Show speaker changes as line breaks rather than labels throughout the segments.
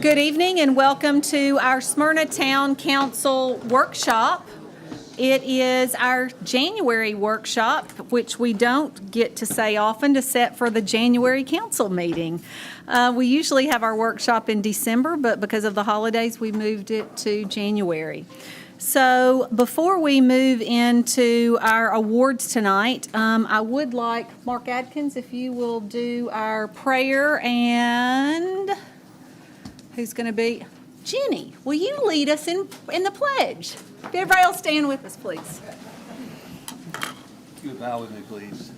Good evening and welcome to our Smyrna Town Council workshop. It is our January workshop, which we don't get to say often, to set for the January council meeting. We usually have our workshop in December, but because of the holidays, we moved it to January. So before we move into our awards tonight, I would like Mark Adkins, if you will do our prayer, and who's going to be? Jenny, will you lead us in the pledge? If everybody else stand with us, please.
If you would bow with me, please.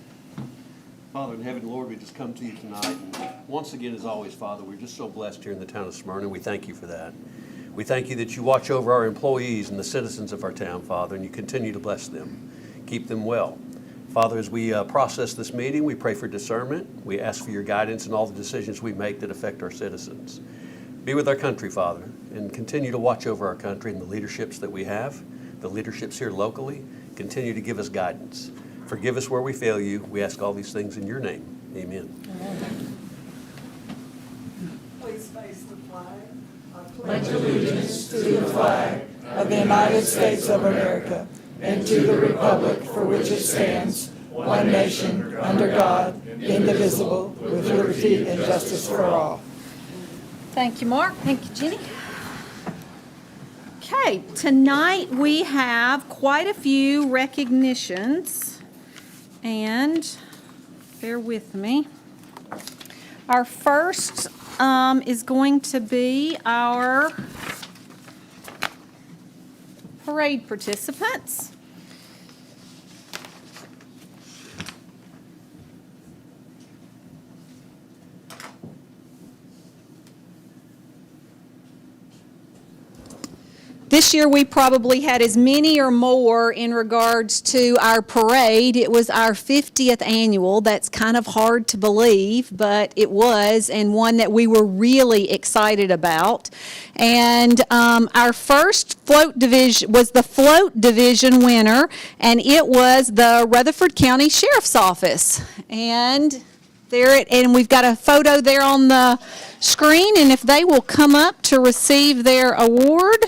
Father in heaven, Lord, we just come to you tonight. And once again, as always, Father, we're just so blessed here in the town of Smyrna. We thank you for that. We thank you that you watch over our employees and the citizens of our town, Father, and you continue to bless them. Keep them well. Father, as we process this meeting, we pray for discernment. We ask for your guidance in all the decisions we make that affect our citizens. Be with our country, Father, and continue to watch over our country and the leaderships that we have, the leaderships here locally. Continue to give us guidance. Forgive us where we fail you. We ask all these things in your name. Amen.
Amen.
Please face the flag. I
pledge allegiance to the flag of the United States of America and to the republic for which it stands, one nation, under God, indivisible, with liberty and justice for all.
Thank you, Mark. Thank you, Jenny. Okay, tonight we have quite a few recognitions, and bear with me. Our first is going to be our parade participants. This year we probably had as many or more in regards to our parade. It was our 50th annual. That's kind of hard to believe, but it was, and one that we were really excited about. And our first float division was the float division winner, and it was the Rutherford County Sheriff's Office. And and we've got a photo there on the screen, and if they will come up to receive their award.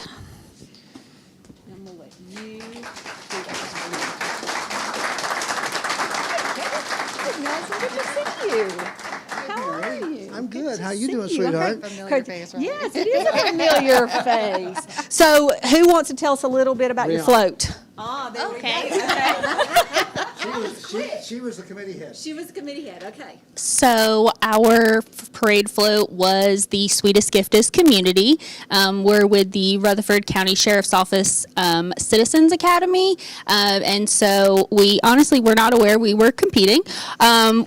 I'm good. How you doing, sweetheart?
Familiar face, right? Yes, it is a familiar face. So, who wants to tell us a little bit about your float? There we go.
She was the committee head.
She was the committee head, okay.
So our parade float was the Sweetest Giftest Community. We're with the Rutherford County Sheriff's Office Citizens Academy. And so we honestly were not aware we were competing. It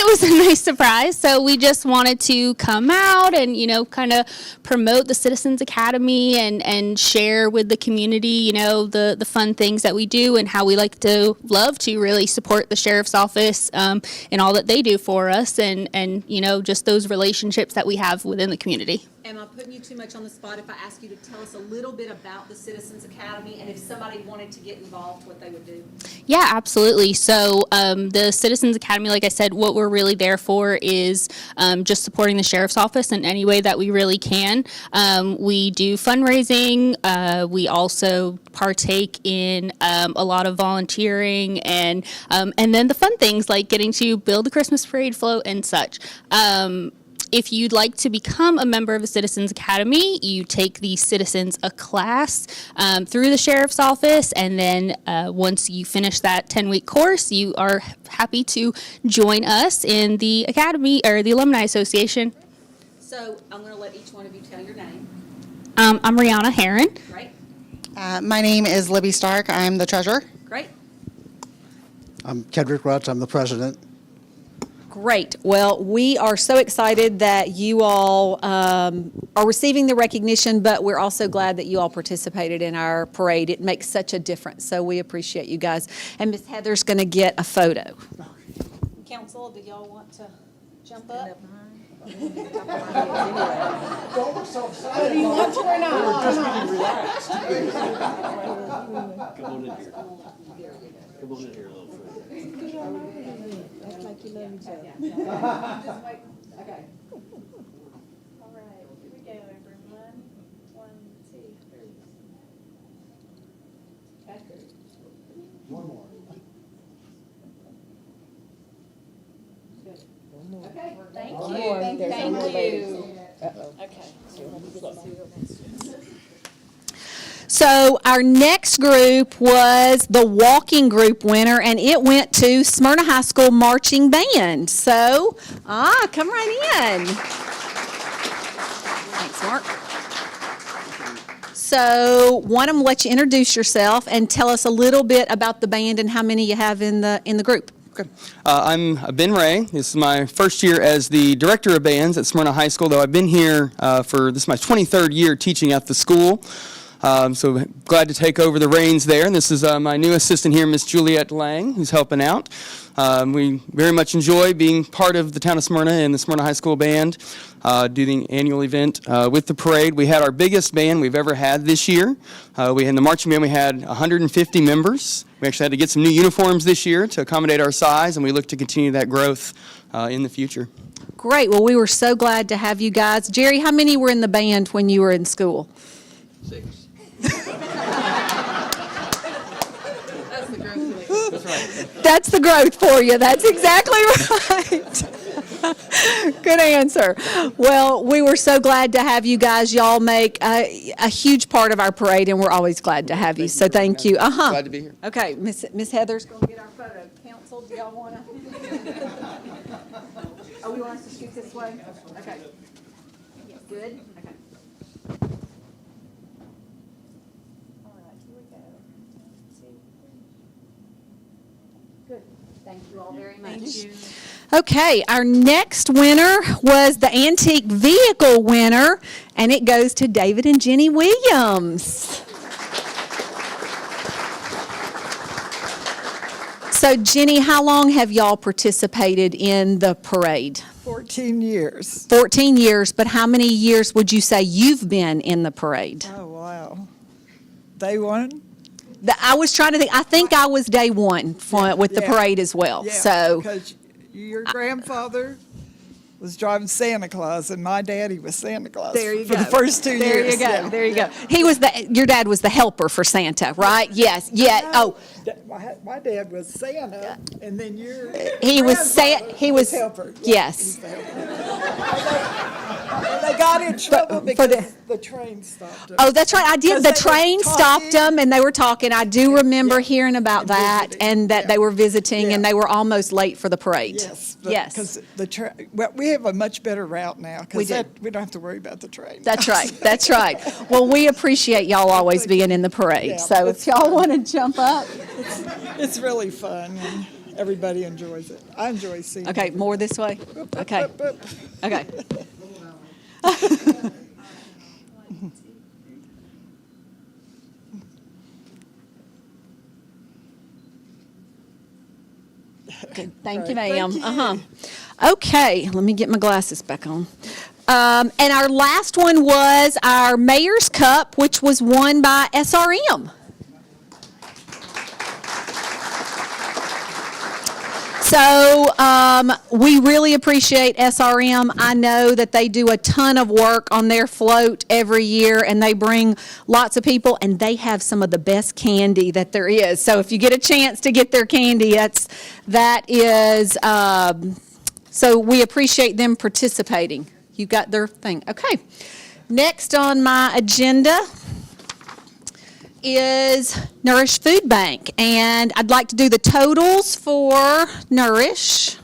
was a nice surprise. So we just wanted to come out and, kind of promote the Citizens Academy and share with the community, the fun things that we do and how we love to really support the Sheriff's Office and all that they do for us and just those relationships that we have within the community.
Am I putting you too much on the spot if I ask you to tell us a little bit about the Citizens Academy and if somebody wanted to get involved, what they would do? Yeah,
absolutely. So the Citizens Academy, like I said, what we're really there for is just supporting the Sheriff's Office in any way that we really can. We do fundraising. We also partake in a lot of volunteering and then the fun things like getting to build the Christmas parade float and such. If you'd like to become a member of the Citizens Academy, you take the Citizens A class through the Sheriff's Office, and then once you finish that 10-week course, you are happy to join us in the Academy or the Alumni Association.
So I'm going to let each one of you tell your name.
I'm Rihanna Herron.
Right.
My name is Libby Stark. I'm the treasurer.
Great.
I'm Kedrick Rutz. I'm the president.
Great. Well, we are so excited that you all are receiving the recognition, but we're also glad that you all participated in our parade. It makes such a difference, so we appreciate you guys. And Miss Heather's going to get a photo. Council, do y'all want to jump up?
Don't look so excited. We were just getting relaxed.
Come on in here. Come on in here a little further.
Act like you love each other. Just wait. Okay. Okay, thank you. Thank you. So our next group was the walking group winner, and it went to Smyrna High School Marching Band. So, come right in. Thanks, Mark. So, one, I'm gonna let you introduce yourself and tell us a little bit about the band and how many you have in the group.
Okay. I'm Ben Ray. This is my first year as the director of bands at Smyrna High School, though I've been here this is my 23rd year teaching at the school. So glad to take over the reins there. And this is my new assistant here, Miss Juliette Lang, who's helping out. We very much enjoy being part of the town of Smyrna and the Smyrna High School Band, do the annual event with the parade. We had our biggest band we've ever had this year. In the marching band, we had 150 members. We actually had to get some new uniforms this year to accommodate our size, and we look to continue that growth in the future.
Great. Well, we were so glad to have you guys. Jerry, how many were in the band when you were in school?
6.
That's the growth for you. That's exactly right. Good answer. Well, we were so glad to have you guys. Y'all make a huge part of our parade, and we're always glad to have you. So thank you.
Glad to be here.
Okay, Miss Heather's going to get our photo. Council, do y'all want to? Oh, you want us to scoot this way? Okay. Good? Okay. All right, here we go. 1, 2, 3. Good. Thank you all very much. Thank you. Okay, our next winner was the antique vehicle winner, and it goes to David and Jenny Williams. So, Jenny, how long have y'all participated in the parade?
14 years.
14 years, but how many years would you say you've been in the parade?
Oh, wow. Day one?
I was trying to think. I think I was day one with the
Yeah.
parade as well.
Yeah,
So,
because your grandfather was driving Santa Claus, and my daddy was Santa Claus
there you
for
go.
the first 2
there
years.
you go.
Yeah.
There you go. He was your dad was the helper for Santa, right? Yes. Yeah. Oh,
My dad was Santa, and then your
he was
grandfather
he was
helper. Yeah,
yes.
he's the helper. They got in trouble because the train stopped them.
Oh, that's right. I did. The
Because they were
train
talking.
stopped them, and they were talking. I do remember hearing about
And
that,
visiting.
and that
Yeah.
they were visiting, and
Yeah.
they were almost late for the parade.
Yes.
Yes.
Because we have a much better route now.
We do.
We don't have to worry about the train.
That's right. That's right. Well, we appreciate y'all always being in the parade.
Yeah,
So if
it's
y'all
fun.
want to jump up.
It's really fun, and everybody enjoys it. I enjoy seeing it.
Okay, more this way. Okay. Okay. Good. Thank you, ma'am.
Thank you.
Okay, let me get my glasses back on. And our last one was our Mayor's Cup, which was won by SRM. So we really appreciate SRM. I know that they do a ton of work on their float every year, and they bring lots of people, and they have some of the best candy that there is. So if you get a chance to get their candy, that is, so we appreciate them participating. You got their thing. Okay. Next on my agenda is Nourish Food Bank, and I'd like to do the totals for Nourish.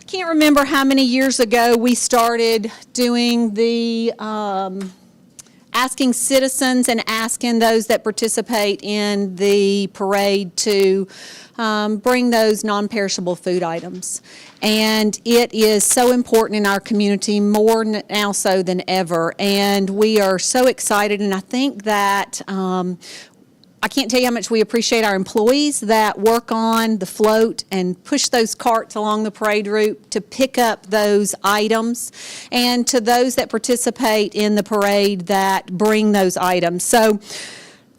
I can't remember how many years ago we started doing the asking citizens and asking those that participate in the parade to bring those non-perishable food items. And it is so important in our community, more now so than ever. And we are so excited, and I think that I can't tell you how much we appreciate our employees that work on the float and push those carts along the parade route to pick up those items, and to those that participate in the parade that bring those items. So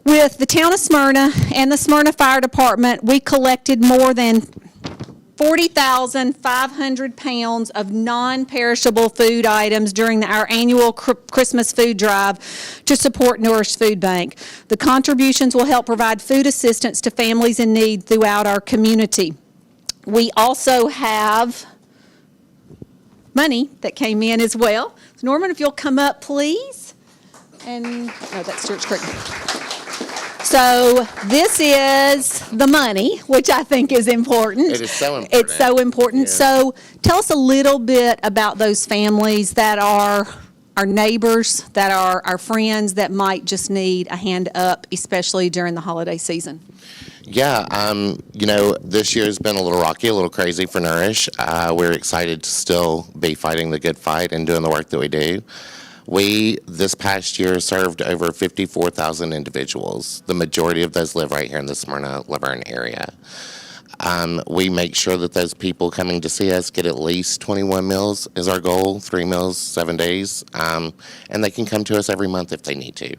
with the town of Smyrna and the Smyrna Fire Department, we collected more than 40,500 pounds of non-perishable food items during our annual Christmas food drive to support Nourish Food Bank. The contributions will help provide food assistance to families in need throughout our community. We also have money that came in as well. Norman, if you'll come up, please. And, no, that's Stewart's Creek. So this is the money, which I think is important.
It is so important.
It's so important.
Yeah.
So tell us a little bit about those families that are our neighbors, that are our friends that might just need a hand up, especially during the holiday season.
Yeah, this year has been a little rocky, a little crazy for Nourish. We're excited to still be fighting the good fight and doing the work that we do. We, this past year, served over 54,000 individuals. The majority of those live right here in the Smyrna, Laverne area. We make sure that those people coming to see us get at least 21 meals is our goal, 3 meals, 7 days, and they can come to us every month if they need to.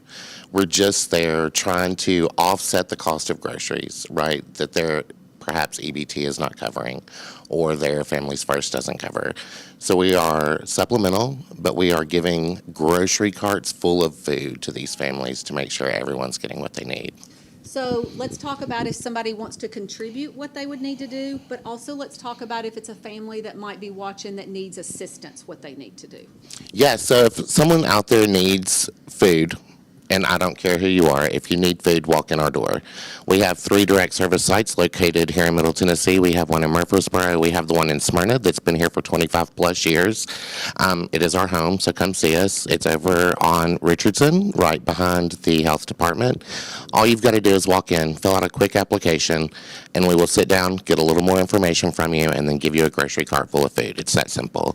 We're just there trying to offset the cost of groceries, right, that they're perhaps EBT is not covering or their Families First doesn't cover. So we are supplemental, but we are giving grocery carts full of food to these families to make sure everyone's getting what they need.
So let's talk about if somebody wants to contribute, what they would need to do, but also let's talk about if it's a family that might be watching that needs assistance, what they need to do.
Yeah, so if someone out there needs food, and I don't care who you are, if you need food, walk in our door. We have 3 direct service sites located here in Middle Tennessee. We have one in Murfreesboro. We have the one in Smyrna that's been here for 25 plus years. It is our home, so come see us. It's over on Richardson, right behind the health department. All you've got to do is walk in, fill out a quick application, and we will sit down, get a little more information from you, and then give you a grocery cart full of food. It's that simple.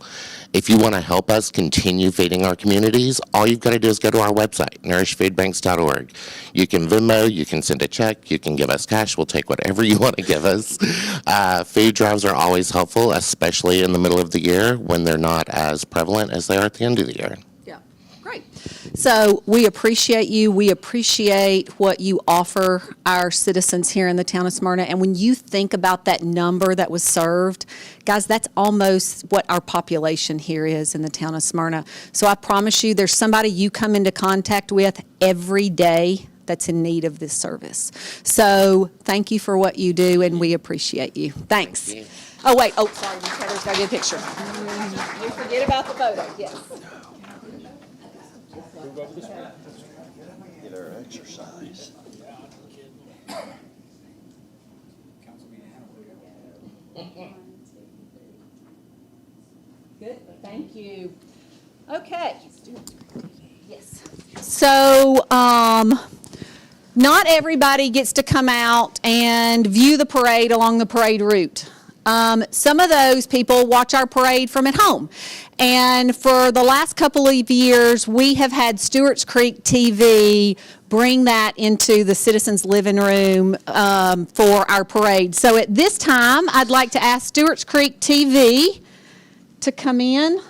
If you want to help us continue feeding our communities, all you've got to do is go to our website, nourishfoodbanks.org. You can Venmo, you can send a check, you can give us cash. We'll take whatever you want to give us. Food drives are always helpful, especially in the middle of the year when they're not as prevalent as they are at the end of the year.
Yeah, great. So we appreciate you. We appreciate what you offer our citizens here in the town of Smyrna. And when you think about that number that was served, guys, that's almost what our population here is in the town of Smyrna. So I promise you, there's somebody you come into contact with every day that's in need of this service. So thank you for what you do, and we appreciate you. Thanks.
Thank you.
Oh, wait. Oh, sorry. There's got to be a picture. You forget about the photo. Yes.
Get our exercise.
Good, thank you. Okay. Yes. So, not everybody gets to come out and view the parade along the parade route. Some of those people watch our parade from at home. And for the last couple of years, we have had Stewart's Creek TV bring that into the citizens' living room for our parade. So at this time, I'd like to ask Stewart's Creek TV to come in.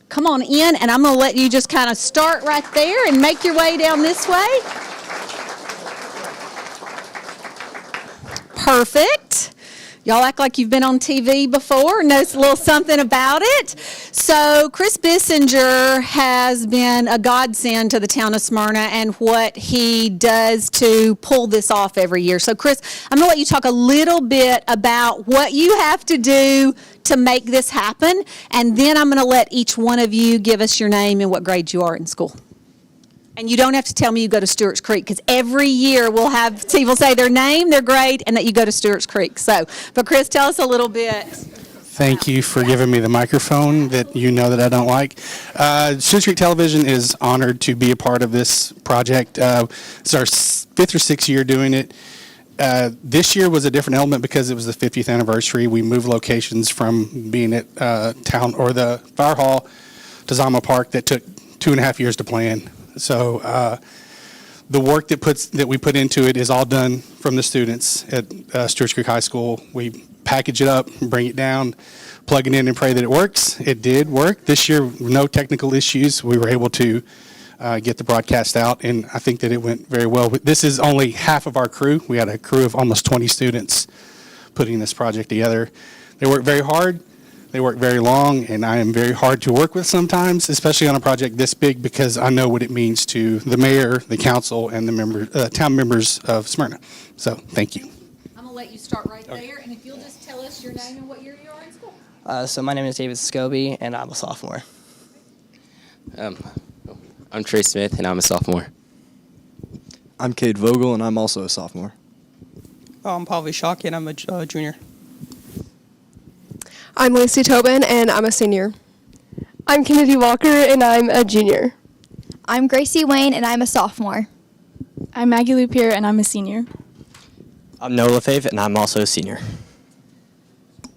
Come on in, and I'm going to let you just kind of start right there and make your way down this way. Perfect. Y'all act like you've been on TV before and knows a little something about it. So Chris Bissinger has been a godsend to the town of Smyrna and what he does to pull this off every year. So Chris, I'm going to let you talk a little bit about what you have to do to make this happen, and then I'm going to let each one of you give us your name and what grade you are in school. And you don't have to tell me you go to Stewart's Creek, because every year we'll have people say their name, their grade, and that you go to Stewart's Creek. So, but Chris, tell us a little bit.
Thank you for giving me the microphone that you know that I don't like. Stewart's Creek Television is honored to be a part of this project. It's our 5th or 6th year doing it. This year was a different element because it was the 50th anniversary. We moved locations from being at town or the fire hall to Zama Park that took 2.5 years to plan. So the work that we put into it is all done from the students at Stewart's Creek High School. We package it up, bring it down, plug it in, and pray that it works. It did work. This year, no technical issues. We were able to get the broadcast out, and I think that it went very well. This is only half of our crew. We had a crew of almost 20 students putting this project together. They worked very hard. They work very long, and I am very hard to work with sometimes, especially on a project this big, because I know what it means to the mayor, the council, and the town members of Smyrna. So, thank you.
I'm going to to let you start right there, and if you'll just tell us your name and what year you are in school.
So my name is David Scobie, and I'm a sophomore.
I'm Trey Smith, and I'm a sophomore.
I'm Cade Vogel, and I'm also a sophomore.
I'm Paul Vishak, and I'm a junior.
I'm Lacey Tobin, and I'm a senior. I'm Kennedy Walker, and I'm a junior.
I'm Gracie Wayne, and I'm a sophomore.
I'm Maggie Lupier, and I'm a senior.
I'm Noah Lefebvre, and I'm also a senior.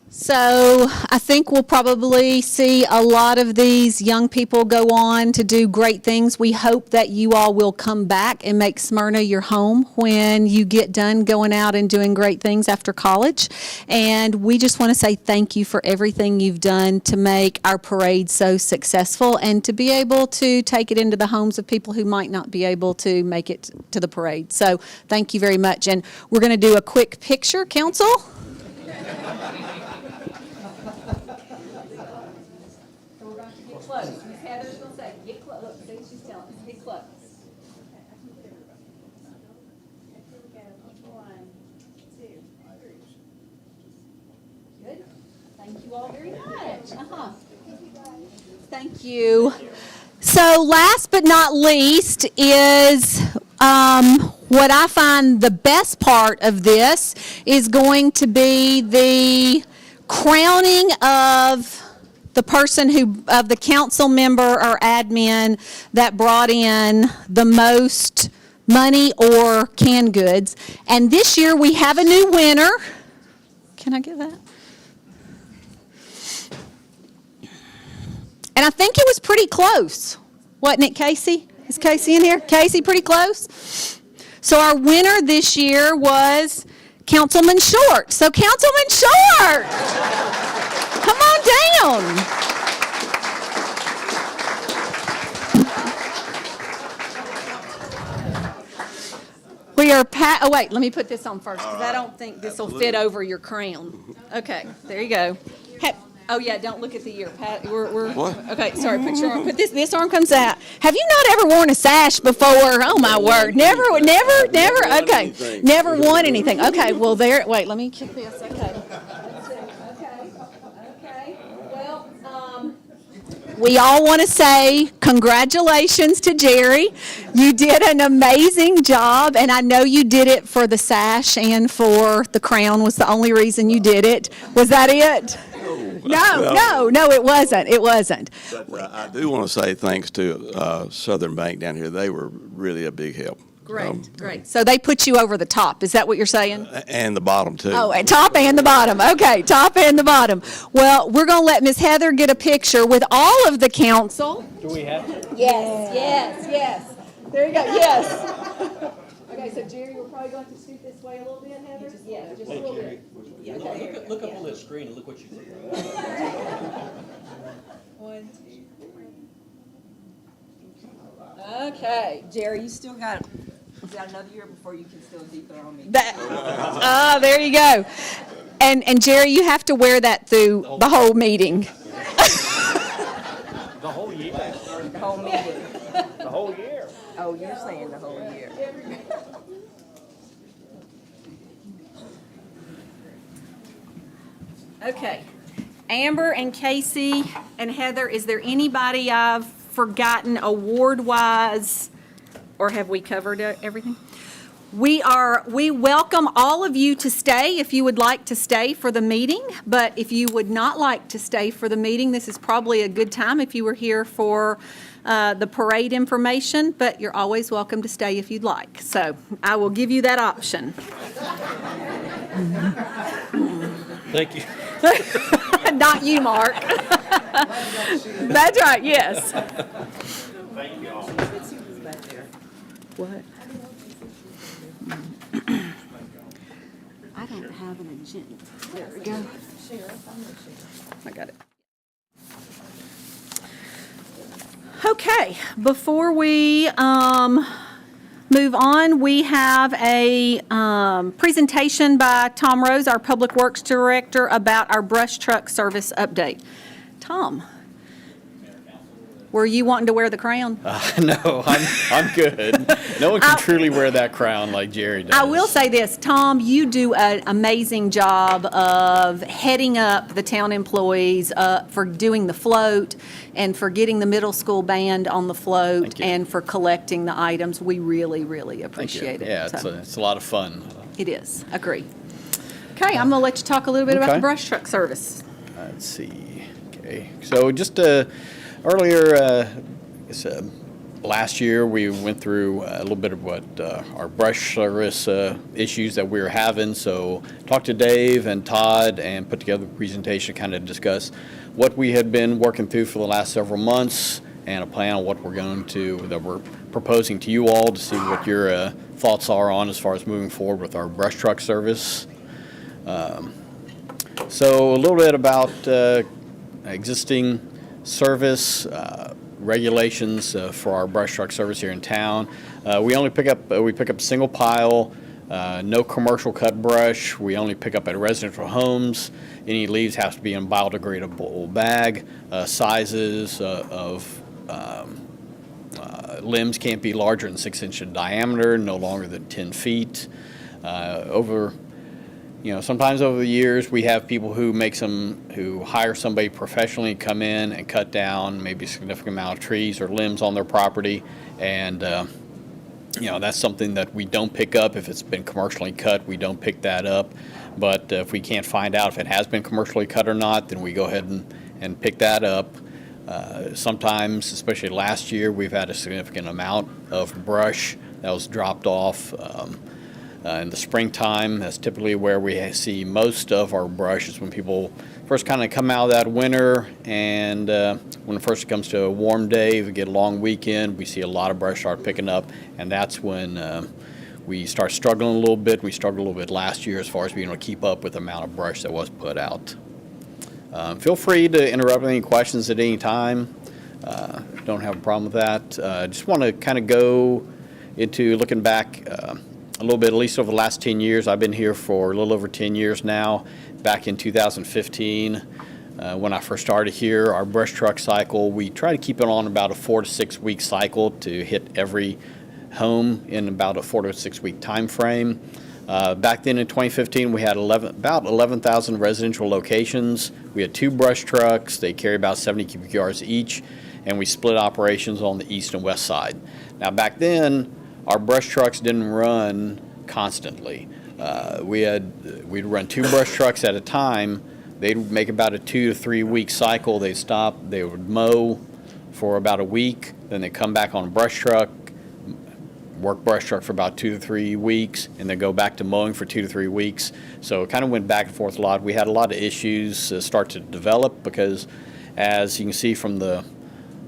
So I think we'll probably see a lot of these young people go on to do great things. We hope that you all will come back and make Smyrna your home when you get done going out and doing great things after college. And we just want to say thank you for everything you've done to make our parade so successful and to be able to take it into the homes of people who might not be able to make it to the parade. So thank you very much. And we're going to do a quick picture, council. Close. Miss Heather's going to say, get close. Look, see what she's telling us. Get close. Good. Thank you all very much. Thank you. So last but not least is what I find the best part of this is going to be the crowning of the person of the council member or admin that brought in the most money or canned goods. And this year we have a new winner. Can I get that? And I think it was pretty close. Wasn't it, Casey? Is Casey in here? Casey, pretty close? So our winner this year was Councilman Short. So Councilman Short! Come on down. We are oh wait, let me put this on first because I don't think this will fit over your crown. Okay, there you go. Oh yeah, don't look at the ear. Pat, we're what? Okay, sorry. Put your arm. Put this arm comes out. Have you not ever worn a sash before? Oh my word, never. Okay, never won anything. Okay, well there. Wait, let me kick this. Okay. Well, we all want to say congratulations to Jerry. You did an amazing job, and I know you did it for the sash and for the crown was the only reason you did it. Was that it? No, it wasn't. It wasn't.
But I do want to say thanks to Southern Bank down here. They were really a big help.
Great. So they put you over the top. Is that what you're saying?
And the bottom, too.
Oh, top and the bottom. Okay, top and the bottom. Well, we're going to let Miss Heather get a picture with all of the council.
Do we have to?
Yes. There you go. Yes. Okay, so Jerry, we're probably going to scoot this way a little bit, Heather? Yeah, just a little bit.
Look up on the screen and look what you see.
1, 2, 3. Okay, Jerry, you still got
another year before you can still dethrone me.
There you go. And Jerry, you have to wear that through the whole meeting.
The whole year?
The whole meeting.
The whole year?
Oh, you're saying the whole year.
Okay. Amber and Casey and Heather, is there anybody I've forgotten award-wise, or have we covered everything? We welcome all of you to stay if you would like to stay for the meeting, but if you would not like to stay for the meeting, this is probably a good time if you were here for the parade information, but you're always welcome to stay if you'd like. So I will give you that option.
Thank you.
Not you, Mark. That's right, yes.
Thank you all.
What? I don't have an agenda. There we go. I got it. Okay, before we move on, we have a presentation by Tom Rose, our Public Works Director, about our brush truck service update. Tom. Were you wanting to wear the crown?
No, I'm good. No one can truly wear that crown like Jerry does.
I will say this, Tom, you do an amazing job of heading up the town employees for doing the float and for getting the middle school band on the float and for collecting the items. We really, really appreciate it.
Yeah,
So,
it's a lot of fun.
it is. Agree. Okay, I'm going to let you talk a little bit about
Okay.
the brush truck service.
Let's see. Okay, so just earlier, last year we went through a little bit of what our brush service issues that we were having. So talked to Dave and Todd and put together a presentation to kind of discuss what we had been working through for the last several months and a plan on what we're proposing to you all to see what your thoughts are on as far as moving forward with our brush truck service. So a little bit about existing service regulations for our brush truck service here in town. We pick up single pile, no commercial cut brush. We only pick up at residential homes. Any leaves have to be in a biodegradable bag. Sizes of limbs can't be larger than 6 inches in diameter, no longer than 10 feet. Sometimes over the years we have people who hire somebody professionally to come in and cut down maybe a significant amount of trees or limbs on their property, and that's something that we don't pick up. If it's been commercially cut, we don't pick that up. But if we can't find out if it has been commercially cut or not, then we go ahead and pick that up. Sometimes, especially last year, we've had a significant amount of brush that was dropped off. In the springtime, that's typically where we see most of our brush, is when people first kind of come out of that winter, and when it first comes to a warm day, we get a long weekend, we see a lot of brush start picking up, and that's when we start struggling a little bit. We struggled a little bit last year as far as being able to keep up with the amount of brush that was put out. Feel free to interrupt with any questions at any time. Don't have a problem with that. Just want to kind of go into looking back a little bit, at least over the last 10 years. I've been here for a little over 10 years now. Back in 2015, when I first started here, our brush truck cycle, we try to keep it on about a 4 to 6 week cycle to hit every home in about a 4 to 6 week time frame. Back then in 2015, we had about 11,000 residential locations. We had 2 brush trucks. They carry about 70 cubic yards each, and we split operations on the east and west side. Now back then, our brush trucks didn't run constantly. We'd run 2 brush trucks at a time. They'd make about a 2 to 3 week cycle. They'd stop, they would mow for about a week, then they'd come back on a brush truck, work brush truck for about 2 to 3 weeks, and then go back to mowing for 2 to 3 weeks. So it kind of went back and forth a lot. We had a lot of issues start to develop because, as you can see from the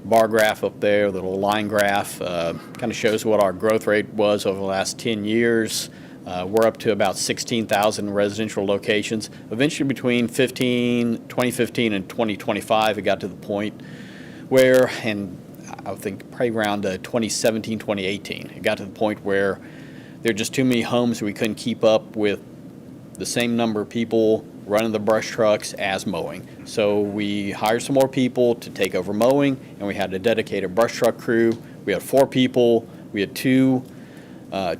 bar graph up there, the little line graph, kind of shows what our growth rate was over the last 10 years. We're up to about 16,000 residential locations. Eventually between 2015 and 2025, it got to the point where, and I think probably around 2017, 2018, it got to the point where there were just too many homes, we couldn't keep up with the same number of people running the brush trucks as mowing. So we hired some more people to take over mowing, and we had a dedicated brush truck crew. We had 4 people. We had two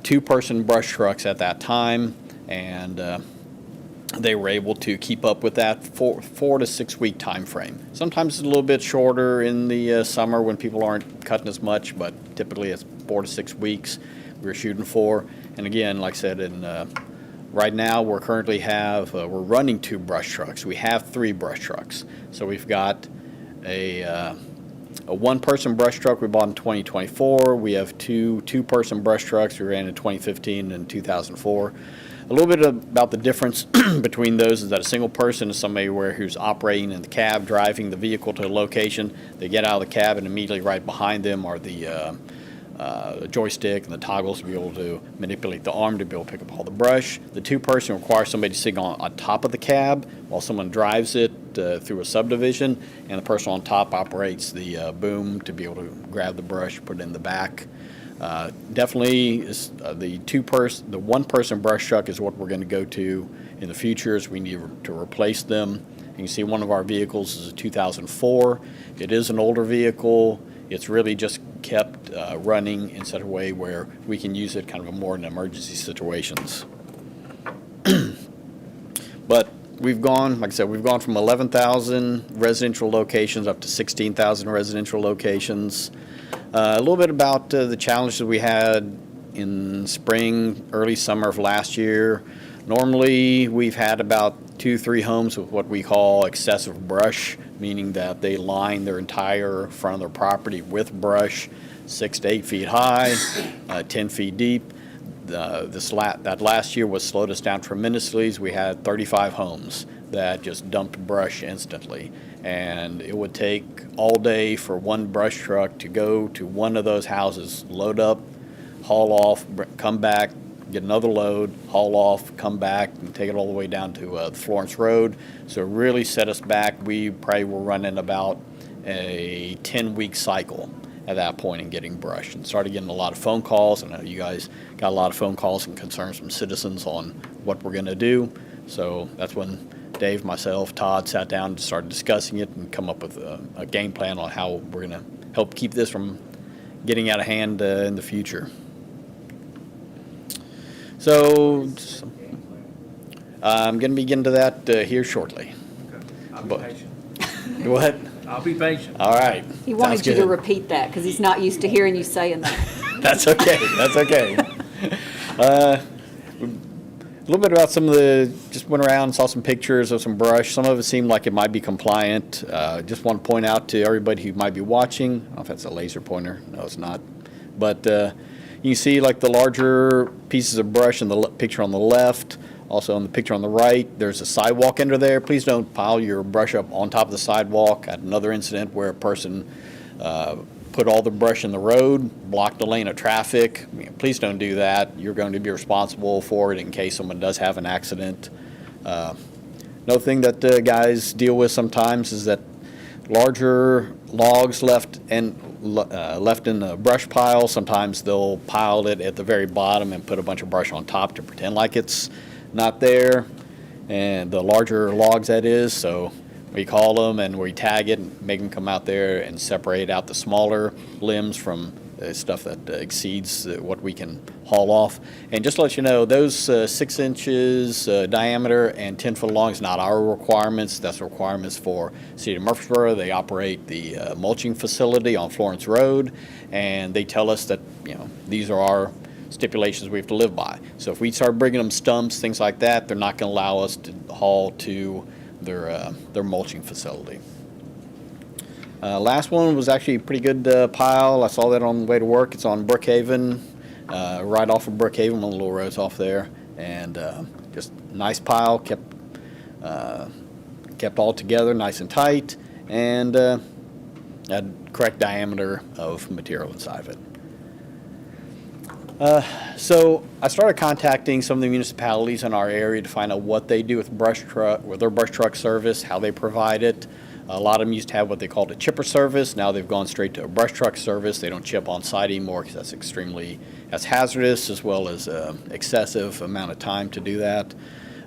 two-person brush trucks at that time, and they were able to keep up with that 4 to 6 week time frame. Sometimes it's a little bit shorter in the summer when people aren't cutting as much, but typically it's 4 to 6 weeks we're shooting for. And again, like I said, right now we're running 2 brush trucks. We have 3 brush trucks. So we've got a one-person brush truck we bought in 2024. We have 2 two-person brush trucks we ran in 2015 and 2004. A little bit about the difference between those is that a single person is somebody who's operating in the cab, driving the vehicle to a location. They get out of the cab, and immediately right behind them are the joystick and the toggles to be able to manipulate the arm to be able to pick up all the brush. The 2-person requires somebody to sit on top of the cab while someone drives it through a subdivision, and the person on top operates the boom to be able to grab the brush, put it in the back. Definitely the one-person brush truck is what we're going to go to in the future, as we need to replace them. You can see one of our vehicles is a 2004. It is an older vehicle. It's really just kept running in such a way where we can use it kind of more in emergency situations. But we've gone, like I said, we've gone from 11,000 residential locations up to 16,000 residential locations. A little bit about the challenges we had in spring, early summer of last year. Normally, we've had about 2-3 homes with what we call excessive brush, meaning that they line their entire front of their property with brush, 6 to 8 feet high, 10 feet deep. That last year was slowed us down tremendously. We had 35 homes that just dumped brush instantly. And it would take all day for one brush truck to go to one of those houses, load up, haul off, come back, get another load, haul off, come back, and take it all the way down to Florence Road. So it really set us back. We probably were running about a 10-week cycle at that point in getting brush, and started getting a lot of phone calls. I know you guys got a lot of phone calls and concerns from citizens on what we're going to do. So that's when Dave, myself, Todd sat down and started discussing it and come up with a game plan on how we're going to help keep this from getting out of hand in the future. So I'm going to be getting to that here shortly.
I'll be
But-
patient.
What?
I'll be patient.
All right.
He wanted
Sounds
you to
good.
repeat that because he's not used to hearing you saying that.
That's okay. That's okay. A little bit about some of the, just went around, saw some pictures of some brush. Some of it seemed like it might be compliant. Just want to point out to everybody who might be watching, I don't know if that's a laser pointer. No, it's not. But you can see like the larger pieces of brush in the picture on the left. Also in the picture on the right, there's a sidewalk under there. Please don't pile your brush up on top of the sidewalk. I had another incident where a person put all the brush in the road, blocked the lane of traffic. Please don't do that. You're going to be responsible for it in case someone does have an accident. Another thing that guys deal with sometimes is that larger logs left in the brush pile. Sometimes they'll pile it at the very bottom and put a bunch of brush on top to pretend like it's not there, and the larger logs that is, so we call them and we tag it and make them come out there and separate out the smaller limbs from stuff that exceeds what we can haul off. And just to let you know, those 6 inches diameter and 10-foot long is not our requirements. That's requirements for City of Murfreesboro. They operate the mulching facility on Florence Road, and they tell us that, you know, these are our stipulations we have to live by. So if we start bringing them stumps, things like that, they're not going to allow us to haul to their mulching facility. Last one was actually a pretty good pile. I saw that on the way to work. It's on Brookhaven, right off of Brookhaven, one of the little roads off there, and just nice pile, kept all together, nice and tight, and had correct diameter of material inside of it. So I started contacting some of the municipalities in our area to find out what they do with their brush truck service, how they provide it. A lot of them used to have what they called a chipper service. Now they've gone straight to a brush truck service. They don't chip on site anymore because that's hazardous, as well as excessive amount of time to do that.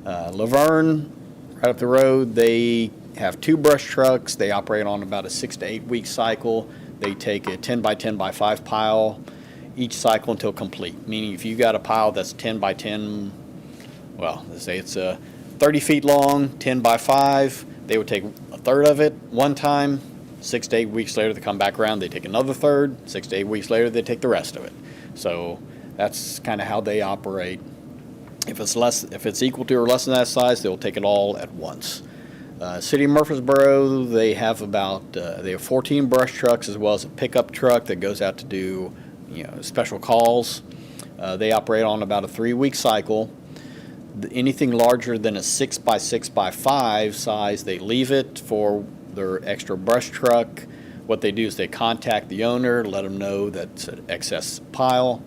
Laverne, right up the road, they have 2 brush trucks. They operate on about a 6 to 8 week cycle. They take a 10 by 10 by 5 pile each cycle until complete, meaning if you got a pile that's 10 by 10, well, let's say it's 30 feet long, 10 by 5, they would take a third of it one time. 6 to 8 weeks later, they come back around, they take another third. 6 to 8 weeks later, they take the rest of it. So that's kind of how they operate. If it's equal to or less than that size, they will take it all at once. City of Murfreesboro, they have 14 brush trucks as well as a pickup truck that goes out to do, special calls. They operate on about a 3-week cycle. Anything larger than a 6 by 6 by 5 size, they leave it for their extra brush truck. What they do is they contact the owner, let them know that's an excess pile,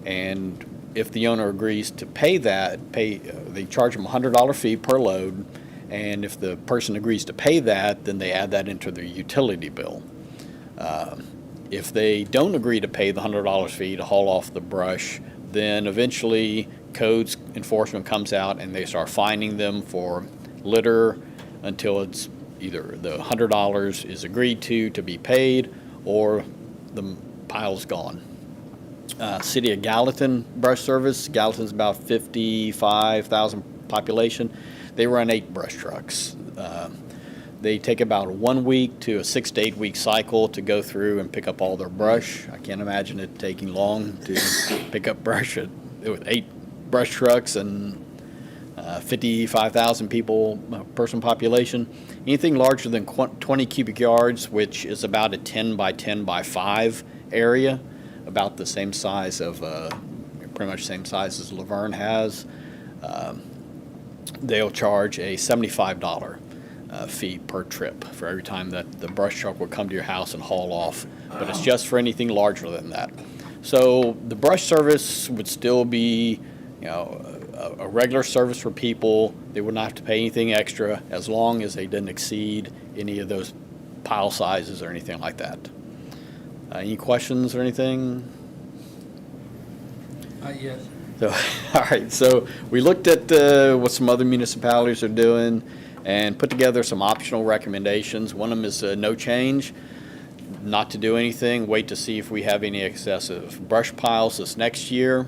and if the owner agrees to pay that, they charge them a $100 fee per load, and if the person agrees to pay that, then they add that into their utility bill. If they don't agree to pay the $100 fee to haul off the brush, then eventually codes enforcement comes out and they start fining them for litter until it's either the $100 is agreed to be paid, or the pile's gone. City of Gallatin Brush Service, Gallatin's about 55,000 population. They run 8 brush trucks. They take about a 1 week to a 6 to 8 week cycle to go through and pick up all their brush. I can't imagine it taking long to pick up brush with 8 brush trucks and 55,000 person population. Anything larger than 20 cubic yards, which is about a 10 by 10 by 5 area, about the same size of, pretty much same size as Laverne has, they'll charge a $75 fee per trip for every time that the brush truck will come to your house and haul off. But it's just for anything larger than that. So the brush service would still be, a regular service for people. They would not have to pay anything extra as long as they didn't exceed any of those pile sizes or anything like that. Any questions or anything?
Yes.
So, all right, so we looked at what some other municipalities are doing and put together some optional recommendations. One of them is no change, not to do anything, wait to see if we have any excessive brush piles this next year.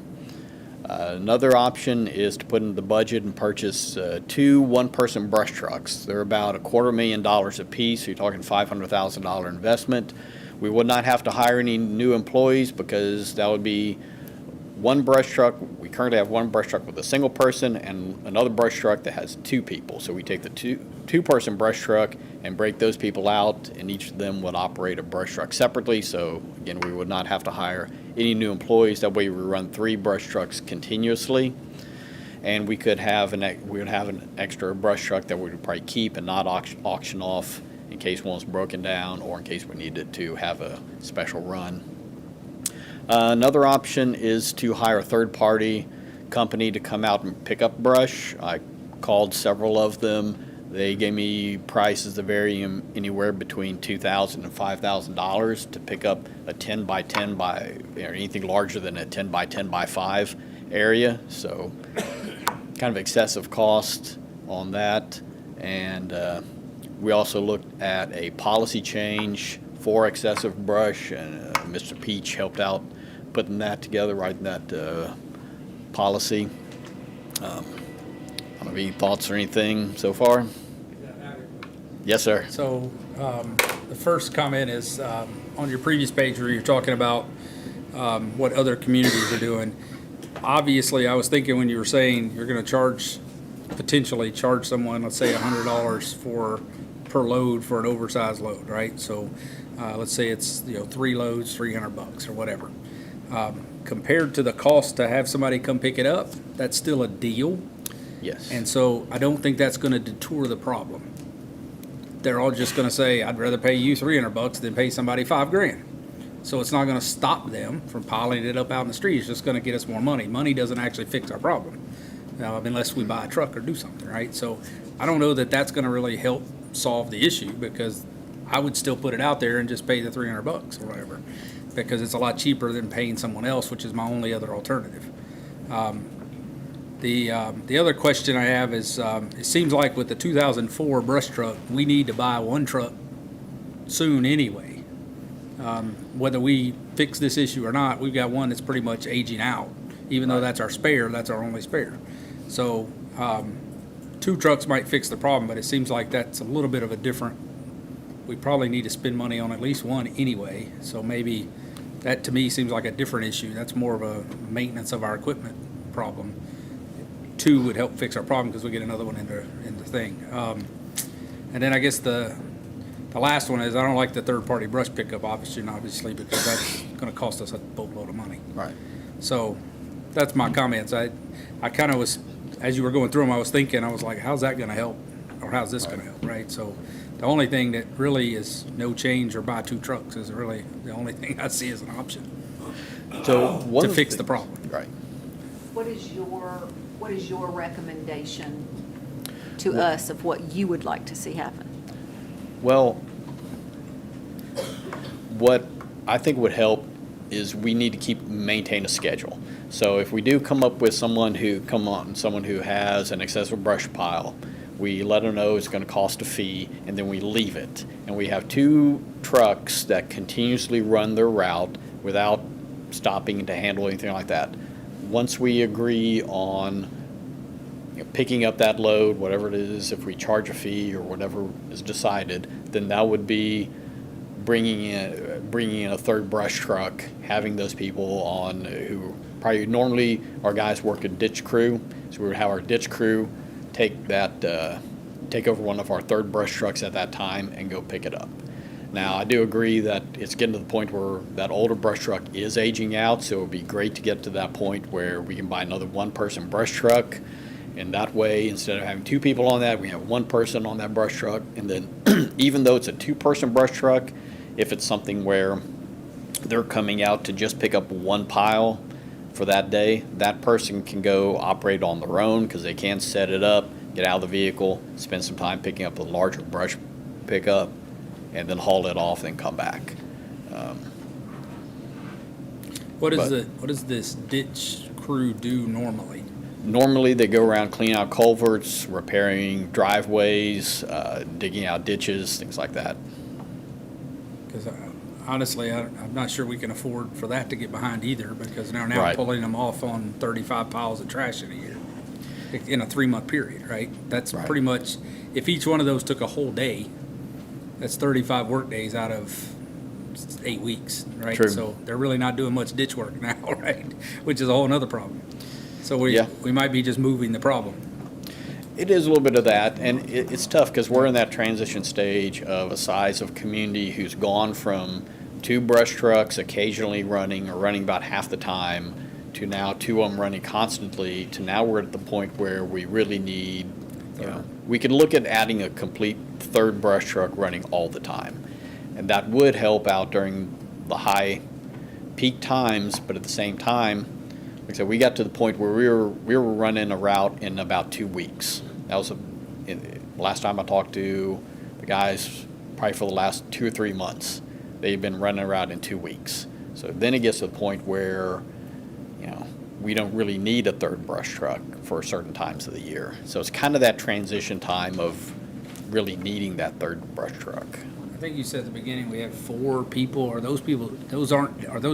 Another option is to put in the budget and purchase 2 one-person brush trucks. They're about $250,000 a piece, so you're talking $500,000 investment. We would not have to hire any new employees because that would be one brush truck. We currently have one brush truck with a single person and another brush truck that has 2 people. So we take the two-person brush truck and break those people out, and each of them would operate a brush truck separately. So again, we would not have to hire any new employees. That way we run 3 brush trucks continuously, and we would have an extra brush truck that we would probably keep and not auction off in case one was broken down or in case we needed to have a special run. Another option is to hire a third-party company to come out and pick up brush. I called several of them. They gave me prices that vary anywhere between $2,000 and $5,000 to pick up a 10 by 10 by, or anything larger than a 10 by 10 by 5 area. So kind of excessive cost on that. And we also looked at a policy change for excessive brush, and Mr. Peach helped out putting that together, writing that policy. I don't have any thoughts or anything so far? Yes, sir.
So the first comment is on your previous page where you're talking about what other communities are doing. Obviously, I was thinking when you were saying you're going to potentially charge someone, let's say $100 per load for an oversized load, right? So let's say it's 3 loads, $300 or whatever. Compared to the cost to have somebody come pick it up, that's still a deal.
Yes.
And so I don't think that's going to detour the problem. They're all just going to say, I'd rather pay you $300 than pay somebody $5,000. So it's not going to stop them from piling it up out in the street. It's just going to get us more money. Money doesn't actually fix our problem, unless we buy a truck or do something, right? So I don't know that that's going to really help solve the issue, because I would still put it out there and just pay the $300 or whatever, because it's a lot cheaper than paying someone else, which is my only other alternative. The other question I have is, it seems like with the 2004 brush truck, we need to buy one truck soon anyway. Whether we fix this issue or not, we've got one that's pretty much aging out. Even though that's our spare, that's our only spare. So 2 trucks might fix the problem, but it seems like that's a little bit of a different, we probably need to spend money on at least one anyway. So maybe that to me seems like a different issue. That's more of a maintenance of our equipment problem. 2 would help fix our problem because we get another one in the thing. And then I guess the last one is, I don't like the third-party brush pickup obviously, because that's going to cost us a boatload of money.
Right.
So that's my comments. I kind of was, as you were going through them, I was thinking, I was like, how's that going to help? Or how's this going to help, right? So the only thing that really is no change or buy 2 trucks is really the only thing I see as an option.
So
to fix the problem.
Right.
What is your recommendation to us of what you would like to see happen?
Well, what I think would help is we need to maintain a schedule. So if we do come up with someone who has an excessive brush pile, we let them know it's going to cost a fee, and then we leave it. And we have 2 trucks that continuously run their route without stopping to handle anything like that. Once we agree on picking up that load, whatever it is, if we charge a fee or whatever is decided, then that would be bringing in a third brush truck, having those people on who probably normally our guys work a ditch crew, so we would have our ditch crew take over one of our third brush trucks at that time and go pick it up. Now, I do agree that it's getting to the point where that older brush truck is aging out, so it would be great to get to that point where we can buy another one-person brush truck. And that way, instead of having 2 people on that, we have 1 person on that brush truck. And then even though it's a 2-person brush truck, if it's something where they're coming out to just pick up 1 pile for that day, that person can go operate on their own because they can set it up, get out of the vehicle, spend some time picking up the larger brush pickup, and then haul it off and come back.
What does this ditch crew do normally?
Normally, they go around cleaning out culverts, repairing driveways, digging out ditches, things like that.
Because honestly, I'm not sure we can afford for that to get behind either, because now
Right.
pulling them off on 35 piles of trash in a year, in a 3-month period, right? That's pretty much, if each one of those took a whole day, that's 35 work days out of 8 weeks, right?
True.
So they're really not doing much ditch work now, right? Which is a whole nother problem. So we might be just moving the problem.
It is a little bit of that, and it's tough because we're in that transition stage of a size of community who's gone from 2 brush trucks occasionally running or running about half the time to now 2 of them running constantly to now we're at the point where we really need, we can look at adding a complete 3rd brush truck running all the time. And that would help out during the high peak times, but at the same time, like I said, we got to the point where we were running a route in about 2 weeks. That was last time I talked to the guys, probably for the last 2 or 3 months. They've been running a route in 2 weeks. So then it gets to the point where, we don't really need a 3rd brush truck for certain times of the year. So it's kind of that transition time of really needing that 3rd brush truck.
I think you said at the beginning we have 4 people. Are those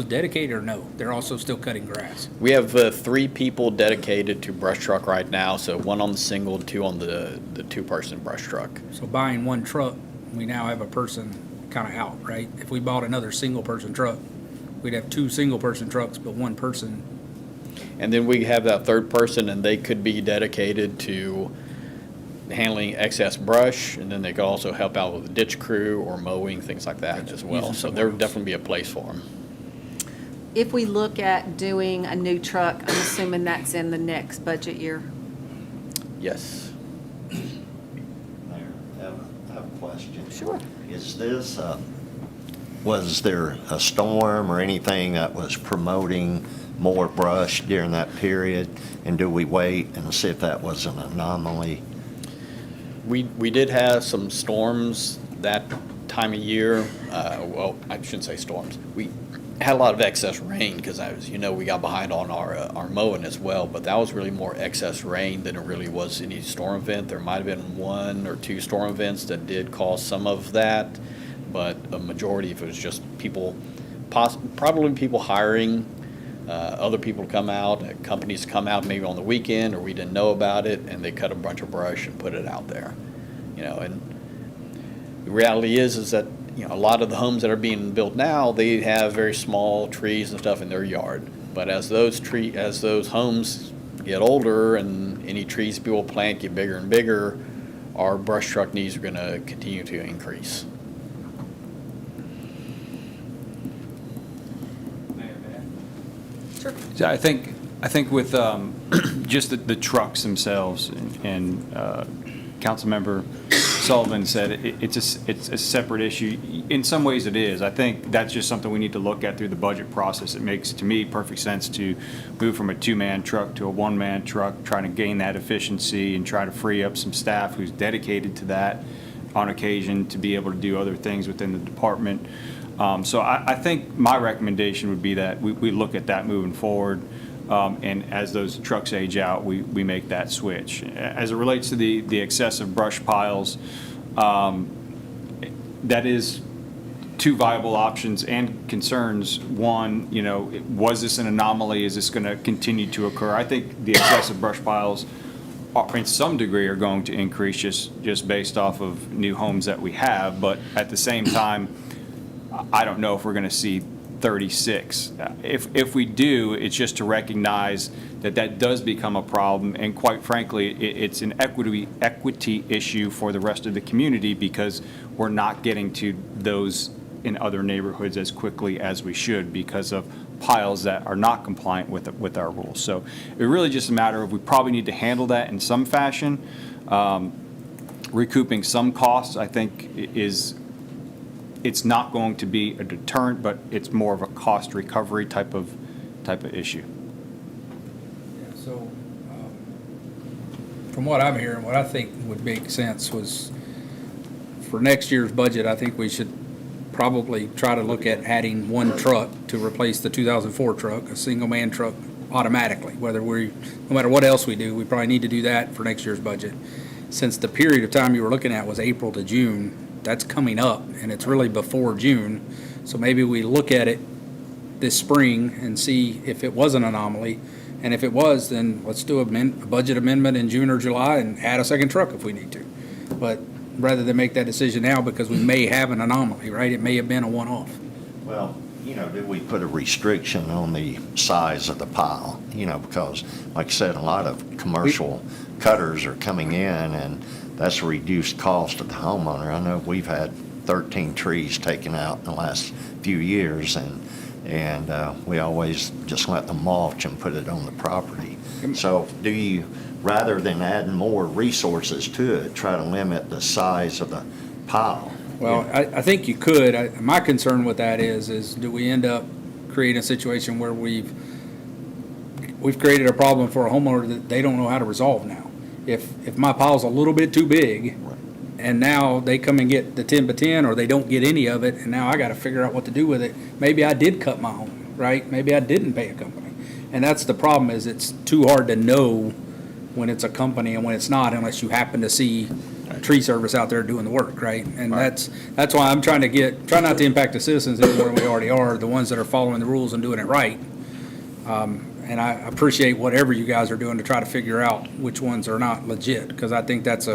dedicated or no? They're also still cutting grass.
We have 3 people dedicated to brush truck right now, so 1 on the single, 2 on the 2-person brush truck.
So buying 1 truck, we now have a person kind of out, right? If we bought another single-person truck, we'd have 2 single-person trucks, but 1 person.
And then we have that 3rd person, and they could be dedicated to handling excess brush, and then they could also help out with the ditch crew or mowing, things like that as well. So there would definitely be a place for them.
If we look at doing a new truck, I'm assuming that's in the next budget year.
Yes.
Mayor, I have a question.
Sure.
Is this, was there a storm or anything that was promoting more brush during that period? And do we wait and see if that was an anomaly?
We did have some storms that time of year. Well, I shouldn't say storms. We had a lot of excess rain because, as you know, we got behind on our mowing as well. But that was really more excess rain than it really was any storm event. There might have been 1 or 2 storm events that did cause some of that, but a majority of it was just people, probably people hiring other people to come out, companies to come out maybe on the weekend, or we didn't know about it, and they cut a bunch of brush and put it out there. And the reality is that a lot of the homes that are being built now, they have very small trees and stuff in their yard. But as those homes get older and any trees people plant get bigger and bigger, our brush truck needs are going to continue to increase.
So I think with just the trucks themselves, and Councilmember Sullivan said it's a separate issue. In some ways it is. I think that's just something we need to look at through the budget process. It makes, to me, perfect sense to move from a 2-man truck to a 1-man truck, trying to gain that efficiency and try to free up some staff who's dedicated to that on occasion to be able to do other things within the department. So I think my recommendation would be that we look at that moving forward. And as those trucks age out, we make that switch. As it relates to the excessive brush piles, that is two viable options and concerns. One, was this an anomaly? Is this going to continue to occur? I think the excessive brush piles in some degree are going to increase just based off of new homes that we have. But at the same time, I don't know if we're going to see 36. If we do, it's just to recognize that does become a problem, and quite frankly, it's an equity issue for the rest of the community because we're not getting to those in other neighborhoods as quickly as we should because of piles that are not compliant with our rules. So it really just a matter of we probably need to handle that in some fashion. Recouping some costs, I think, it's not going to be a deterrent, but it's more of a cost recovery type of issue.
So, from what I'm hearing, what I think would make sense was for next year's budget, I think we should probably try to look at adding one truck to replace the 2004 truck, a single-man truck automatically. No matter what else we do, we probably need to do that for next year's budget. Since the period of time you were looking at was April to June, that's coming up, and it's really before June. So maybe we look at it this spring and see if it was an anomaly. And if it was, then let's do a budget amendment in June or July and add a second truck if we need to. But rather than make that decision now because we may have an anomaly, right? It may have been a one-off.
Well, do we put a restriction on the size of the pile? Because like I said, a lot of commercial cutters are coming in, and that's a reduced cost to the homeowner. I know we've had 13 trees taken out in the last few years, and we always just let them mulch and put it on the property. So do you, rather than adding more resources to it, try to limit the size of the pile?
Well, I think you could. My concern with that is do we end up creating a situation where we've created a problem for a homeowner that they don't know how to resolve now? If my pile's a little bit too big, and now they come and get the 10 by 10, or they don't get any of it, and now I got to figure out what to do with it. Maybe I did cut my own, right? Maybe I didn't pay a company. And that's the problem, is it's too hard to know when it's a company and when it's not, unless you happen to see tree service out there doing the work, right? And that's why I'm try not to impact the citizens any more than we already are, the ones that are following the rules and doing it right. And I appreciate whatever you guys are doing to try to figure out which ones are not legit, because I think that's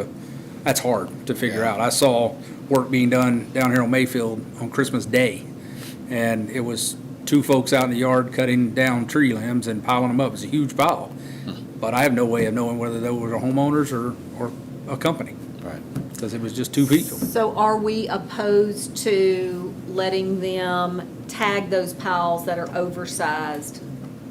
hard to figure out. I saw work being done down here on Mayfield on Christmas Day, and it was two folks out in the yard cutting down tree limbs and piling them up. It was a huge pile. But I have no way of knowing whether those were homeowners or a company. Right. Because it was just two people.
So are we opposed to letting them tag those piles that are oversized?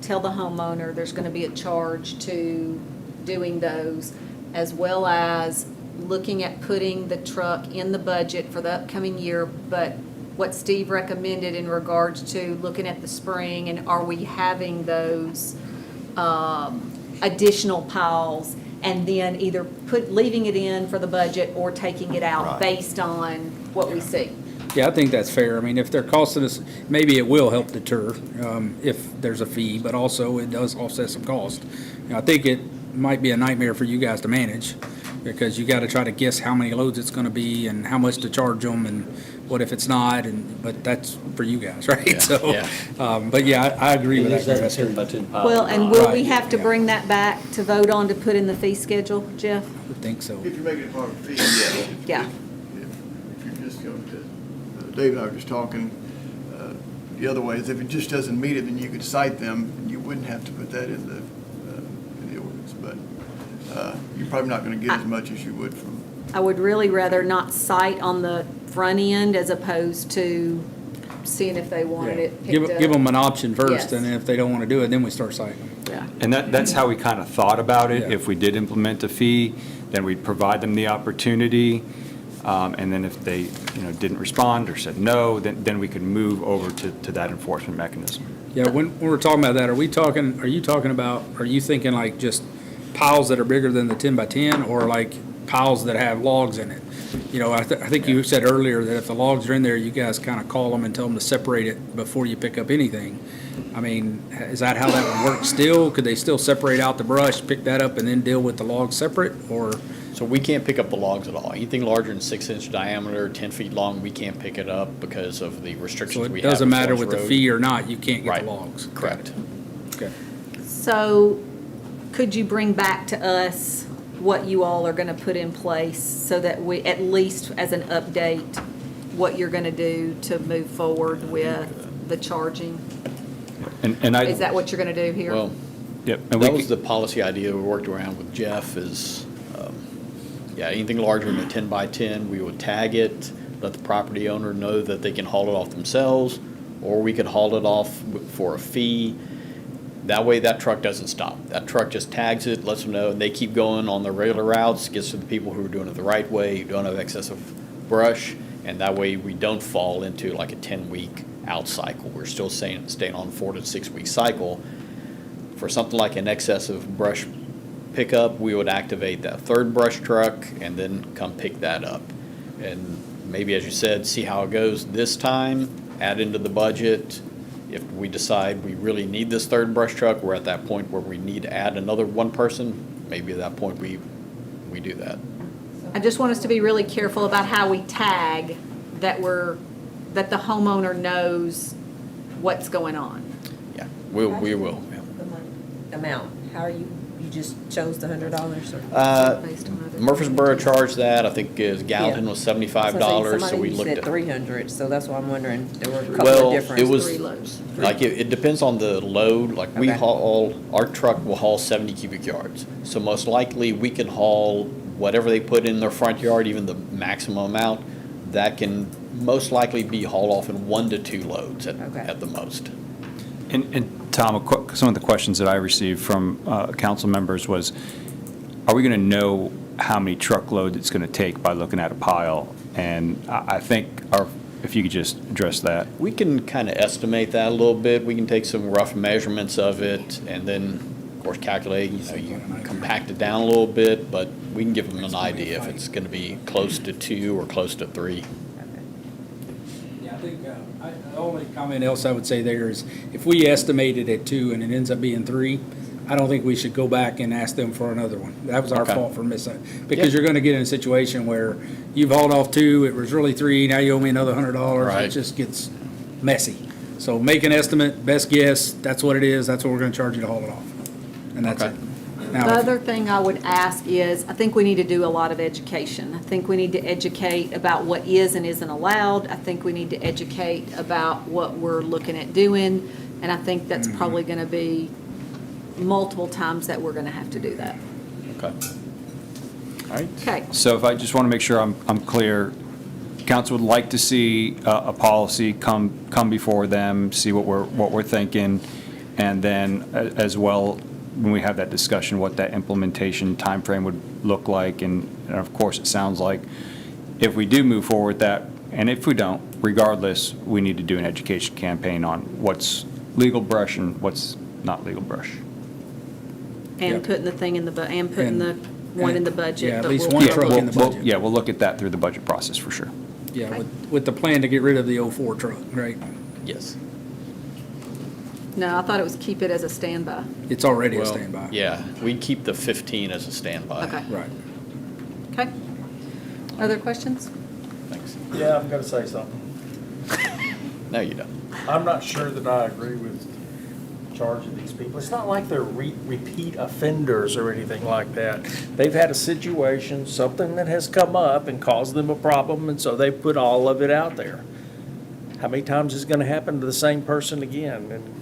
Tell the homeowner there's going to be a charge to doing those, as well as looking at putting the truck in the budget for the upcoming year, but what Steve recommended in regards to looking at the spring, and are we having those additional piles, and then either leaving it in for the budget or taking it out based on what we see?
Yeah, I think that's fair. I mean, if they're costing us, maybe it will help deter if there's a fee, but also it does offset some cost. I think it might be a nightmare for you guys to manage, because you got to try to guess how many loads it's going to be and how much to charge them, and what if it's not, but that's for you guys, right?
Yeah,
So,
yeah.
But yeah, I agree with that.
Well, and will we have to bring that back to vote on to put in the fee schedule, Jeff?
I would think so.
If you're making it part of the fee,
Yeah.
If you're just going to, Dave and I were just talking, the other way is if it just doesn't meet it, then you could cite them, and you wouldn't have to put that in the ordinance. But you're probably not going to get as much as you would from.
I would really rather not cite on the front end as opposed to seeing if they wanted it picked up.
Give them an option first,
Yes.
and then if they don't want to do it, then we start citing them.
Yeah.
And that's how we kind of thought about it.
Yeah.
If we did implement a fee, then we'd provide them the opportunity. And then if they, didn't respond or said no, then we could move over to that enforcement mechanism.
Yeah, when we're talking about that, are you thinking like just piles that are bigger than the 10 by 10, or like piles that have logs in it. You know, I think you said earlier that if the logs are in there, you guys kind of call them and tell them to separate it before you pick up anything. I mean, is that how that would work still? Could they still separate out the brush, pick that up, and then deal with the logs separate, or?
So we can't pick up the logs at all. Anything larger than 6-inch diameter, 10 feet long, we can't pick it up because of the
So
restrictions we
it
have.
doesn't matter
Forest
with the
Road.
fee or not, you can't get
Right.
the logs?
Correct.
Okay.
So could you bring back to us what you all are going to put in place so that we, at least as an update, what you're going to do to move forward with the charging?
And I.
Is that what you're going to do here?
Well,
Yep. And
that
we
was the policy idea we worked around with Jeff is, yeah, anything larger than a 10 by 10, we would tag it, let the property owner know that they can haul it off themselves, or we could haul it off for a fee. That way that truck doesn't stop. That truck just tags it, lets them know, and they keep going on their regular routes, gets to the people who are doing it the right way, who don't have excessive brush, and that way we don't fall into like a 10-week out cycle. We're still staying on a 4 to 6 week cycle. For something like an excessive brush pickup, we would activate that third brush truck and then come pick that up. And maybe, as you said, see how it goes this time, add into the budget. If we decide we really need this third brush truck, we're at that point where we need to add another one person, maybe at that point we do that.
I just want us to be really careful about how we tag that that the homeowner knows what's going on.
Yeah, we will.
Amount, how are you just chose the $100 or?
Based on other-
Murfreesboro charged that, I think Gallatin was $75, so we looked
said
at.
300, so that's why I'm wondering, there were a couple
Well,
of different.
it was,
Three loads.
like, it depends on the load, like, we
Okay.
our truck will haul 70 cubic yards. So most likely, we can haul whatever they put in their front yard, even the maximum amount, that can most likely be hauled off in 1 to 2 loads at the most.
And Tom, some of the questions that I received from council members was, are we going to know how many truckloads it's going to take by looking at a pile? And I think, if you could just address that.
We can kind of estimate that a little bit. We can take some rough measurements of it and then, of course, calculate, you compact it down a little bit, but we can give them an idea if it's going to be close to 2 or close to 3.
Yeah, I think, the only comment else I would say there is, if we estimate it at 2 and it ends up being 3, I don't think we should go back and ask them for another one. That was our
Okay.
fault for missing, because you're gonna get in a situation where you've hauled off 2, it was really 3, now you owe me another $100. It
Right.
just gets messy. So make an estimate, best guess, that's what it is, that's what we're gonna charge you to haul it off. And that's it.
The
Now, if-
other thing I would ask is, I think we need to do a lot of education. I think we need to educate about what is and isn't allowed. I think we need to educate about what we're looking at doing, and I think that's probably going to be multiple times that we're going to have to do that.
Okay. All right.
Okay.
So if I just want to make sure I'm clear, council would like to see a policy come before them, see what we're thinking, and then as well, when we have that discussion, what that implementation timeframe would look like. And of course, it sounds like if we do move forward with that, and if we don't, regardless, we need to do an education campaign on what's legal brush and what's not legal brush.
And putting the thing in the, and putting the one in the budget.
yeah, at
but
least
we'll
one
probably-
truck in the budget.
Yeah, we'll look at that through the budget process for sure.
Yeah, with the plan to get rid of the 04 truck, right?
Yes.
No, I thought it was keep it as a standby.
It's already a
Well,
standby.
Yeah, we keep the 15 as a standby.
Okay.
Right.
Okay. Other questions?
Thanks.
Yeah, I'm going to say something.
No, you don't.
I'm not sure that I agree with charging these people. It's not like they're repeat offenders or anything like that. They've had a situation, something that has come up and caused them a problem, and so they put all of it out there. How many times is it going to happen to the same person again? And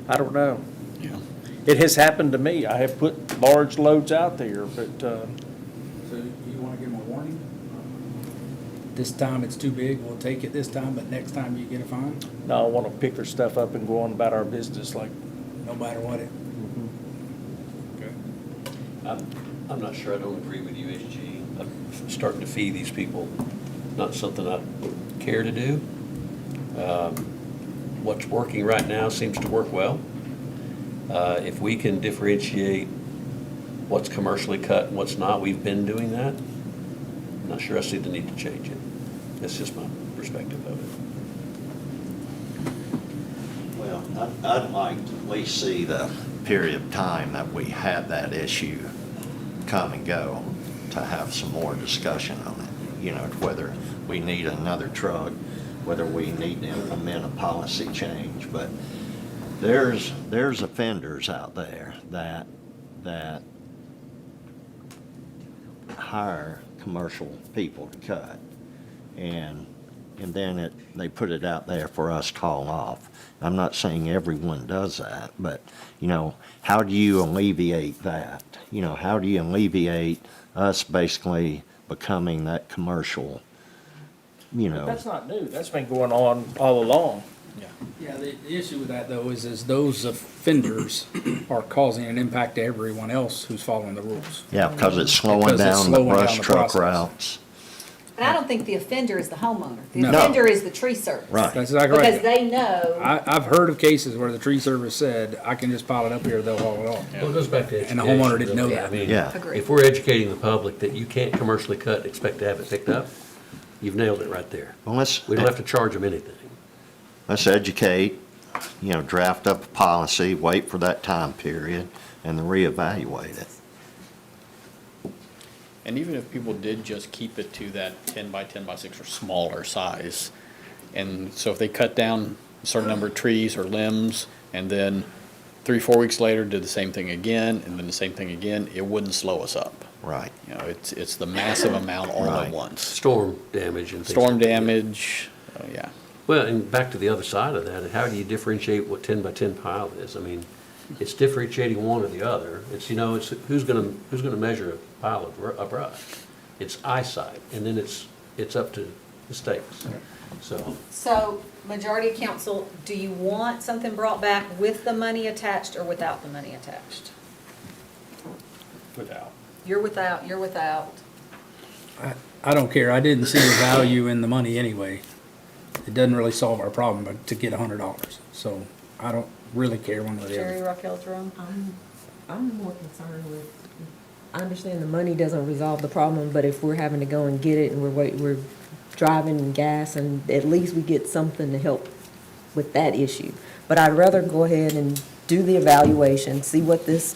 I don't know.
Yeah.
It has happened to me. I have put large loads out there, but
So you want to give them a warning? This time it's too big, we'll take it this time, but next time you get a fine,
no, I want to pick their stuff up and go on about our business like.
no matter what it.
I'm not sure I don't agree with you, HG. I'm starting to fee these people, not something I care to do. What's working right now seems to work well. If we can differentiate what's commercially cut and what's not. We've been doing that. Not sure I see the need to change it. That's just my perspective of it.
Well, I'd like to at least see the period of time that we had that issue come and go, to have some more discussion on it. You know, whether we need another truck, whether we need to implement a policy change. But there's offenders out there that hire commercial people to cut. And then they put it out there for us to haul off. I'm not saying everyone does that, but, you know, how do you alleviate that? You know, how do you alleviate us basically becoming that commercial, you know?
That's not new. That's been going on all along.
Yeah, the issue with that though is those offenders are causing an impact to everyone else who's following the rules.
Yeah, because it's slowing
Because it's
down the
slowing
brush
down the
truck
process.
routes.
And I don't think the offender is the homeowner. The
No.
offender is the tree service.
Right.
That's exactly right.
Because they know.
I've heard of cases where the tree service said, I can just pile it up here, they'll haul it off.
Well, it goes back to education.
And the homeowner didn't know
really.
that.
I mean,
Yeah.
Agreed.
if we're educating the public that you can't commercially cut and expect to have it picked up, you've nailed it right there.
Well,
We don't have to charge them anything.
let's educate, you know, draft up a policy, wait for that time period, and then reevaluate it.
And even if people did just keep it to that 10 by 10 by 6 or smaller size, and so if they cut down a certain number of trees or limbs, and then 3-4 weeks later did the same thing again, and then the same thing again, it wouldn't slow us up.
Right.
You know, it's the massive amount all at
Right.
once.
Storm damage and things.
Storm
like that.
damage, yeah.
Well, and back to the other side of that, how do you differentiate what 10 by 10 pile is? I mean, it's differentiating one or the other. It's, you know, it's who's gonna measure a pile of brush? It's eyesight, and then it's up to the stakes.
So, majority of council, do you want something brought back with the money attached or without the money attached?
Without.
You're without.
I don't care. I didn't see the value in the money anyway. It doesn't really solve our problem, but to get $100. So I don't really care one way or the
Jerry
other.
Raquel Jerome?
I'm more concerned with, I understand the money doesn't resolve the problem, but if we're having to go and get it and we're driving gas, and at least we get something to help with that issue. But I'd rather go ahead and do the evaluation, see what this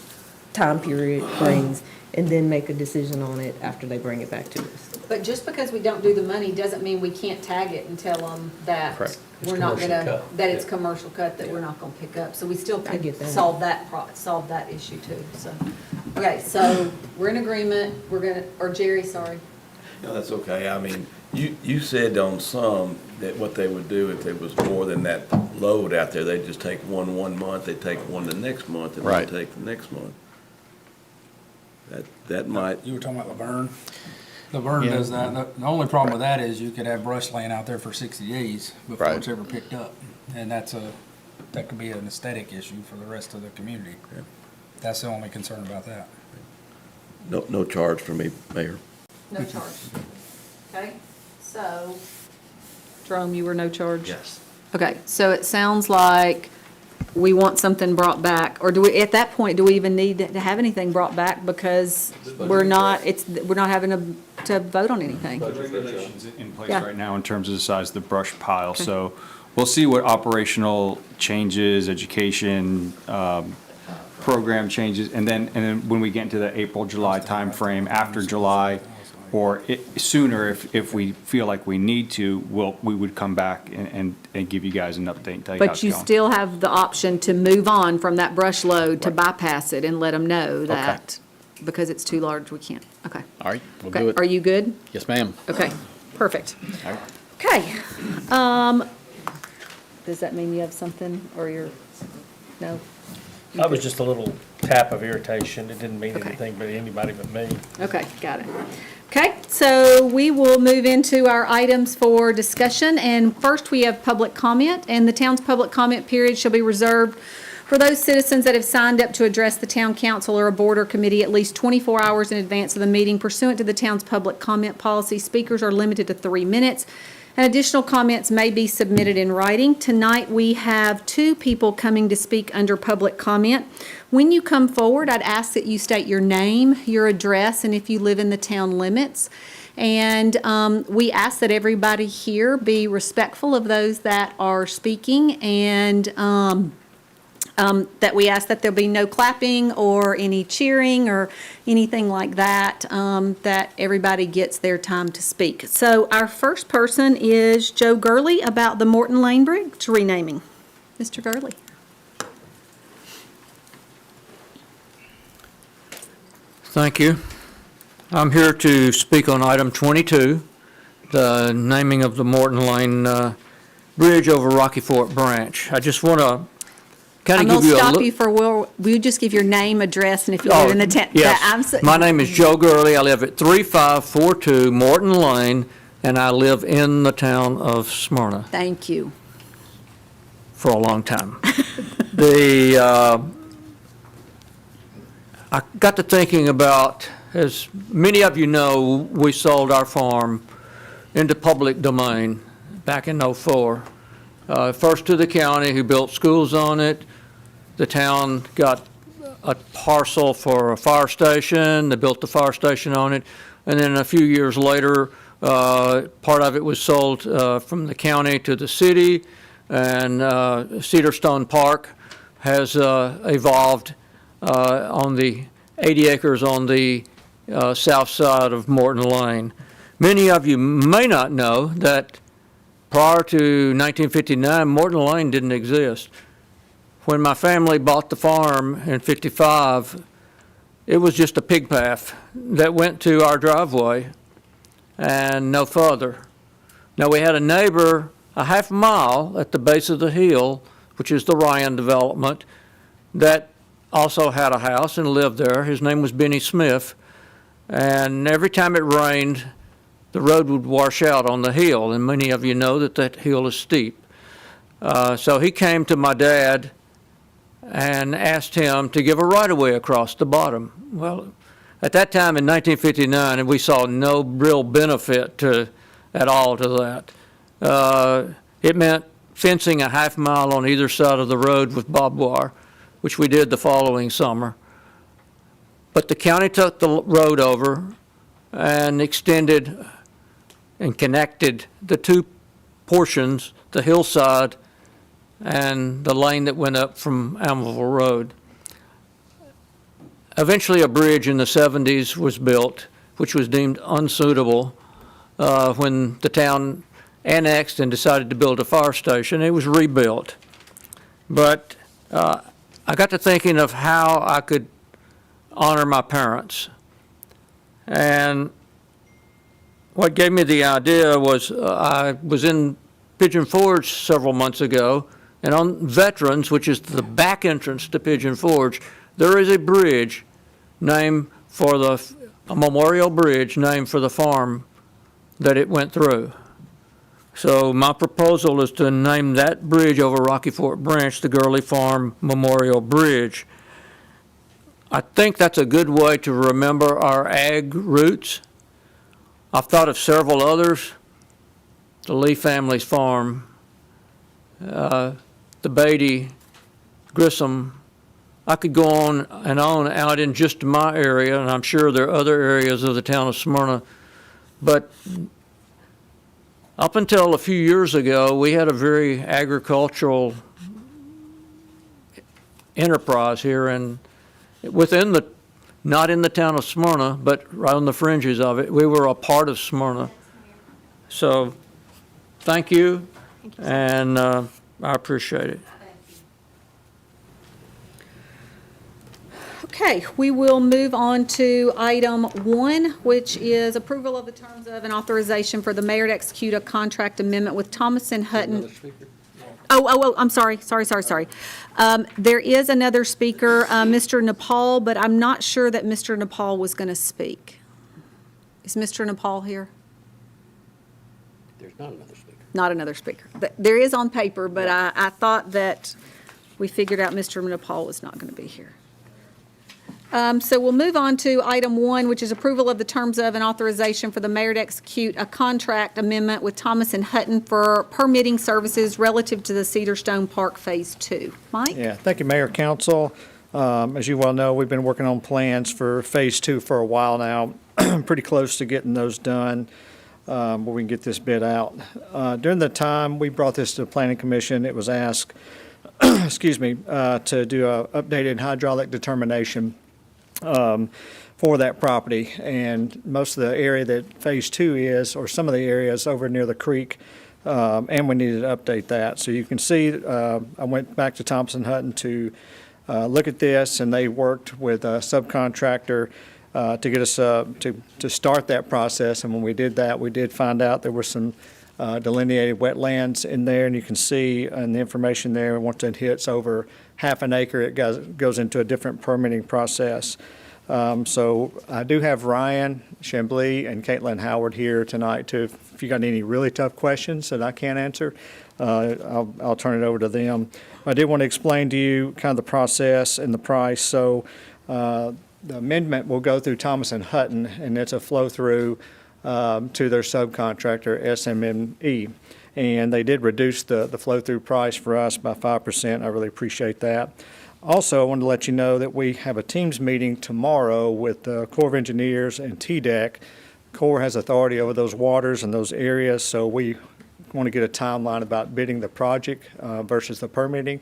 time period brings, and then make a decision on it after they bring it back to us.
But just because we don't do the money doesn't mean we can't tag it and tell them that
Correct.
we're not
commercial
gonna,
cut.
that it's
Yeah.
commercial cut that we're not gonna pick up. So we still
I
could
get that.
solve that issue too, so. Okay, so we're in agreement, we're gonna, or Jerry, sorry.
No, that's okay. I mean, you said on some that what they would do if there was more than that load out there, they'd just take one month, they'd take one the next month, and
Right.
then take the next month. That might,
You were talking about Laverne? Laverne
Yeah.
does that. The only problem with that is you could have brush laying out there for 60 days before
Right.
it's ever picked up. And that could be an aesthetic issue for the rest of the community. That's the only concern about that.
no charge for me, Mayor.
No charge. Okay, so, Jerome, you were no charge?
Yes.
Okay, so it sounds like we want something brought back, or do we, at that point, do we even need to have anything brought back? Because we're not having to vote on anything.
The regulations in place
Yeah.
right now in terms of the size of the brush pile, so we'll see what operational changes, education, program changes, and then when we get into the April, July timeframe, after July, or sooner, if we feel like we need to, we would come back and give you guys an update and tell you how
But
it's
you
going.
still have the option to move on from that brush load to bypass it and let them know that, because it's too large, we can't. Okay.
All right, we'll
Okay,
do it.
are you good?
Yes, ma'am.
Okay, perfect.
All right.
Okay. Does that mean you have something, or you're, no?
That was just a little tap of irritation. It didn't mean
Okay.
anything but anybody but me.
Okay, got it. Okay, so we will move into our items for discussion, and first we have public comment, and the town's public comment period shall be reserved for
For those citizens that have signed up to address the town council or a board or committee at least 24 hours in advance of the meeting pursuant to the town's public comment policy, speakers are limited to 3 minutes, and additional comments may be submitted in writing. Tonight, we have 2 people coming to speak under public comment. When you come forward, I'd ask that you state your name, your address, and if you live in the town limits. And we ask that everybody here be respectful of those that are speaking, and that we ask that there be no clapping or any cheering or anything like that, that everybody gets their time to speak. So our first person is Joe Gurley about the Morton Lane Bridge renaming. Mr. Gurley.
Thank you. I'm here to speak on item 22, the naming of the Morton Lane Bridge over Rocky Fort Branch. I just want to kind of give you a look.
I'm going to stop you for, will you just give your name, address, and if you live in the town?
Yes. My name is Joe Gurley. I live at 3542 Morton Lane, and I live in the town of Smyrna
Thank you.
for a long time. I got to thinking about, as many of you know, we sold our farm into public domain back in '04. First to the county, who built schools on it. The town got a parcel for a fire station. They built the fire station on it. And then a few years later, part of it was sold from the county to the city. And Cedar Stone Park has evolved on the 80 acres on the south side of Morton Lane. Many of you may not know that prior to 1959, Morton Lane didn't exist. When my family bought the farm in '55, it was just a pig path that went to our driveway and no further. Now, we had a neighbor a half mile at the base of the hill, which is the Ryan development, that also had a house and lived there. His name was Benny Smith. And every time it rained, the road would wash out on the hill, and many of you know that that hill is steep. So he came to my dad and asked him to give a right-of-way across the bottom. Well, at that time in 1959, and we saw no real benefit at all to that. It meant fencing a half mile on either side of the road with barbed wire, which we did the following summer. But the county took the road over and extended and connected the 2 portions, the hillside and the lane that went up from Almaville Road. Eventually, a bridge in the 70s was built, which was deemed unsuitable when the town annexed and decided to build a fire station. It was rebuilt. But I got to thinking of how I could honor my parents. And what gave me the idea was I was in Pigeon Forge several months ago, and on Veterans, which is the back entrance to Pigeon Forge, there is a bridge named for a memorial bridge named for the farm that it went through. So my proposal is to name that bridge over Rocky Fort Branch the Gurley Farm Memorial Bridge. I think that's a good way to remember our ag roots. I've thought of several others. The Lee family's farm, the Beatty, Grissom. I could go on and on out in just my area, and I'm sure there are other areas of the town of Smyrna. But up until a few years ago, we had a very agricultural enterprise here, and not in the town of Smyrna, but right on the fringes of it. We were a part of Smyrna. So, thank you, and I appreciate it.
Okay, we will move on to item 1, which is approval of the terms of an authorization for the mayor to execute a contract amendment with Thomas and Hutton. I'm sorry. There is another speaker, Mr. Nepal, but I'm not sure that Mr. Nepal was going to speak. Is Mr. Nepal here?
There's not another speaker.
Not another speaker. There is on paper, but I thought that we figured out Mr. Nepal was not going to be here. So we'll move on to item 1, which is approval of the terms of and authorization for the mayor to execute a contract amendment with Thomas and Hutton for permitting services relative to the Cedar Stone Park Phase 2. Mike?
Yeah, thank you, Mayor, Council. As you well know, we've been working on plans for Phase 2 for a while now. Pretty close to getting those done, where we can get this bid out. During the time we brought this to the Planning Commission, it was asked, excuse me, to do a updated hydraulic determination for that property. And most of the area that Phase 2 is, or some of the areas over near the creek, and we needed to update that. So you can see, I went back to Thompson Hutton to look at this, and they worked with a subcontractor to get us to start that process. And when we did that, we did find out there were some delineated wetlands in there, and you can see in the information there, once it hits over half an acre, it goes into a different permitting process. So I do have Ryan Chambly and Caitlin Howard here tonight too. If you got any really tough questions that I can't answer, I'll turn it over to them. I did want to explain to you kind of the process and the price. So the amendment will go through Thomas and Hutton, and it's a flow through to their subcontractor, SMME. And they did reduce the flow-through price for us by 5%. I really appreciate that. Also, I wanted to let you know that we have a Teams meeting tomorrow with the Corps of Engineers and TDEC. Corps has authority over those waters and those areas, so we want to get a timeline about bidding the project versus the permitting.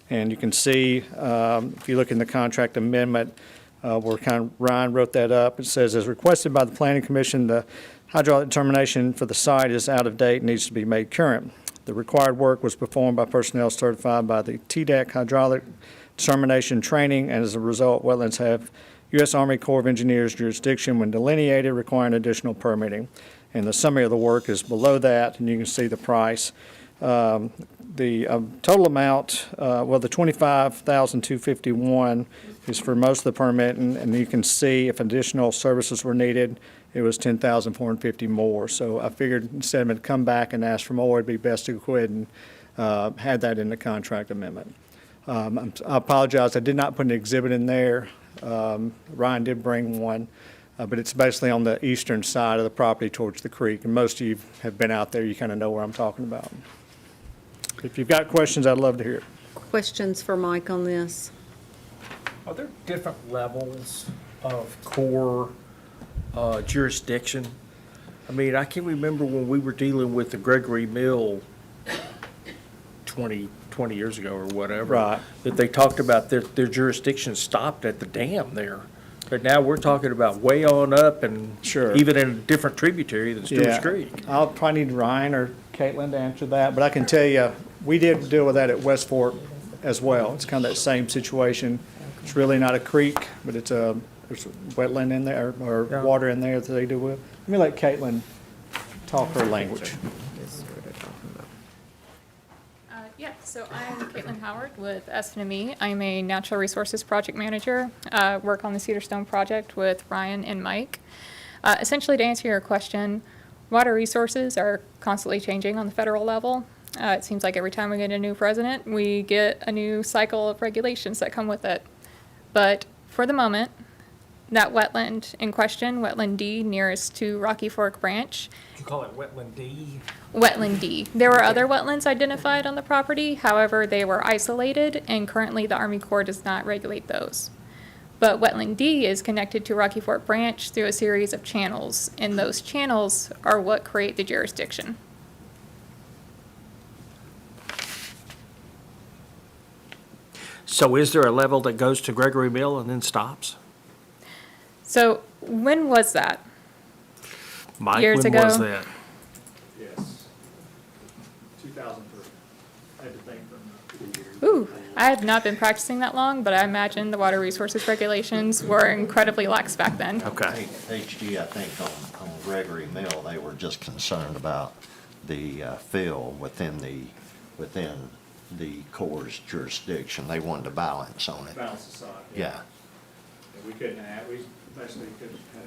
And you can see, if you look in the contract amendment, Ryan wrote that up. It says, as requested by the Planning Commission, the hydraulic determination for the site is out of date and needs to be made current. The required work was performed by personnel certified by the TDEC hydraulic determination training, and as a result, wetlands have U.S. Army Corps of Engineers jurisdiction when delineated, requiring additional permitting. And the summary of the work is below that, and you can see the price. The total amount, the $25,251 is for most of the permitting, and you can see if additional services were needed, it was $10,450 more. So I figured instead of come back and ask for more, it'd be best to go ahead and had that in the contract amendment. I apologize, I did not put an exhibit in there. Ryan did bring one, but it's basically on the eastern side of the property towards the creek. And most of you have been out there, you kind of know where I'm talking about. If you've got questions, I'd love to hear it.
Questions for Mike on this?
Are there different levels of core jurisdiction? I mean, I can remember when we were dealing with the Gregory Mill 20 years ago or whatever.
Right.
That they talked about their jurisdiction stopped at the dam there. But now we're talking about way on up and
Sure.
even in a different tributary than Stewart's Creek.
I'll probably need Ryan or Caitlin to answer that, but I can tell you, we did deal with that at West Fork as well. It's kind of that same situation. It's really not a creek, but it's there's a wetland in there, or
Yeah.
water in there that they do with. Let me let Caitlin talk her language.
So I'm Caitlin Howard with S&ME. I'm a natural resources project manager, work on the Cedar Stone project with Ryan and Mike. Essentially, to answer your question, water resources are constantly changing on the federal level. It seems like every time we get a new president, we get a new cycle of regulations that come with it. But for the moment, that wetland in question, Wetland D, nearest to Rocky Fork Branch.
Did you call it Wetland D?
Wetland D. There were other wetlands identified on the property, however, they were isolated, and currently the Army Corps does not regulate those. But Wetland D is connected to Rocky Fork Branch through a series of channels, and those channels are what create the jurisdiction.
So is there a level that goes to Gregory Mill and then stops?
So when was that?
Mike,
Years
when
ago?
was that?
Yes, 2003. I had to think from
Ooh, I had not been practicing that long, but I imagine the water resources regulations were incredibly lax back then.
Okay.
HG, I think on Gregory Mill, they were just concerned about the fill within the Corps' jurisdiction. They wanted to balance on it.
Balance the site.
Yeah,
We couldn't have, we basically couldn't have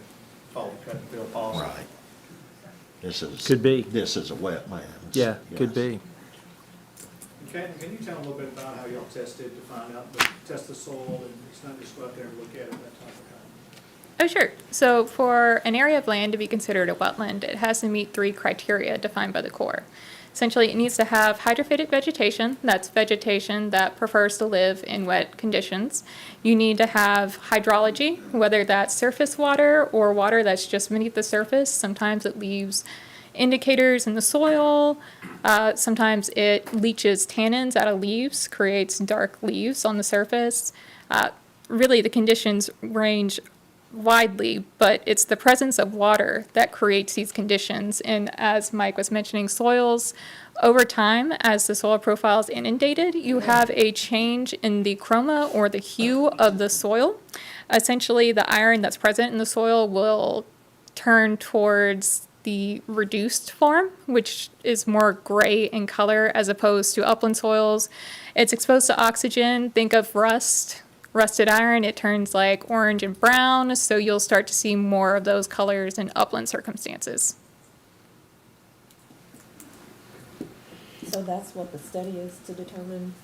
followed cut and fill policy.
right. This is.
Could be.
This is a wetlands.
Yeah, could
yes.
be.
Caitlin, can you tell a little bit about how y'all tested to find out, test the soil, and it's not just go out there and look at it, that type of thing?
Oh, sure. So for an area of land to be considered a wetland, it has to meet 3 criteria defined by the Corps. Essentially, it needs to have hydrophytic vegetation. That's vegetation that prefers to live in wet conditions. You need to have hydrology, whether that's surface water or water that's just beneath the surface. Sometimes it leaves indicators in the soil. Sometimes it leaches tannins out of leaves, creates dark leaves on the surface. Really, the conditions range widely, but it's the presence of water that creates these conditions. And as Mike was mentioning, soils, over time, as the soil profile is inundated, you have a change in the chroma or the hue of the soil. Essentially, the iron that's present in the soil will turn towards the reduced form, which is more gray in color as opposed to upland soils. It's exposed to oxygen. Think of rusted iron, it turns like orange and brown, so you'll start to see more of those colors in upland circumstances.
So that's what the study is to determine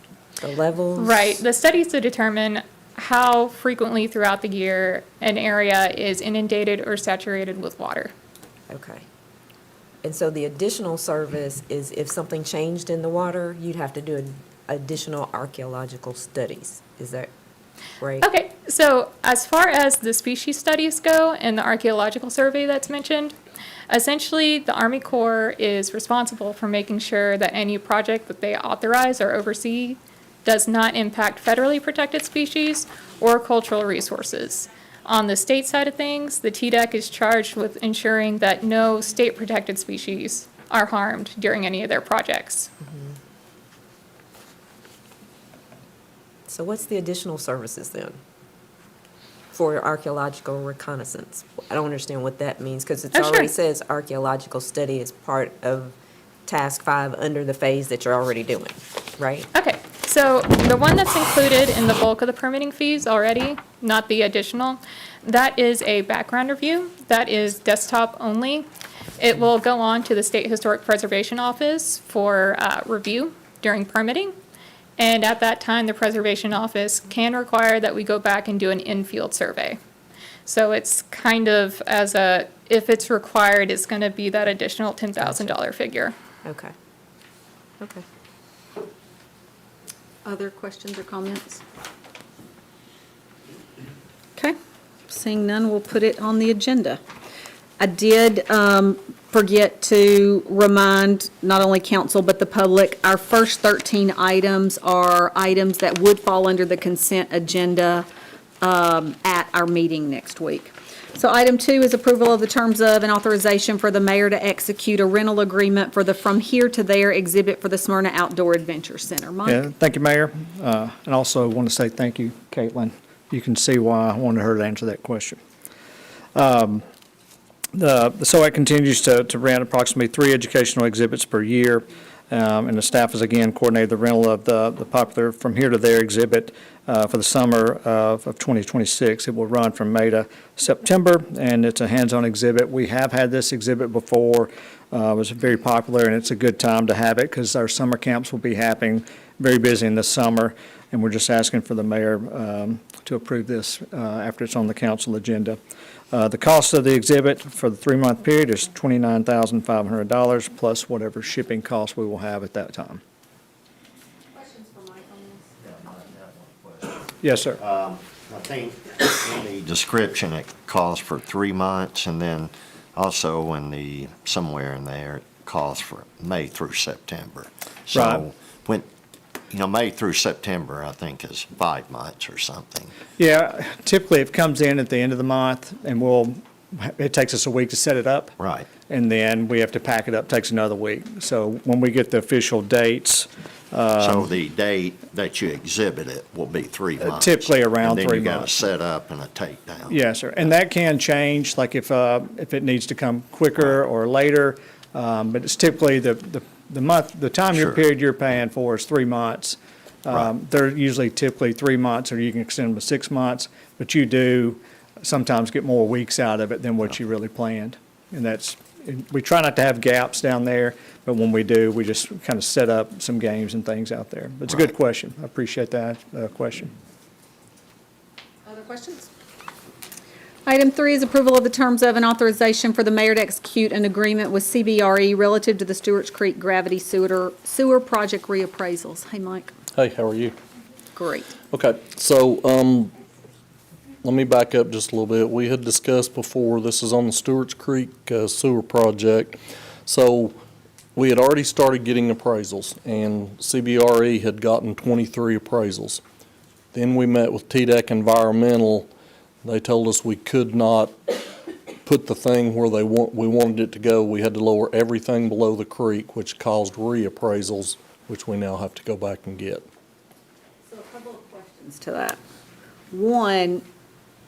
the levels?
Right, the studies to determine how frequently throughout the year an area is inundated or saturated with water.
Okay. And so the additional service is if something changed in the water, you'd have to do additional archaeological studies. Is that right?
Okay, so as far as the species studies go and the archaeological survey that's mentioned, essentially the Army Corps is responsible for making sure that any project that they authorize or oversee does not impact federally protected species or cultural resources. On the state side of things, the TDEC is charged with ensuring that no state protected species are harmed during any of their projects.
So what's the additional services then for archaeological reconnaissance? I don't understand what that means because it already says archaeological study is part of Task 5 under the phase that you're already doing, right?
Okay, so the one that's included in the bulk of the permitting fees already, not the additional, that is a background review. That is desktop only. It will go on to the State Historic Preservation Office for review during permitting. And at that time, the Preservation Office can require that we go back and do an in-field survey. So it's kind of as a, if it's required, it's going to be that additional $10,000 figure.
Okay. Okay.
Other questions or comments? Okay, seeing none, we'll put it on the agenda. I did forget to remind not only council but the public, our first 13 items are items that would fall under the consent agenda at our meeting next week. So item 2 is approval of the terms of and authorization for the mayor to execute a rental agreement for the From Here to There exhibit for the Smyrna Outdoor Adventure Center. Mike?
Yeah, thank you, Mayor. And also want to say thank you, Caitlin. You can see why I wanted her to answer that question. The SOAC continues to rent approximately 3 educational exhibits per year, and the staff has again coordinated the rental of the popular From Here to There exhibit for the summer of 2026. It will run from May to September, and it's a hands-on exhibit. We have had this exhibit before. It was very popular, and it's a good time to have it because our summer camps will be happening very busy in the summer, and we're just asking for the mayor to approve this after it's on the council agenda. The cost of the exhibit for the 3-month period is $29,500 plus whatever shipping costs we will have at that time.
Questions for Mike on this?
Yes, sir.
I think in the description, it calls for 3 months, and then also in the, somewhere in there, it calls for May through September. So
Right.
when, May through September, I think, is 5 months or something.
Yeah, typically it comes in at the end of the month, and it takes us a week to set it up.
Right.
And then we have to pack it up, takes another week. So when we get the official dates.
So the date that you exhibit it will be 3 months.
Typically around 3
And then you got to
months.
set up and a takedown.
Yes, sir. And that can change, like if it needs to come quicker or later. But it's typically the time
Sure.
period you're paying for is 3 months. They're usually typically 3 months, or you can extend them to 6 months, but you do sometimes get more weeks out of it than what you really planned. And that's we try not to have gaps down there, but when we do, we just kind of set up some games and things out there. But it's a good question. I appreciate that question.
Other questions? Item 3 is approval of the terms of an authorization for the mayor to execute an agreement with CBRE relative to the Stewart's Creek Gravity Sewer Project reappraisals. Hey, Mike.
Hey, how are you?
Great.
Okay, so, let me back up just a little bit. We had discussed before, this is on the Stewart's Creek Sewer Project. So, we had already started getting appraisals, and CBRE had gotten 23 appraisals. Then we met with TDEC Environmental. They told us we could not put the thing where we wanted it to go. We had to lower everything below the creek, which caused reappraisals, which we now have to go back and get.
So a couple of questions to that. One,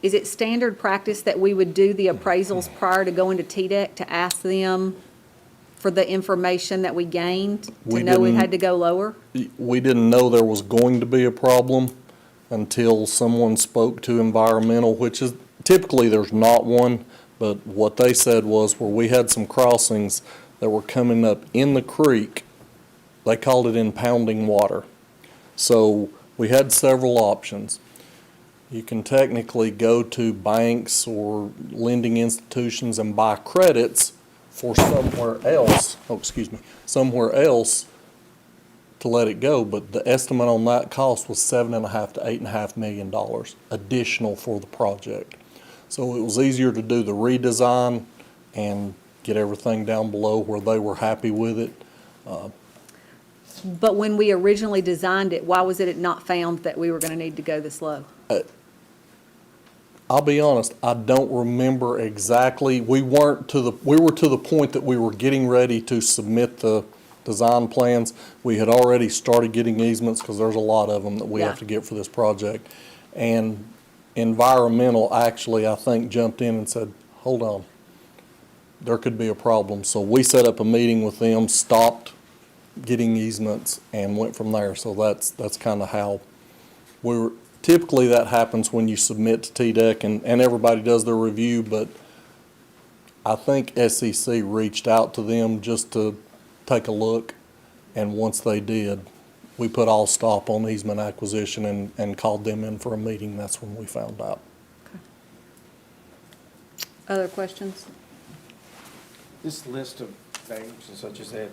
is it standard practice that we would do the appraisals prior to going to TDEC to ask them for the information that we gained to know we had to go lower?
We didn't know there was going to be a problem until someone spoke to environmental, which is typically there's not one, but what they said was where we had some crossings that were coming up in the creek, they called it impounding water. So we had several options. You can technically go to banks or lending institutions and buy credits for somewhere else, somewhere else to let it go, but the estimate on that cost was $7.5 to $8.5 million additional for the project. So it was easier to do the redesign and get everything down below where they were happy with it.
But when we originally designed it, why was it not found that we were going to need to go this low?
I'll be honest, I don't remember exactly. We were to the point that we were getting ready to submit the design plans. We had already started getting easements because there's a lot of them that we have to get for this project. And environmental actually, I think, jumped in and said, hold on, there could be a problem. So we set up a meeting with them, stopped getting easements, and went from there. So that's kind of how we were. Typically that happens when you submit to TDEC and everybody does their review, but I think SEC reached out to them just to take a look, and once they did, we put all stop on easement acquisition and called them in for a meeting. That's when we found out.
Okay. Other questions?
This list of names and such as that,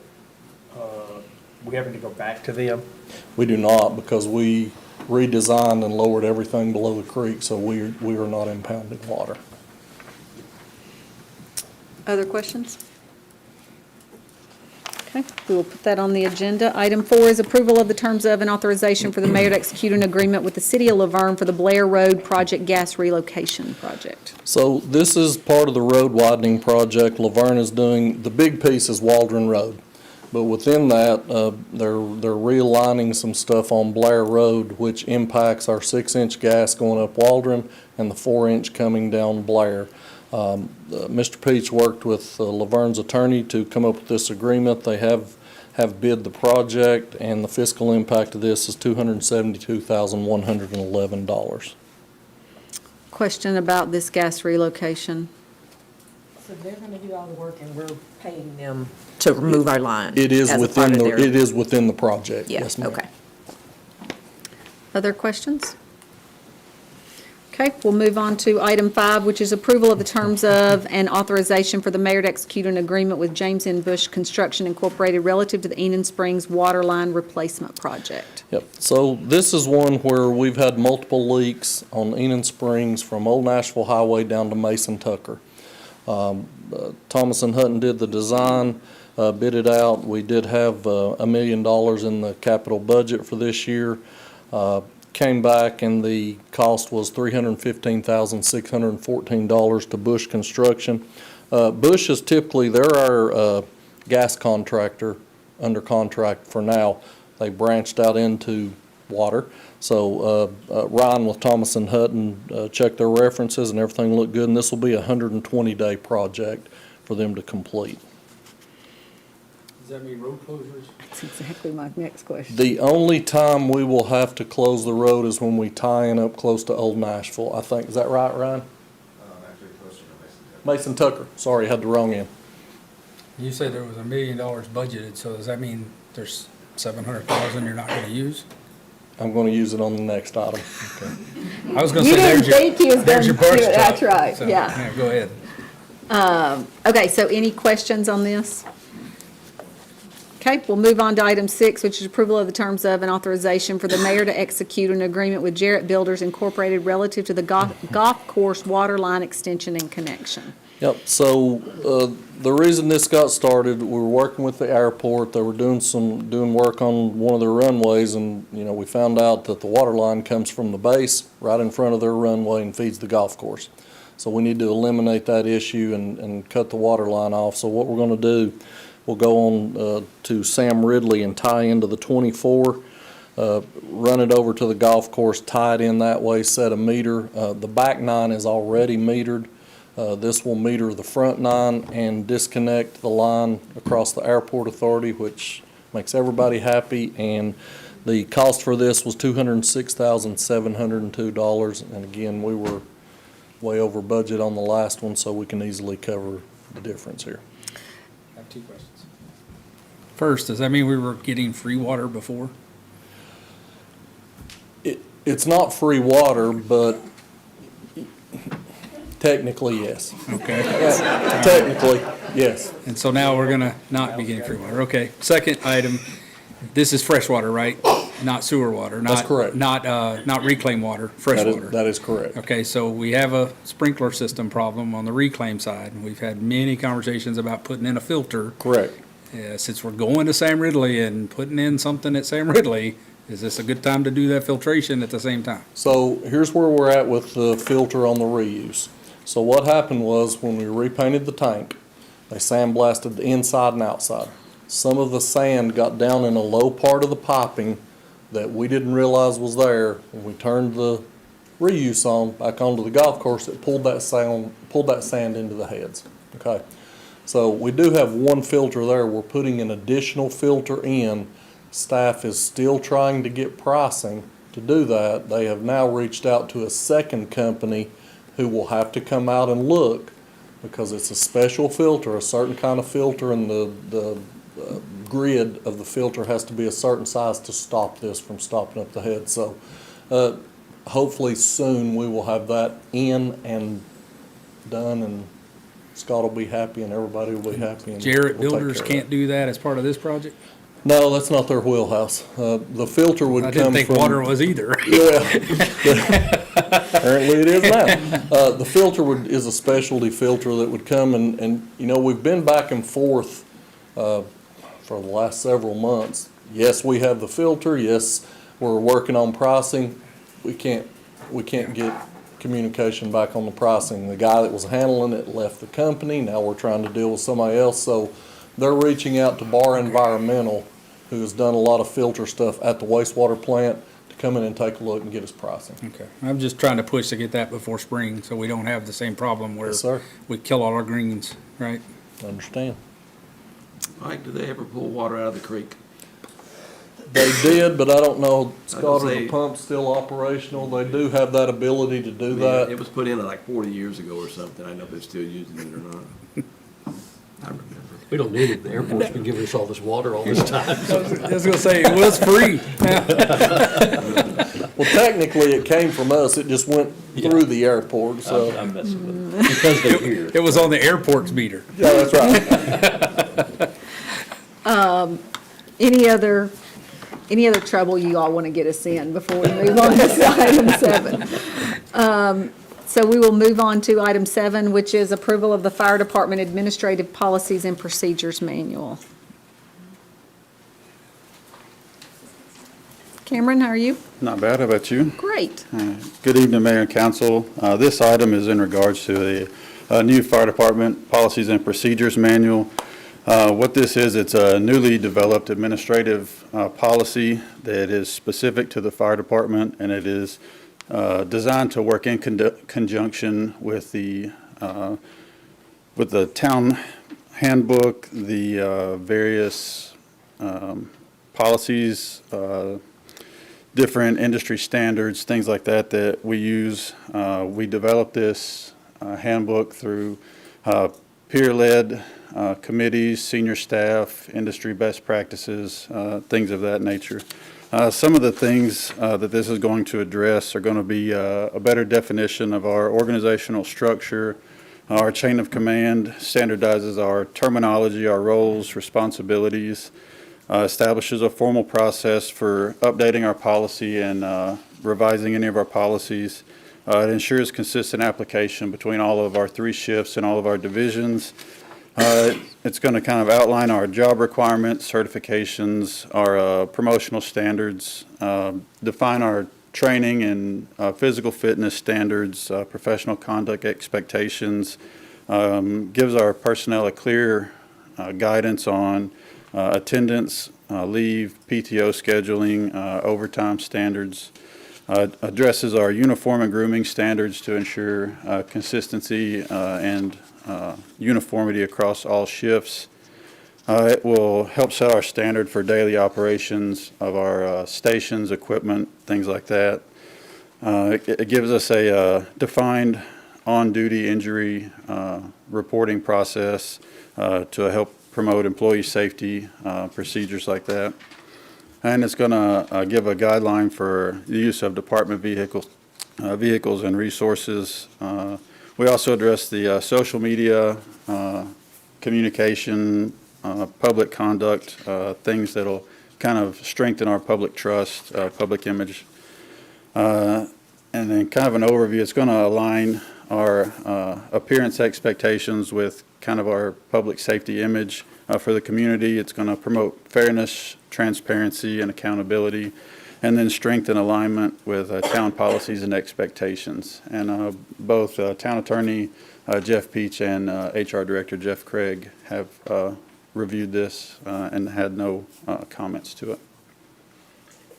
we having to go back to them?
We do not, because we redesigned and lowered everything below the creek, so we are not impounding water.
Other questions? Okay, we will put that on the agenda. Item 4 is approval of the terms of an authorization for the mayor to execute an agreement with the city of Laverne for the Blair Road Project gas relocation project.
So this is part of the road widening project. Laverne is doing, the big piece is Waldron Road. But within that, they're realigning some stuff on Blair Road, which impacts our 6-inch gas going up Waldron and the 4-inch coming down Blair. Mr. Peach worked with Laverne's attorney to come up with this agreement. They have bid the project, and the fiscal impact of this is $272,111.
Question about this gas relocation.
So they're gonna do all the work and we're paying them to remove our line?
It is
as a
within
part of
the,
their-
it is within the project,
Yeah,
yes, ma'am.
okay.
Other questions? Okay, we'll move on to item 5, which is approval of the terms of and authorization for the mayor to execute an agreement with James N. Bush Construction Incorporated relative to the Enon Springs Water Line Replacement Project.
Yep, so this is one where we've had multiple leaks on Enon Springs from Old Nashville Highway down to Mason Tucker. Thomas and Hutton did the design, bid it out. We did have $1 million in the capital budget for this year. Came back and the cost was $315,614 to Bush Construction. Bush is typically, they're our gas contractor under contract for now. They branched out into water. So Ryan with Thomas and Hutton checked their references and everything looked good, and this will be a 120-day project for them to complete.
Does that mean road closures?
That's exactly my next question.
The only time we will have to close the road is when we tie in up close to Old Nashville, I think. Is that right, Ryan?
Actually closer to Mason Tucker.
Mason Tucker. Sorry, had the wrong end.
You said there was $1 million budgeted, so does that mean there's 700,000 you're not gonna use?
I'm going to use it on the next item.
I was gonna
You
say,
didn't
there's your,
think he was
there's
gonna
your
do
brush
it.
truck.
That's right,
So,
yeah.
Go ahead.
Okay, so any questions on this? Okay, we'll move on to item 6, which is approval of the terms of and authorization for the mayor to execute an agreement with Jarrett Builders Incorporated relative to the golf course water line extension and connection.
Yep, so, the reason this got started, we were working with the airport, they were doing work on one of their runways, and, we found out that the water line comes from the base right in front of their runway and feeds the golf course. So we need to eliminate that issue and cut the water line off. So what we're gonna do, we'll go on, to Sam Ridley and tie into the 24, run it over to the golf course, tie it in that way, set a meter. The back 9 is already metered. This will meter the front 9 and disconnect the line across the airport authority, which makes everybody happy. And the cost for this was $206,702. And again, we were way over budget on the last one, so we can easily cover the difference here.
I have 2 questions. First, does that mean we were getting free water before?
It's not free water, but technically, yes.
Okay.
Technically, yes.
And so now we're gonna not be getting free water. Okay. Second item, this is fresh water, right? Not sewer water.
That's correct.
Not reclaimed water, fresh water.
That is correct.
Okay, so we have a sprinkler system problem on the reclaim side, and we've had many conversations about putting in a filter.
Correct.
Since we're going to Sam Ridley and putting in something at Sam Ridley, is this a good time to do that filtration at the same time?
So here's where we're at with the filter on the reuse. So what happened was when we repainted the tank, they sandblasted the inside and outside. Some of the sand got down in a low part of the piping that we didn't realize was there. When we turned the reuse on back onto the golf course, it pulled that sand into the heads. Okay. So we do have one filter there. We're putting an additional filter in. Staff is still trying to get pricing to do that. They have now reached out to a second company who will have to come out and look because it's a special filter, a certain kind of filter, and the grid of the filter has to be a certain size to stop this from stopping up the head. So hopefully soon we will have that in and done, and Scott will be happy and everybody will be happy. And
Jarrett
we'll take
Builders
care of
can't do that as part of this project?
No, that's not their wheelhouse. The filter would
I
come from.
didn't think water was either.
Yeah. Apparently it is now. The filter is a specialty filter that would come and we've been back and forth for the last several months. Yes, we have the filter. Yes, we're working on pricing. We can't get communication back on the pricing. The guy that was handling it left the company. Now we're trying to deal with somebody else. So they're reaching out to Bar Environmental, who has done a lot of filter stuff at the wastewater plant, to come in and take a look and get us pricing.
Okay, I'm just trying to push to get that before spring, so we don't have the same problem where
Yes, sir.
we kill all our greens, right?
Understand.
Mike, do they ever pull water out of the creek?
They did, but I don't know, Scott, are
say-
the pumps still operational? They do have that ability to do
It
that.
was put in like 40 years ago or something. I don't know if they're still using it or not. I remember.
We don't need it. The airport's been giving us all this water all this time.
I was gonna say, it was free.
Well, technically, it came from us. It just went through the airport, so.
I'm messing with it. Because they're here.
It was on the airport's meter.
Yeah, that's right.
Any other trouble you all want to get us in before we move on to item 7? So we will move on to item 7, which is approval of the Fire Department Administrative Policies and Procedures Manual. Cameron, how are you?
Not bad, how about you?
Great.
Good evening, Mayor and Council. This item is in regards to the new Fire Department Policies and Procedures Manual. What this is, it's a newly developed administrative policy that is specific to the fire department, and it is designed to work in conjunction with the town handbook, the various policies, different industry standards, things like that that we use. We developed this handbook through peer-led committees, senior staff, industry best practices, things of that nature. Some of the things that this is going to address are going to be a better definition of our organizational structure, our chain of command, standardizes our terminology, our roles, responsibilities, establishes a formal process for updating our policy and revising any of our policies. It ensures consistent application between all of our 3 shifts and all of our divisions. It's going to kind of outline our job requirements, certifications, our promotional standards, define our training and physical fitness standards, professional conduct expectations, gives our personnel a clear guidance on attendance, leave, PTO scheduling, overtime standards, addresses our uniform and grooming standards to ensure consistency and uniformity across all shifts. It will help set our standard for daily operations of our stations, equipment, things like that. It gives us a defined on-duty injury reporting process to help promote employee safety, procedures like that. And it's going to give a guideline for the use of department vehicles and resources. We also address the social media, communication, public conduct, things that'll kind of strengthen our public trust, public image. And then kind of an overview, it's going to align our appearance expectations with kind of our public safety image for the community. It's going to promote fairness, transparency, and accountability, and then strengthen alignment with town policies and expectations. And both Town Attorney Jeff Peach and HR Director Jeff Craig have reviewed this and had no comments to it.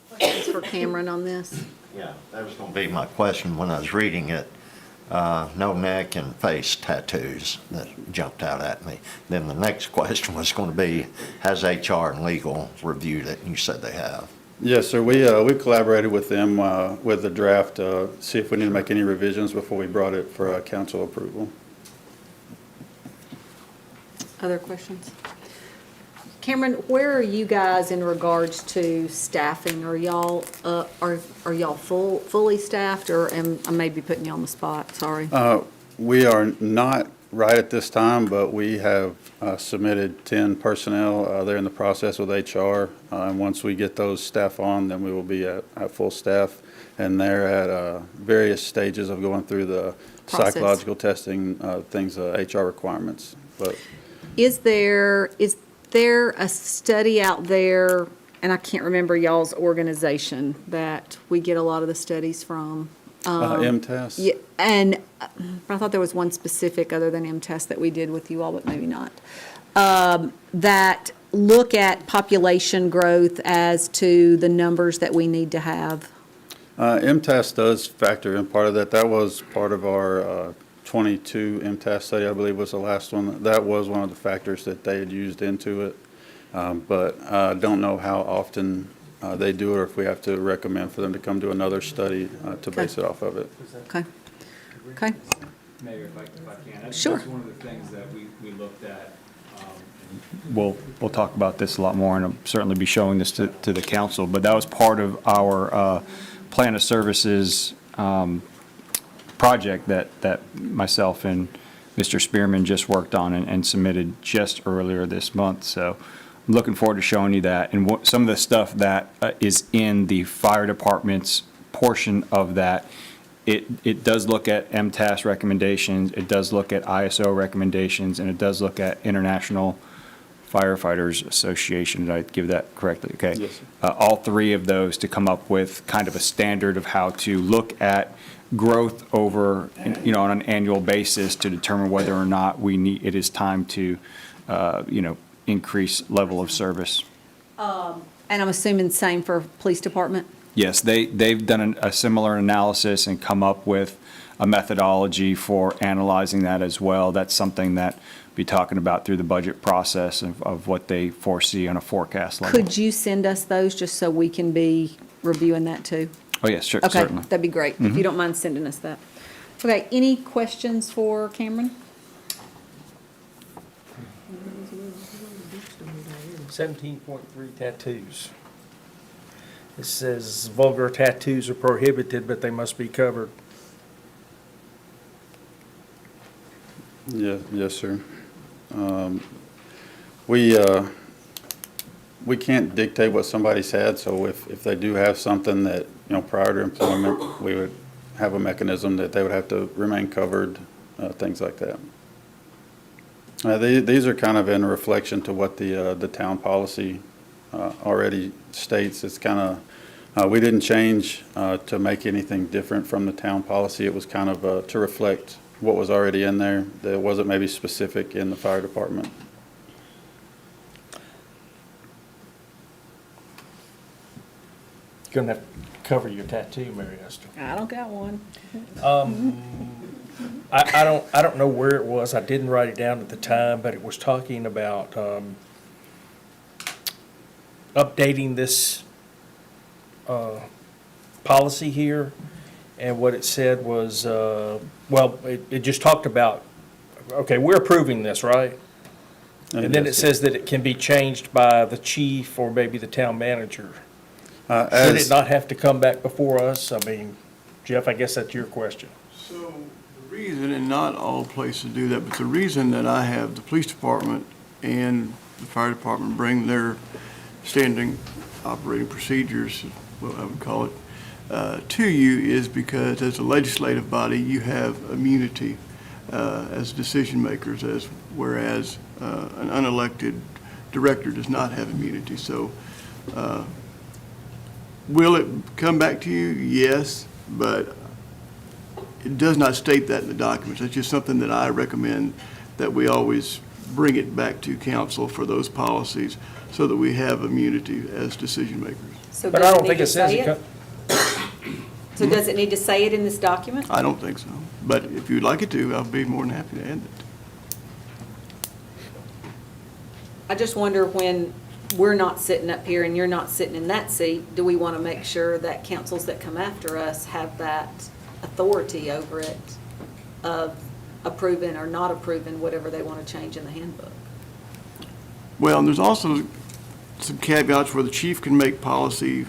Questions for Cameron on this?
Yeah, that was going to be my question when I was reading it. No neck and face tattoos that jumped out at me. Then the next question was going to be, has HR and legal reviewed it? And you said they have.
Yes, sir. We collaborated with them with the draft, see if we need to make any revisions before we brought it for council approval.
Other questions? Cameron, where are you guys in regards to staffing? Are y'all are y'all fully staffed, or I may be putting you on the spot? Sorry.
We are not right at this time, but we have submitted 10 personnel. They're in the process with HR, and once we get those staff on, then we will be at full staff. And they're at various stages of going through the
Process.
psychological testing, things, HR requirements. But
Is there a study out there, and I can't remember y'all's organization that we get a lot of the studies from?
MTS?
Yeah, and I thought there was one specific other than MTS that we did with you all, but maybe not. That look at population growth as to the numbers that we need to have.
MTS does factor in part of that. That was part of our 22 MTS study, I believe was the last one. That was one of the factors that they had used into it. But I don't know how often they do it, or if we have to recommend for them to come to another study to base it off of it.
Okay. Okay.
Mayor, if I can.
Sure.
That's one of the things that we looked at. We'll talk about this a lot more, and I'll certainly be showing this to the council, but that was part of our plan of services project that myself and Mr. Spearman just worked on and submitted just earlier this month. So I'm looking forward to showing you that. And some of the stuff that is in the fire department's portion of that, it does look at MTAS recommendations, it does look at ISO recommendations, and it does look at International Firefighters Association. Did I give that correctly? Okay.
Yes,
All 3 of those to come up with kind of a standard of how to look at growth over, on an annual basis to determine whether or not it is time to, increase level of service.
And I'm assuming same for police department?
Yes, they've done a similar analysis and come up with a methodology for analyzing that as well. That's something that we'll be talking about through the budget process of what they foresee on a forecast level.
Could you send us those just so we can be reviewing that too?
Oh, yes, sure,
Okay,
certainly.
that'd be great, if you don't mind sending us that. Okay, any questions for Cameron?
17.3 tattoos. It says vulgar tattoos are prohibited, but they must be covered.
Yeah, yes, sir. We can't dictate what somebody's had, so if they do have something that, prior to employment, we would have a mechanism that they would have to remain covered, things like that. These are kind of in reflection to what the town policy already states. It's kind of, we didn't change to make anything different from the town policy. It was kind of to reflect what was already in there that wasn't maybe specific in the fire department.
You're gonna have to cover your tattoo, Mary Esther.
I don't got one.
I don't know where it was. I didn't write it down at the time, but it was talking about updating this policy here. And what it said was, it just talked about, okay, we're approving this, right? And then it says that it can be changed by the chief or maybe the town manager. Should it not have to come back before us? I mean, Jeff, I guess that's your question.
So the reason, and not all places do that, but the reason that I have the police department and the fire department bring their standing operating procedures, what I would call it, to you is because as a legislative body, you have immunity as decision makers, whereas an unelected director does not have immunity. So will it come back to you? Yes, but it does not state that in the documents. It's just something that I recommend that we always bring it back to council for those policies so that we have immunity as decision makers.
So
But
does
I
it
don't
need
think
to
it says
say
it.
So does it need to say it in this document?
I don't think so, but if you'd like it to, I'll be more than happy to add it.
I just wonder when we're not sitting up here and you're not sitting in that seat, do we want to make sure that councils that come after us have that authority over it of approving or not approving whatever they want to change in the handbook?
Well, and there's also some caveats where the chief can make policy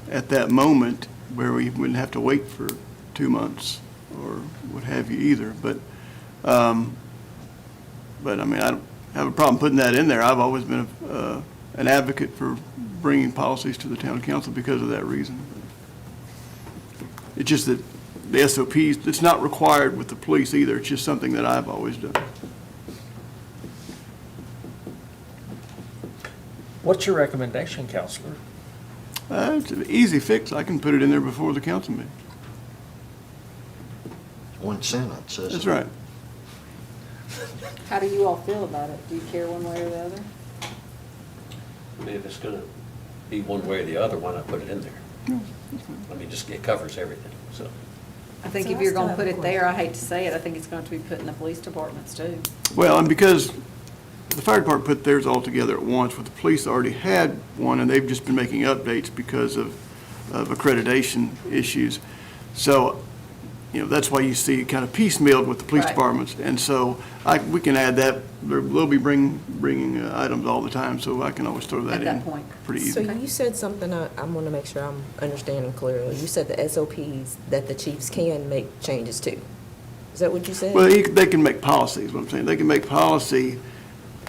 at that moment where we wouldn't have to wait for 2 months or what have you either. But I mean, I don't have a problem putting that in there. I've always been an advocate for bringing policies to the town council because of that reason. It's just that the SOPs, it's not required with the police either. It's just something that I've always done.
What's your recommendation, Counselor?
It's an easy fix. I can put it in there before the council meeting.
One sentence, isn't it?
That's right.
How do you all feel about it? Do you care one way or the other?
I mean, if it's going to be one way or the other, why not put it in there? I mean, just, it covers everything, so.
I think
So
if
I
you're
still
going to
have
put
a
it there, I hate to say it, I think it's going to be put in the police departments too.
Well, and because the fire department put theirs all together at once, but the police already had one, and they've just been making updates because of accreditation issues. So, that's why you see it kind of piecemealed with the police
Right.
departments. And so we can add that. They'll be bringing items all the time, so I can always throw that
At
in.
that point.
Pretty
So
easy.
you said something, I want to make sure I'm understanding clearly. You said the SOPs that the chiefs can make changes to. Is that what you said?
Well, they can make policies, what I'm saying. They can make policy,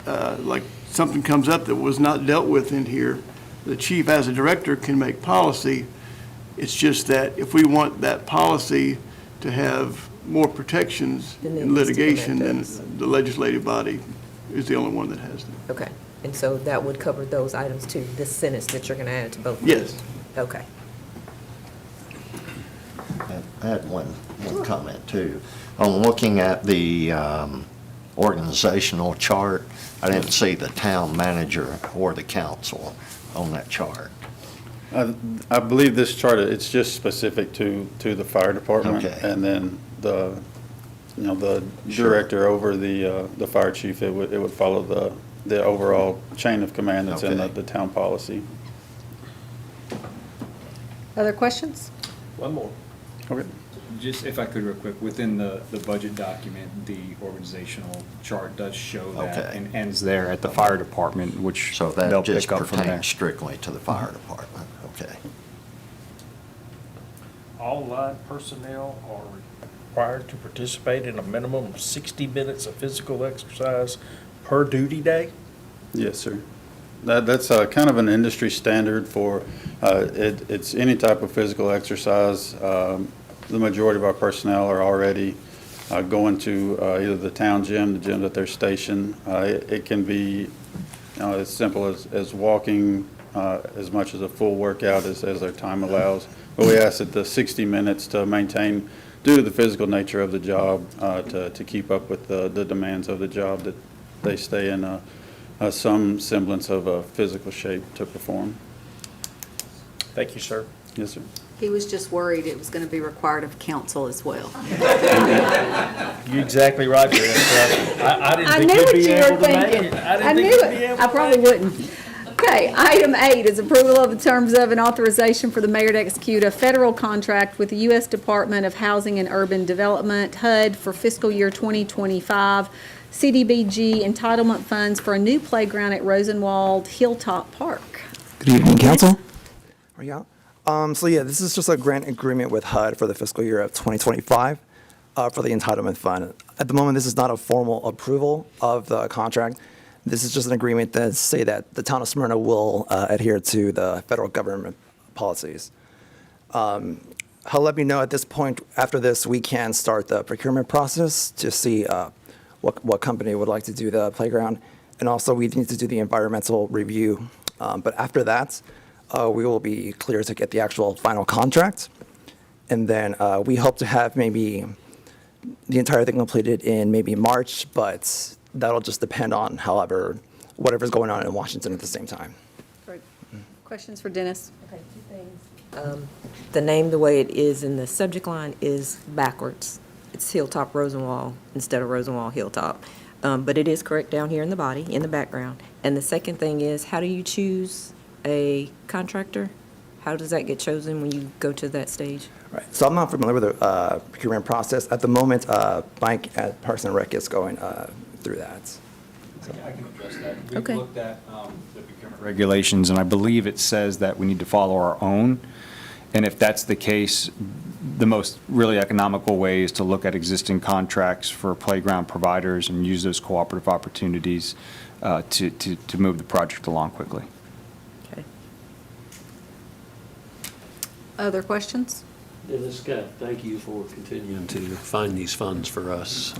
like something comes up that was not dealt with in here. The chief, as a director, can make policy. It's just that if we want that policy to have more protections
Then it
in
needs to come
litigation,
back to
then
us.
the legislative body is the only one that has them.
Okay, and so that would cover those items too, this sentence that you're going to add to both? of
Yes.
these? Okay.
I had one comment too. On looking at the organizational chart, I didn't see the town manager or the council on that chart.
I believe this chart, it's just specific to the fire department.
Okay.
And then the director over the fire chief, it would follow the overall chain of command that's in
Okay.
the town policy.
Other questions?
One more.
Okay.
Just if I could real quick, within the budget document, the organizational chart does show that
Okay.
and ends there at the fire department, which
So
they'll
that just
pick up from there.
pertains strictly to the fire department, okay.
All line personnel are required to participate in a minimum of 60 minutes of physical exercise per duty day?
Yes, sir. That's kind of an industry standard for, it's any type of physical exercise. The majority of our personnel are already going to either the town gym, the gym at their station. It can be as simple as walking as much as a full workout as their time allows. But we ask that the 60 minutes to maintain, due to the physical nature of the job, to keep up with the demands of the job, that they stay in some semblance of a physical shape to perform.
Thank you, sir.
Yes, sir.
He was just worried it was going to be required of council as well.
You're exactly right, Chris. I didn't
I
think
knew
you'd
what
be
you
able
were
to make
thinking.
it.
I
didn't
knew
think you'd be
it.
able
I
to
probably
make it.
wouldn't. Okay, item 8 is approval of the terms of an authorization for the mayor to execute a federal contract with the U.S. Department of Housing and Urban Development, HUD, for fiscal year 2025, CDBG entitlement funds for a new playground at Rosenwald Hilltop Park.
Good evening, council. Are you out? So yeah, this is just a grant agreement with HUD for the fiscal year of 2025 for the entitlement fund. At the moment, this is not a formal approval of the contract. This is just an agreement that say that the town of Smyrna will adhere to the federal government policies. HUD let me know at this point, after this, we can start the procurement process to see what company would like to do the playground. And also, we need to do the environmental review. But after that, we will be clear to get the actual final contract. And then we hope to have maybe the entire thing completed in maybe March, but that'll just depend on whatever's going on in Washington at the same time.
Great. Questions for Dennis?
Okay, 2 things. The name, the way it is in the subject line, is backwards. It's Hilltop Rosenwald instead of Rosenwald Hilltop. But it is correct down here in the body, in the background. And the second thing is, how do you choose a contractor? How does that get chosen when you go to that stage?
Right. So I'm not familiar with the procurement process. At the moment, Mike at Parks and Rec is going through that.
I can address that.
Okay.
We've looked at the procurement regulations, and I believe it says that we need to follow our own. And if that's the case, the most really economical way is to look at existing contracts for playground providers and use those cooperative opportunities to move the project along quickly.
Okay.
Other questions?
Dennis, Scott, thank you for continuing to find these funds for us.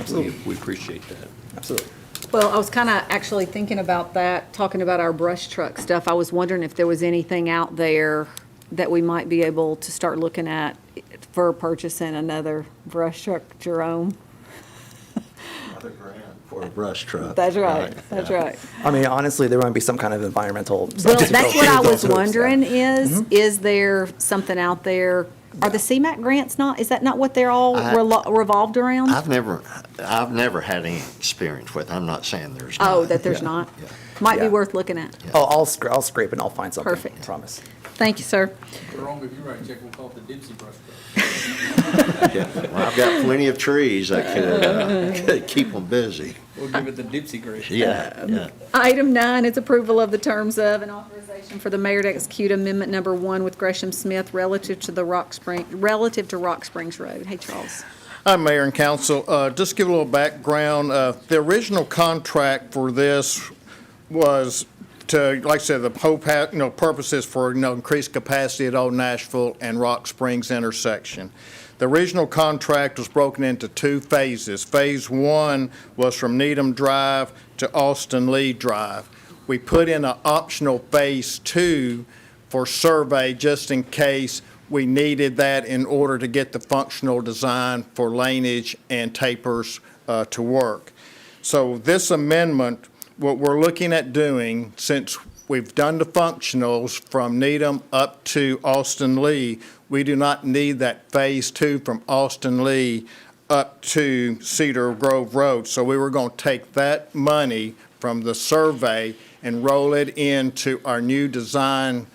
We appreciate that.
Absolutely.
Well, I was kind of actually thinking about that, talking about our brush truck stuff. I was wondering if there was anything out there that we might be able to start looking at for purchasing another brush truck, Jerome.
Another grant for a brush truck.
That's right, that's
yeah.
right.
I mean, honestly, there might be some kind of environmental.
Well, that's what I was wondering
Mm-hmm.
is there something out there? Are the CMAQ grants not, is that not what they're all revolved around?
I've never had any experience with, I'm not saying there's not.
Oh, that there's not? Might be
Yeah.
worth looking at.
Oh, I'll scrape and I'll find something.
Perfect.
I promise.
Thank you, sir.
Jerome, if you're right, check, we'll call it the Dipsy brush truck.
Yeah, well, I've got plenty of trees that could keep them busy.
We'll give it the Dipsy grade.
Yeah, yeah.
Item 9 is approval of the terms of an authorization for the mayor to execute amendment number 1 with Gresham Smith relative to Rock Springs Road. Hey, Charles.
Hi, Mayor and Council. Just give a little background. The original contract for this was to, like I said, the whole purpose is for increased capacity at Old Nashville and Rock Springs intersection. The original contract was broken into 2 phases. Phase 1 was from Needham Drive to Austin Lee Drive. We put in an optional Phase 2 for survey just in case we needed that in order to get the functional design for laneage and tapers to work. So this amendment, what we're looking at doing, since we've done the functionals from Needham up to Austin Lee, we do not need that Phase 2 from Austin Lee up to Cedar Grove Road. So we were going to take that money from the survey and roll it into our new design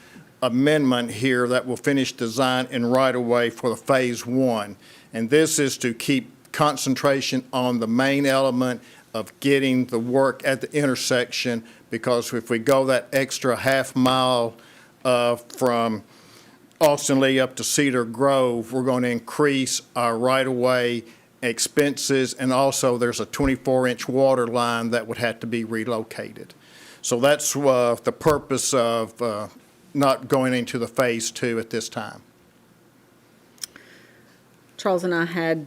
amendment here that will finish design and right-of-way for the Phase 1. And this is to keep concentration on the main element of getting the work at the intersection, because if we go that extra half mile from Austin Lee up to Cedar Grove, we're going to increase our right-of-way expenses, and also there's a 24-inch water line that would have to be relocated. So that's the purpose of not going into the Phase 2 at this time.
Charles and I had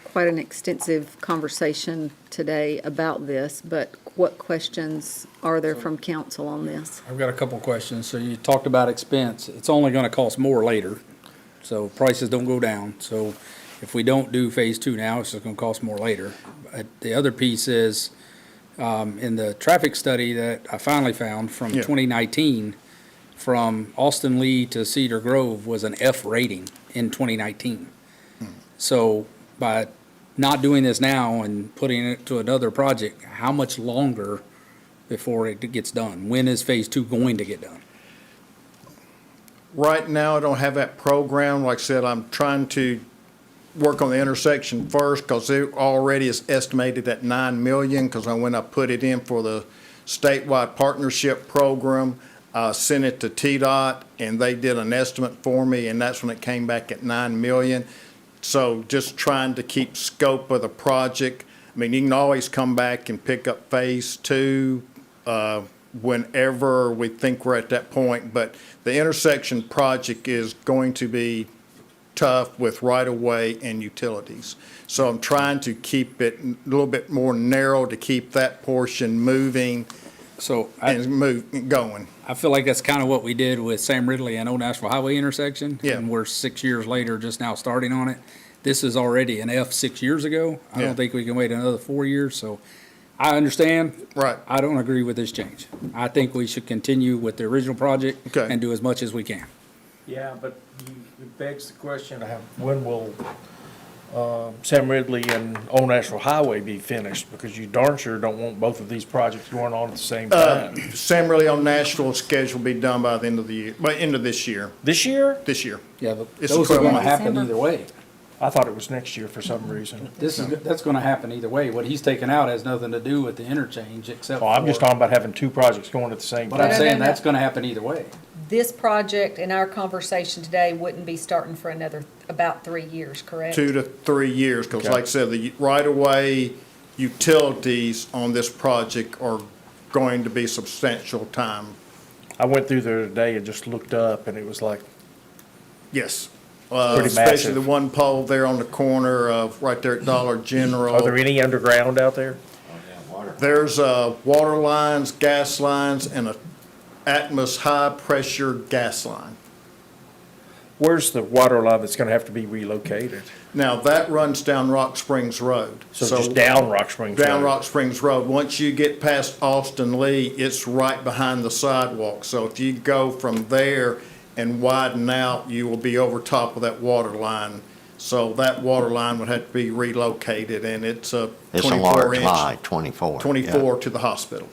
quite an extensive conversation today about this, but what questions are there from council on this?
I've got a couple questions. So you talked about expense. It's only gonna cost more later, so prices don't go down. So if we don't do Phase 2 now, it's just gonna cost more later. The other piece is, in the traffic study that I finally found from 2019, from Austin Lee to Cedar Grove was an F rating in 2019. So by not doing this now and putting it to another project, how much longer before it gets done? When is Phase 2 going to get done?
Right now, I don't have that program. Like I said, I'm trying to work on the intersection first, because it already is estimated at 9 million, because when I put it in for the statewide partnership program, sent it to TDOT, and they did an estimate for me, and that's when it came back at 9 million. So just trying to keep scope of the project. I mean, you can always come back and pick up Phase 2 whenever we think we're at that point, but the intersection project is going to be tough with right-of-way and utilities. So I'm trying to keep it a little bit more narrow to keep that portion moving going.
I feel like that's kind of what we did with Sam Ridley and Old Nashville Highway intersection.
Yeah.
And we're 6 years later just now starting on it. This is already an F 6 years ago. I
Yeah.
don't think we can wait another 4 years, so I understand.
Right.
I don't agree with this change. I think we should continue with the original project and do as much as we can.
Yeah, but it begs the question of when will Sam Ridley and Old Nashville Highway be finished? Because you darn sure don't want both of these projects going on at the same time.
Sam Ridley on Nashville schedule will be done by the end of the year, by end of this year.
This year?
This year.
Yeah, but
It's
those are
12
gonna
months.
happen either way.
I thought it was next year for some reason.
That's gonna happen either way. What he's taking out has nothing to do with the interchange except
Well, I'm just
for-
talking about having two projects going at the same
But I'm
time.
saying that's gonna happen either way.
This project and our conversation today wouldn't be starting for another, about 3 years, correct?
2 to 3 years, because
Okay.
like I said, the right-of-way utilities on this project are going to be substantial time.
I went through there today and just looked up, and it was like,
Yes.
Pretty
Especially
massive.
the one pole there on the corner of, right there at Dollar General.
are there any underground out there?
There's water lines, gas lines, and a Atmos high-pressure gas line.
Where's the water line that's gonna have to be relocated?
Now, that runs down Rock Springs Road.
So just down Rock Springs
Down
Road.
Rock Springs Road. Once you get past Austin Lee, it's right behind the sidewalk. So if you go from there and widen out, you will be over top of that water line. So that water line would have to be relocated, and it's a
It's a
24
large
inch.
line, 24.
24 to the hospital.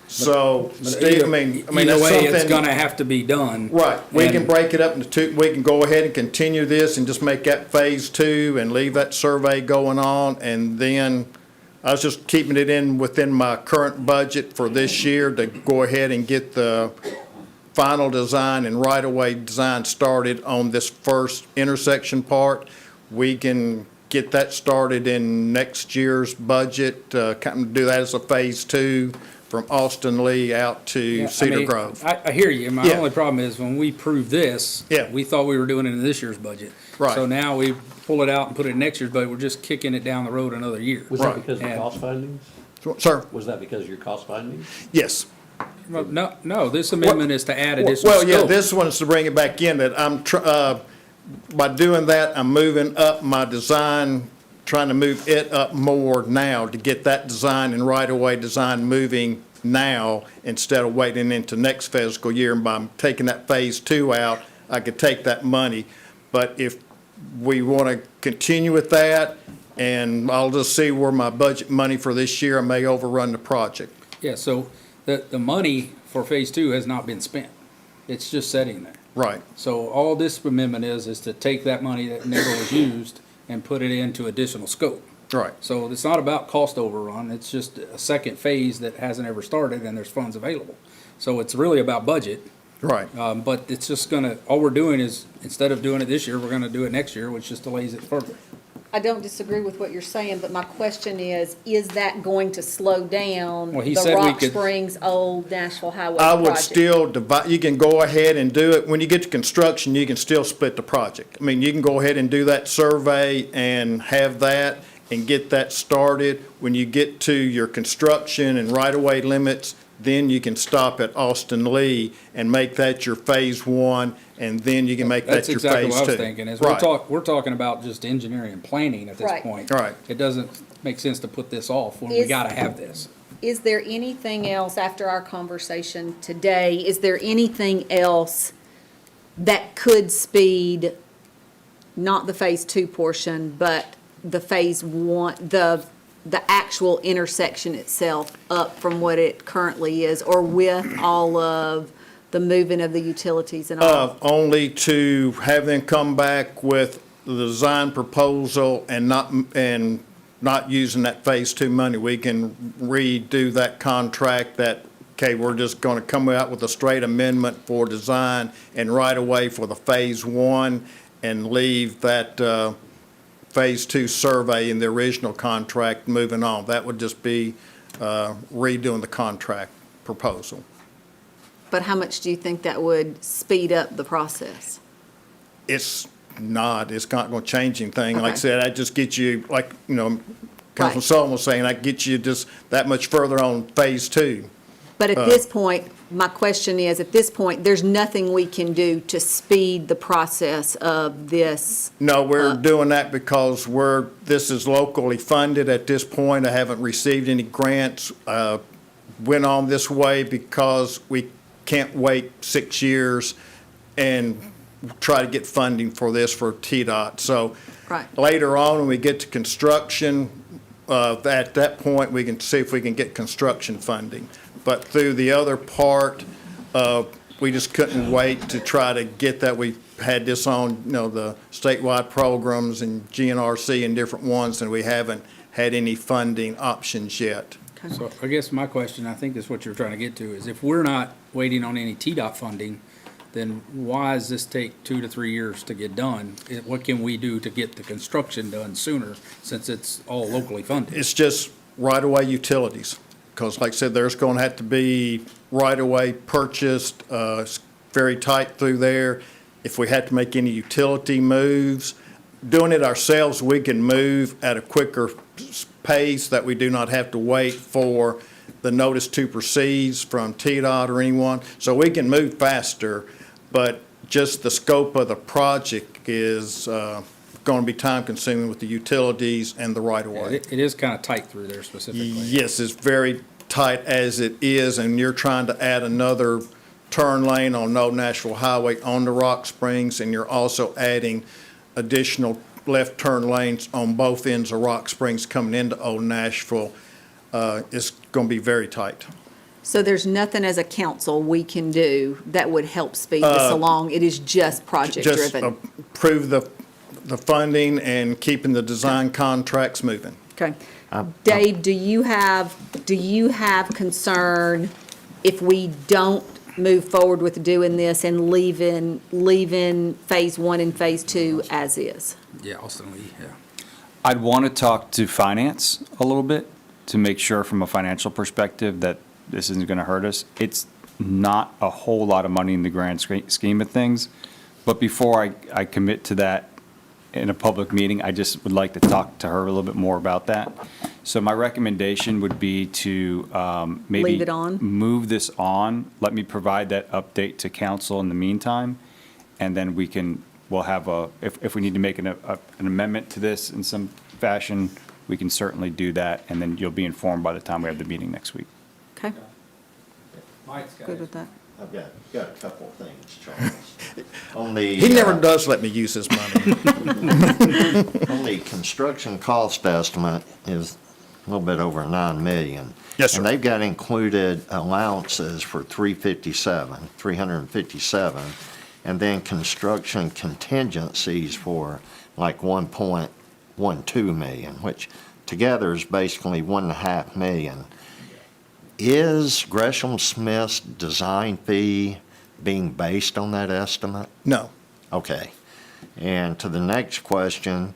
So, Steve, I mean,
Either
that's
way, it's
something.
gonna have to be done.
Right, we can
And-
break it up into two, we can go ahead and continue this and just make that Phase 2 and leave that survey going on, and then I was just keeping it within my current budget for this year to go ahead and get the final design and right-of-way design started on this first intersection part. We can get that started in next year's budget, kind of do that as a Phase 2 from Austin Lee out to
Yeah, I
Cedar
mean,
Grove.
I hear you. My
Yeah.
only problem is when we prove this, we thought we were doing it in this year's budget.
Right.
So now we pull it out and put it in next year's budget. We're just kicking it down the road another year.
Was that because of
And-
cost findings?
Sir?
Was that because of your cost findings?
Yes.
Well, no, this amendment is to add additional
Well, yeah,
scope.
this one's to bring it back in, that by doing that, I'm moving up my design, trying to move it up more now to get that design and right-of-way design moving now instead of waiting into next fiscal year. And by taking that Phase 2 out, I could take that money. But if we want to continue with that, and I'll just see where my budget money for this year, I may overrun the project.
Yeah, so the money for Phase 2 has not been spent. It's just sitting there.
Right.
So all this amendment is to take that money that never was used and put it into additional scope.
Right.
So it's not about cost overrun, it's just a second phase that hasn't ever started and there's funds available. So it's really about budget.
Right.
But it's just gonna, all we're doing is, instead of doing it this year, we're gonna do it next year, which just delays it further.
I don't disagree with what you're saying, but my question is that going to slow down
Well, he
the
said we
Rock
could-
Springs Old Nashville Highway
I would
project?
still divide, you can go ahead and do it, when you get to construction, you can still split the project. I mean, you can go ahead and do that survey and have that and get that started. When you get to your construction and right-of-way limits, then you can stop at Austin Lee and make that your phase one, and then you can make that
That's
your
exactly
phase
what I
two.
was thinking, is
Right.
we're talking about just engineering and planning at this
Right.
point.
Right.
It doesn't make sense to put this off when we
Is-
gotta have this.
Is there anything else after our conversation today, is there anything else that could speed, not the phase two portion, but the phase one, the actual intersection itself up from what it currently is, or with all of the moving of the utilities and all?
Only to have them come back with the design proposal and not using that phase two money. We can redo that contract that, okay, we're just gonna come out with a straight amendment for design and right away for the phase one and leave that, phase two survey in the original contract moving on. That would just be, redoing the contract proposal.
But how much do you think that would speed up the process?
It's not gonna change anything. Like I
Okay.
said, that just gets you, like, Councilman Sullivan was saying, that gets you just that much further on phase two.
But at this point, my question is, at this point, there's nothing we can do to speed the process of this?
No, we're doing that because this is locally funded at this point. I haven't received any grants. Went on this way because we can't wait 6 years and try to get funding for this for TDOT. So
Right.
later on, when we get to construction, at that point, we can see if we can get construction funding. But through the other part, we just couldn't wait to try to get that. We had this on, the statewide programs and GNRC and different ones, and we haven't had any funding options yet.
So I guess my question, I think is what you're trying to get to, is if we're not waiting on any TDOT funding, then why does this take 2 to 3 years to get done? What can we do to get the construction done sooner, since it's all locally funded?
It's just right-of-way utilities, because like I said, there's going to have to be right-of-way purchased, it's very tight through there. If we had to make any utility moves, doing it ourselves, we can move at a quicker pace that we do not have to wait for the notice to proceed from TDOT or anyone. So we can move faster, but just the scope of the project is going to be time-consuming with the utilities and the right-of-way.
It is kind of tight through there specifically.
Yes, it's very tight as it is, and you're trying to add another turn lane on Old Nashville Highway on the Rock Springs, and you're also adding additional left turn lanes on both ends of Rock Springs coming into Old Nashville. It's going to be very tight.
So there's nothing as a council we can do that would help speed this along? It is just project
Just
driven?
approve the funding and keeping the design contracts moving.
Okay. Dave, do you have concern if we don't move forward with doing this and leaving phase one and phase two as is?
Yeah, Austin Lee, yeah.
I'd want to talk to finance a little bit to make sure from a financial perspective that this isn't going to hurt us. It's not a whole lot of money in the grand scheme of things, but before I commit to that in a public meeting, I just would like to talk to her a little bit more about that. So my recommendation would be to maybe
Leave it on?
move this on. Let me provide that update to council in the meantime, and then we'll have if we need to make an amendment to this in some fashion, we can certainly do that, and then you'll be informed by the time we have the meeting next week.
Okay, good with that.
I've got a couple of things, Charles.
He never does let me use his money.
On the construction cost estimate is a little bit over 9 million.
Yes, sir.
And they've got included allowances for 357, and then construction contingencies for like 1.12 million, which together is basically 1.5 million. Is Gresham Smith's design fee being based on that estimate?
No.
Okay. And to the next question,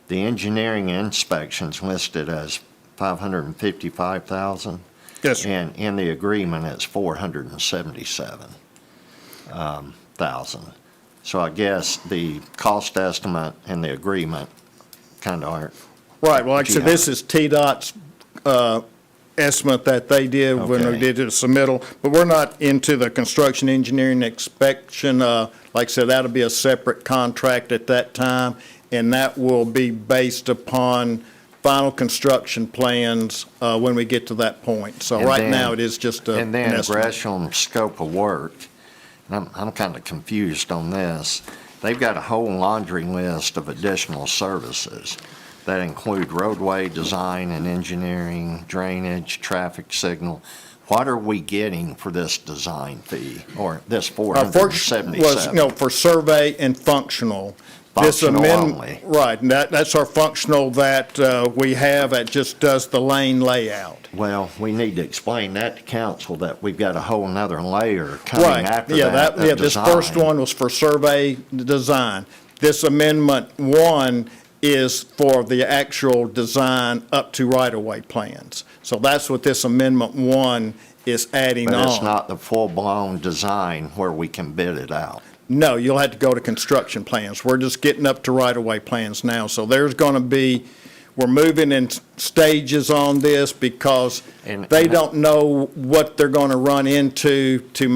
the engineering inspections listed as 555,000?
Yes, sir.
And in the agreement, it's 477,000. So I guess the cost estimate and the agreement kind of aren't.
Right, well, like I said,
Yeah.
this is TDOT's estimate that they did when
Okay.
we did the submittal, but we're not into the construction engineering inspection. Like I said, that'll be a separate contract at that time, and that will be based upon final construction plans when we get to that point. So
And
right
then-
now, it is just an
And then
estimate.
Gresham's scope of work, and I'm kind of confused on this. They've got a whole laundry list of additional services that include roadway design and engineering, drainage, traffic signal. What are we getting for this design fee, or this
Was,
477?
no, for survey and functional. This
Functional
amend-
only.
Right, and that's our functional that we have, that just does the lane layout.
Well, we need to explain that to council, that we've got a whole nother layer coming
Right,
after
yeah,
that.
yeah, this first one was for survey design. This amendment one is for the actual design up to right-of-way plans. So that's what this amendment one is adding on.
But it's not the full-blown design where we can bid it out.
No, you'll have to go to construction plans. We're just getting up to right-of-way plans now. So there's going to be, we're moving in stages on this because
And-
they don't know what they're going to run into to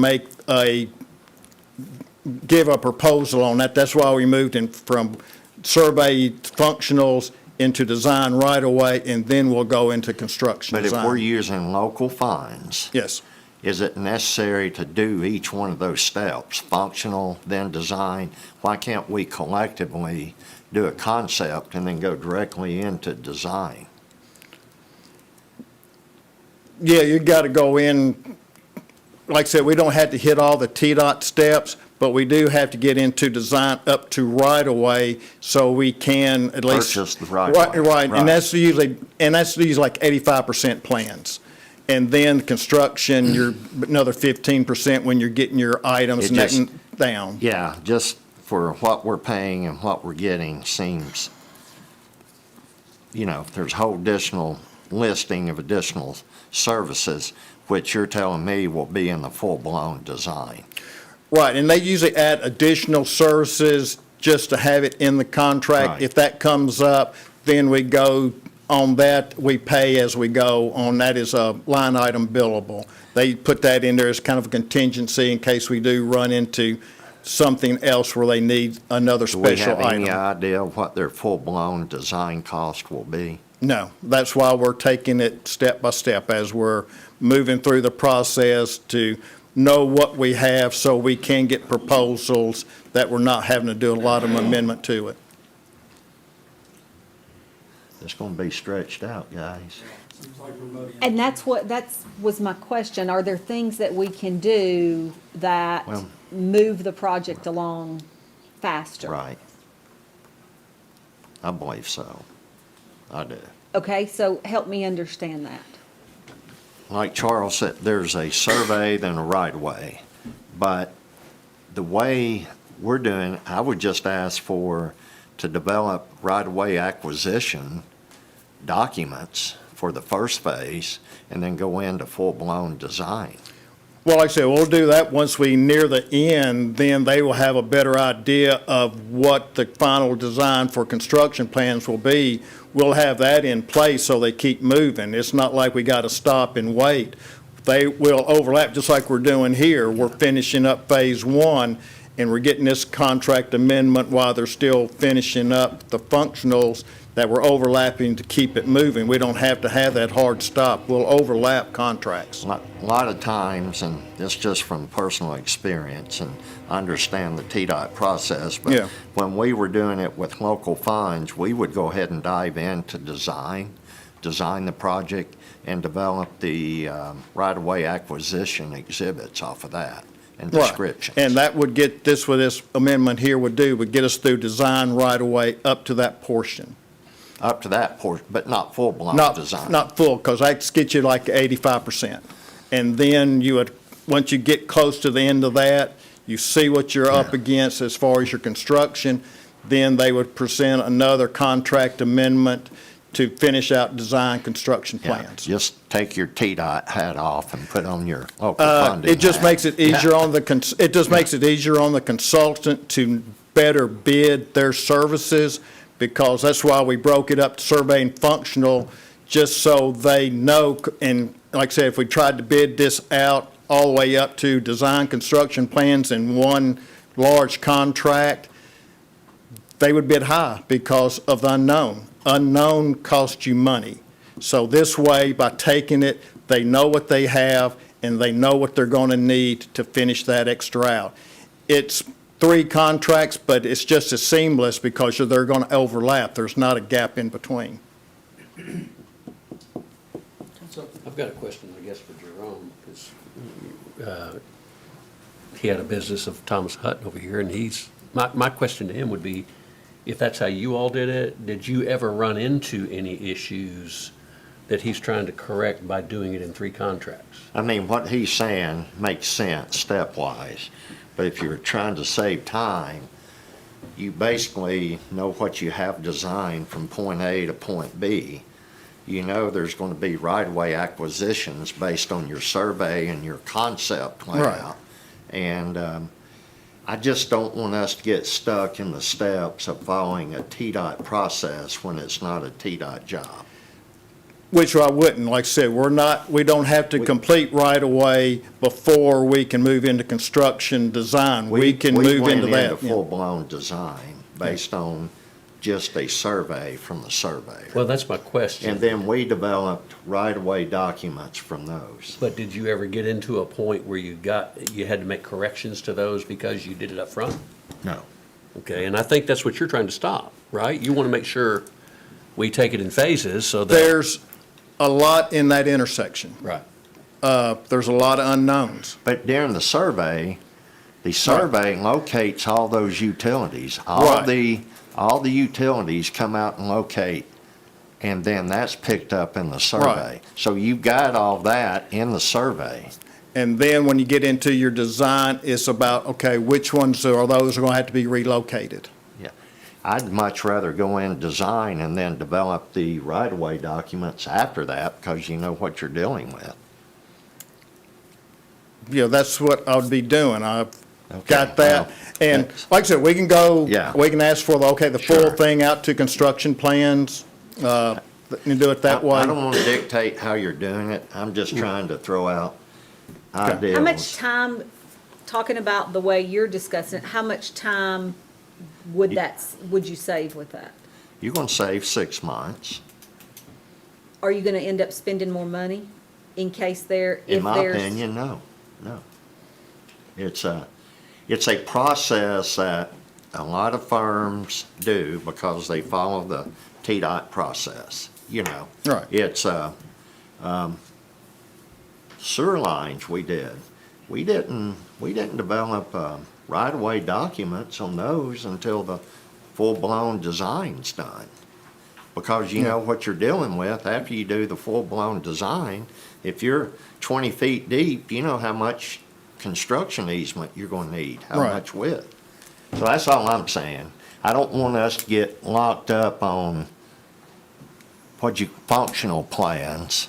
give a proposal on that. That's why we moved in from survey functionals into design right-of-way, and then we'll go into construction
But if
design.
we're using local funds,
Yes.
is it necessary to do each one of those steps, functional, then design? Why can't we collectively do a concept and then go directly into design?
Yeah, you got to go in, like I said, we don't have to hit all the TDOT steps, but we do have to get into design up to right-of-way so we can at least.
Purchase the right-of-way.
Right,
Right.
and that's usually like 85% plans. And then construction, you're another 15% when you're getting your items
It just-
netting down.
Yeah, just for what we're paying and what we're getting seems, there's a whole additional listing of additional services, which you're telling me will be in the full-blown design.
Right, and they usually add additional services just to have it in the contract.
Right.
If that comes up, then we go on that, we pay as we go on, that is a line item billable. They put that in there as kind of a contingency in case we do run into something else where they need another
Do we
special
have any
item.
idea what their full-blown design cost will be?
No, that's why we're taking it step by step as we're moving through the process to know what we have so we can get proposals that we're not having to do a lot of amendment to it.
It's going to be stretched out, guys.
And that was my question. Are there things that we can do that
Well-
move the project along faster?
Right. I believe so. I do.
Okay, so help me understand that.
Like Charles said, there's a survey, then a right-of-way. But the way we're doing, it, I would just ask to develop right-of-way acquisition documents for the first phase, and then go into full-blown design.
Well, like I said, we'll do that once we near the end, then they will have a better idea of what the final design for construction plans will be. We'll have that in place so they keep moving. It's not like we got to stop and wait. They will overlap, just like we're doing here. We're finishing up phase one, and we're getting this contract amendment while they're still finishing up the functionals that we're overlapping to keep it moving. We don't have to have that hard stop. We'll overlap contracts.
A lot of times, and this just from personal experience, and I understand the TDOT process,
Yeah.
but when we were doing it with local funds, we would go ahead and dive into design the project, and develop the right-of-way acquisition exhibits off of that. and
Right.
description.
And that would get, this, what this amendment here would do, would get us through design right away up to that portion.
Up to that portion, but not full-blown
Not,
design.
not full, because that gets you like 85%. And then you would, once you get close to the end of that, you see what you're up against as far as your construction, then they would present another contract amendment to finish out design construction
Yeah,
plans.
just take your TDOT hat off and put on your local funding
It just
hat.
makes it easier on the, it just makes it easier on the consultant to better bid their services, because that's why we broke it up to survey and functional, just so they know. And like I said, if we tried to bid this out all the way up to design construction plans in one large contract, they would bid high because of the unknown. Unknown costs you money. So this way, by taking it, they know what they have and they know what they're going to need to finish that extra out. It's 3 contracts, but it's just as seamless because they're going to overlap. There's not a gap in between.
So I've got a question, I guess, for Jerome, because he had a business of Thomas Hutton over here, and my question to him would be, if that's how you all did it, did you ever run into any issues that he's trying to correct by doing it in 3 contracts?
I mean, what he's saying makes sense stepwise, but if you're trying to save time, you basically know what you have designed from point A to point B. You know there's going to be right-of-way acquisitions based on your survey and your concept layout. And I just don't want us to get stuck in the steps of following a TDOT process when it's not a TDOT job.
Which I wouldn't. Like I said, we don't have to complete right away before we can move into construction design. We can move into
We
that.
went into full-blown design based on just a survey from the surveyor.
Well, that's my question.
And then we developed right-of-way documents from those.
But did you ever get into a point where you had to make corrections to those because you did it up front?
No.
Okay, and I think that's what you're trying to stop, right? You want to make sure we take it in phases so that.
There's a lot in that intersection.
Right.
There's a lot of unknowns.
But during the survey locates all those utilities.
Right.
All the utilities come out and locate, and then that's picked up in the survey.
Right.
So you've got all that in the survey.
And then when you get into your design, it's about, okay, which ones are those are going to have to be relocated?
Yeah. I'd much rather go in design and then develop the right-of-way documents after that, because you know what you're dealing with.
You know, that's what I would be doing. I've got
well,
that. And like I said, we can go,
Yeah.
we can ask for the full
Sure.
thing out to construction plans, and do it that way.
I don't want to dictate how you're doing it. I'm just trying to throw out ideas.
How much time, talking about the way you're discussing it, how much time would you save with that?
You're going to save 6 months.
Are you gonna end up spending more money in case
In my opinion, no. It's a process that a lot of firms do because they follow the TDOT process, you know.
Right.
It's, sewer lines we did. We didn't develop, right-of-way documents on those until the full-blown design's done. Because you know what you're dealing with after you do the full-blown design. If you're 20 feet deep, you know how much construction easement you're going to need, how
Right.
much width. So that's all I'm saying. I don't want us to get locked up on functional plans,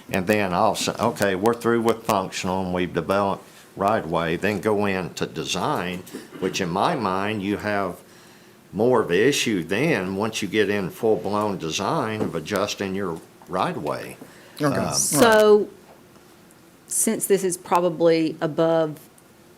and then all of a sudden, okay, we're through with functional and we've developed right-of-way, then go into design, which in my mind, you have more of an issue then, once you get in full-blown design of adjusting your right-of-way.
So, since this is probably above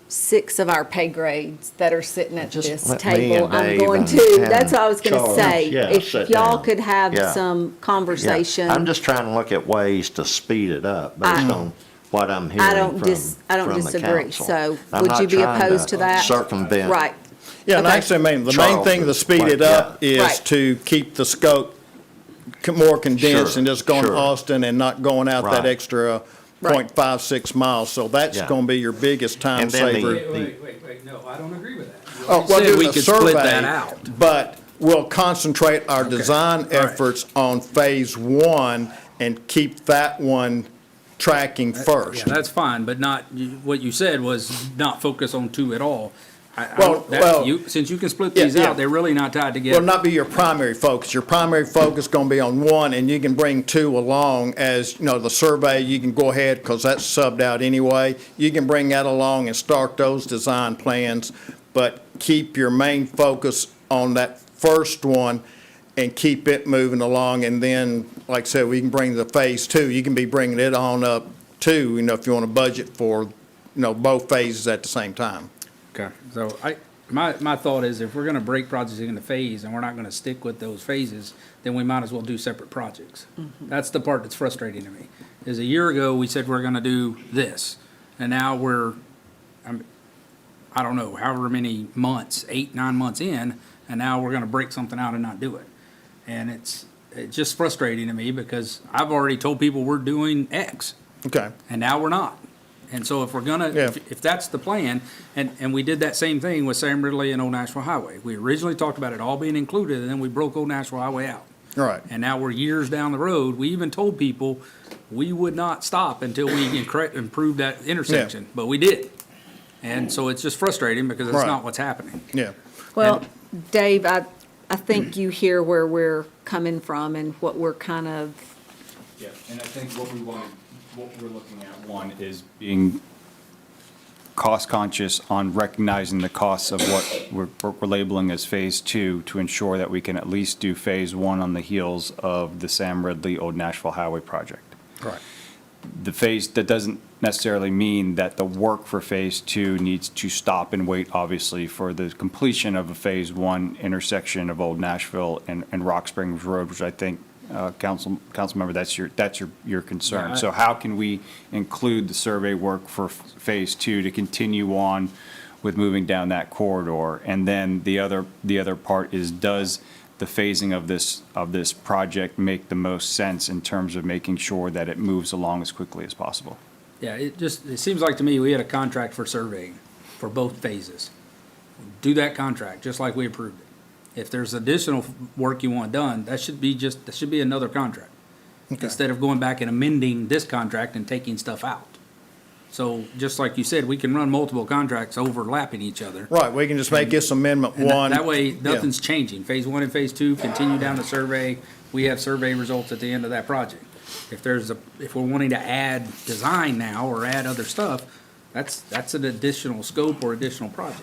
6 of our pay grades that are sitting at
Just
this
let me
table,
and
I'm
Dave
going
and
to, that's what I was gonna
Charles,
say.
yeah,
If
sit
y'all
down.
could have
Yeah.
some conversation.
Yeah. I'm just trying to look at ways to speed it up based on what I'm hearing
I don't
from the
disagree.
council.
So,
I'm
would
not
you be
trying
opposed to that?
Circumvent.
Right.
Yeah, and
Okay.
actually, the main
Charles
thing to
is
speed it
like,
up
yeah.
is
Right.
to keep the scope more condensed
Sure,
and just going to
sure.
Austin and not going out that
Right.
extra .56 miles, so that's
Yeah.
going to be your biggest time
And then
saver.
Wait, no, I don't agree with that. You
Oh,
already
well,
said
doing
we
a
could split that
survey,
out.
but we'll concentrate our design efforts on phase one and keep that one tracking
Yeah,
first.
that's fine, but not, what you said was not focus on two at all. Since you can split
Yeah,
these
yeah.
out, they're really not tied together.
Will not be your primary focus. Your primary focus going to be on one, and you can bring two along as, the survey, you can go ahead, because that's subbed out anyway. You can bring that along and start those design plans, but keep your main focus on that first one and keep it moving along. And then, like I said, we can bring the phase two. You can be bringing it on up too, if you want to budget for, both phases at the same time.
Okay, so my thought is if we're gonna break projects into phase and we're not gonna stick with those phases, then we might as well do separate projects. That's the part that's frustrating to me, is a year ago, we said we're gonna do this, and now I don't know, however many months, 8, 9 months in, and now we're gonna break something out and not do it. And it's just frustrating to me because I've already told people we're doing X,
Okay.
and now we're not. And so if we're gonna,
Yeah.
if that's the plan, and we did that same thing with Sam Ridley and Old Nashville Highway. We originally talked about it all being included, and then we broke Old Nashville Highway out.
All right.
And now we're years down the road. We even told people we would not stop until we improved that intersection, but we did. And so it's just frustrating because it's
Right.
not what's happening.
Yeah.
Well, Dave, I think you hear where we're coming from and what we're kind of,
Yeah, and I think what we're looking at, one, is being cost conscious on recognizing the costs of what we're labeling as phase two to ensure that we can at least do phase one on the heels of the Sam Ridley Old Nashville Highway project.
Right.
The phase, that doesn't necessarily mean that the work for phase two needs to stop and wait, obviously, for the completion of a phase one intersection of Old Nashville and Rock Springs Road, which I think, council member, that's your concern.
Yeah,
So how can we include the survey work for phase two to continue on with moving down that corridor? And then the other part is, does the phasing of this project make the most sense in terms of making sure that it moves along as quickly as possible?
Yeah, it seems like to me, we had a contract for surveying for both phases. Do that contract, just like we approved it. If there's additional work you want done, that should be another contract. Instead of going back and amending this contract and taking stuff out. So, just like you said, we can run multiple contracts overlapping each other.
Right, we can just make this amendment
And that-
one.
That way,
Yeah.
nothing's changing. Phase one and phase two continue down the survey. We have survey results at the end of that project. If we're wanting to add design now or add other stuff, that's an additional scope or additional project.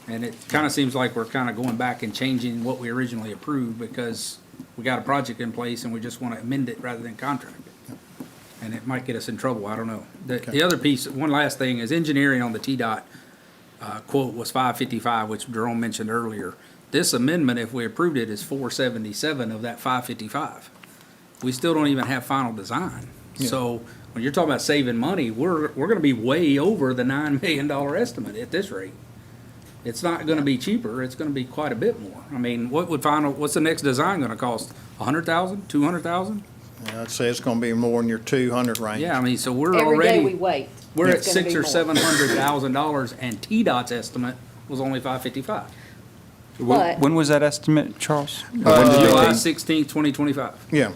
And it kind of seems like we're kind of going back and changing what we originally approved because we got a project in place and we just want to amend it rather than contract it. And it might get us in trouble, I don't know. The other piece, one last thing, is engineering on the TDOT quote was 555, which Jerome mentioned earlier. This amendment, if we approved it, is 477 of that 555. We still don't even have final design. So when you're talking about saving money, we're gonna be way over the $9 million estimate at this rate. It's not gonna be cheaper, it's gonna be quite a bit more. I mean, what's the next design gonna cost? 100,000, 200,000?
Yeah, I'd say it's gonna be more in your 200 range.
Yeah, I mean, so we're
Every day we
already,
wait.
we're at
it's gonna be
$600,000 or
more.
$700,000 and TDOT's estimate was only 555.
But-
When was that estimate, Charles?
July 16th, 2025.
Yeah.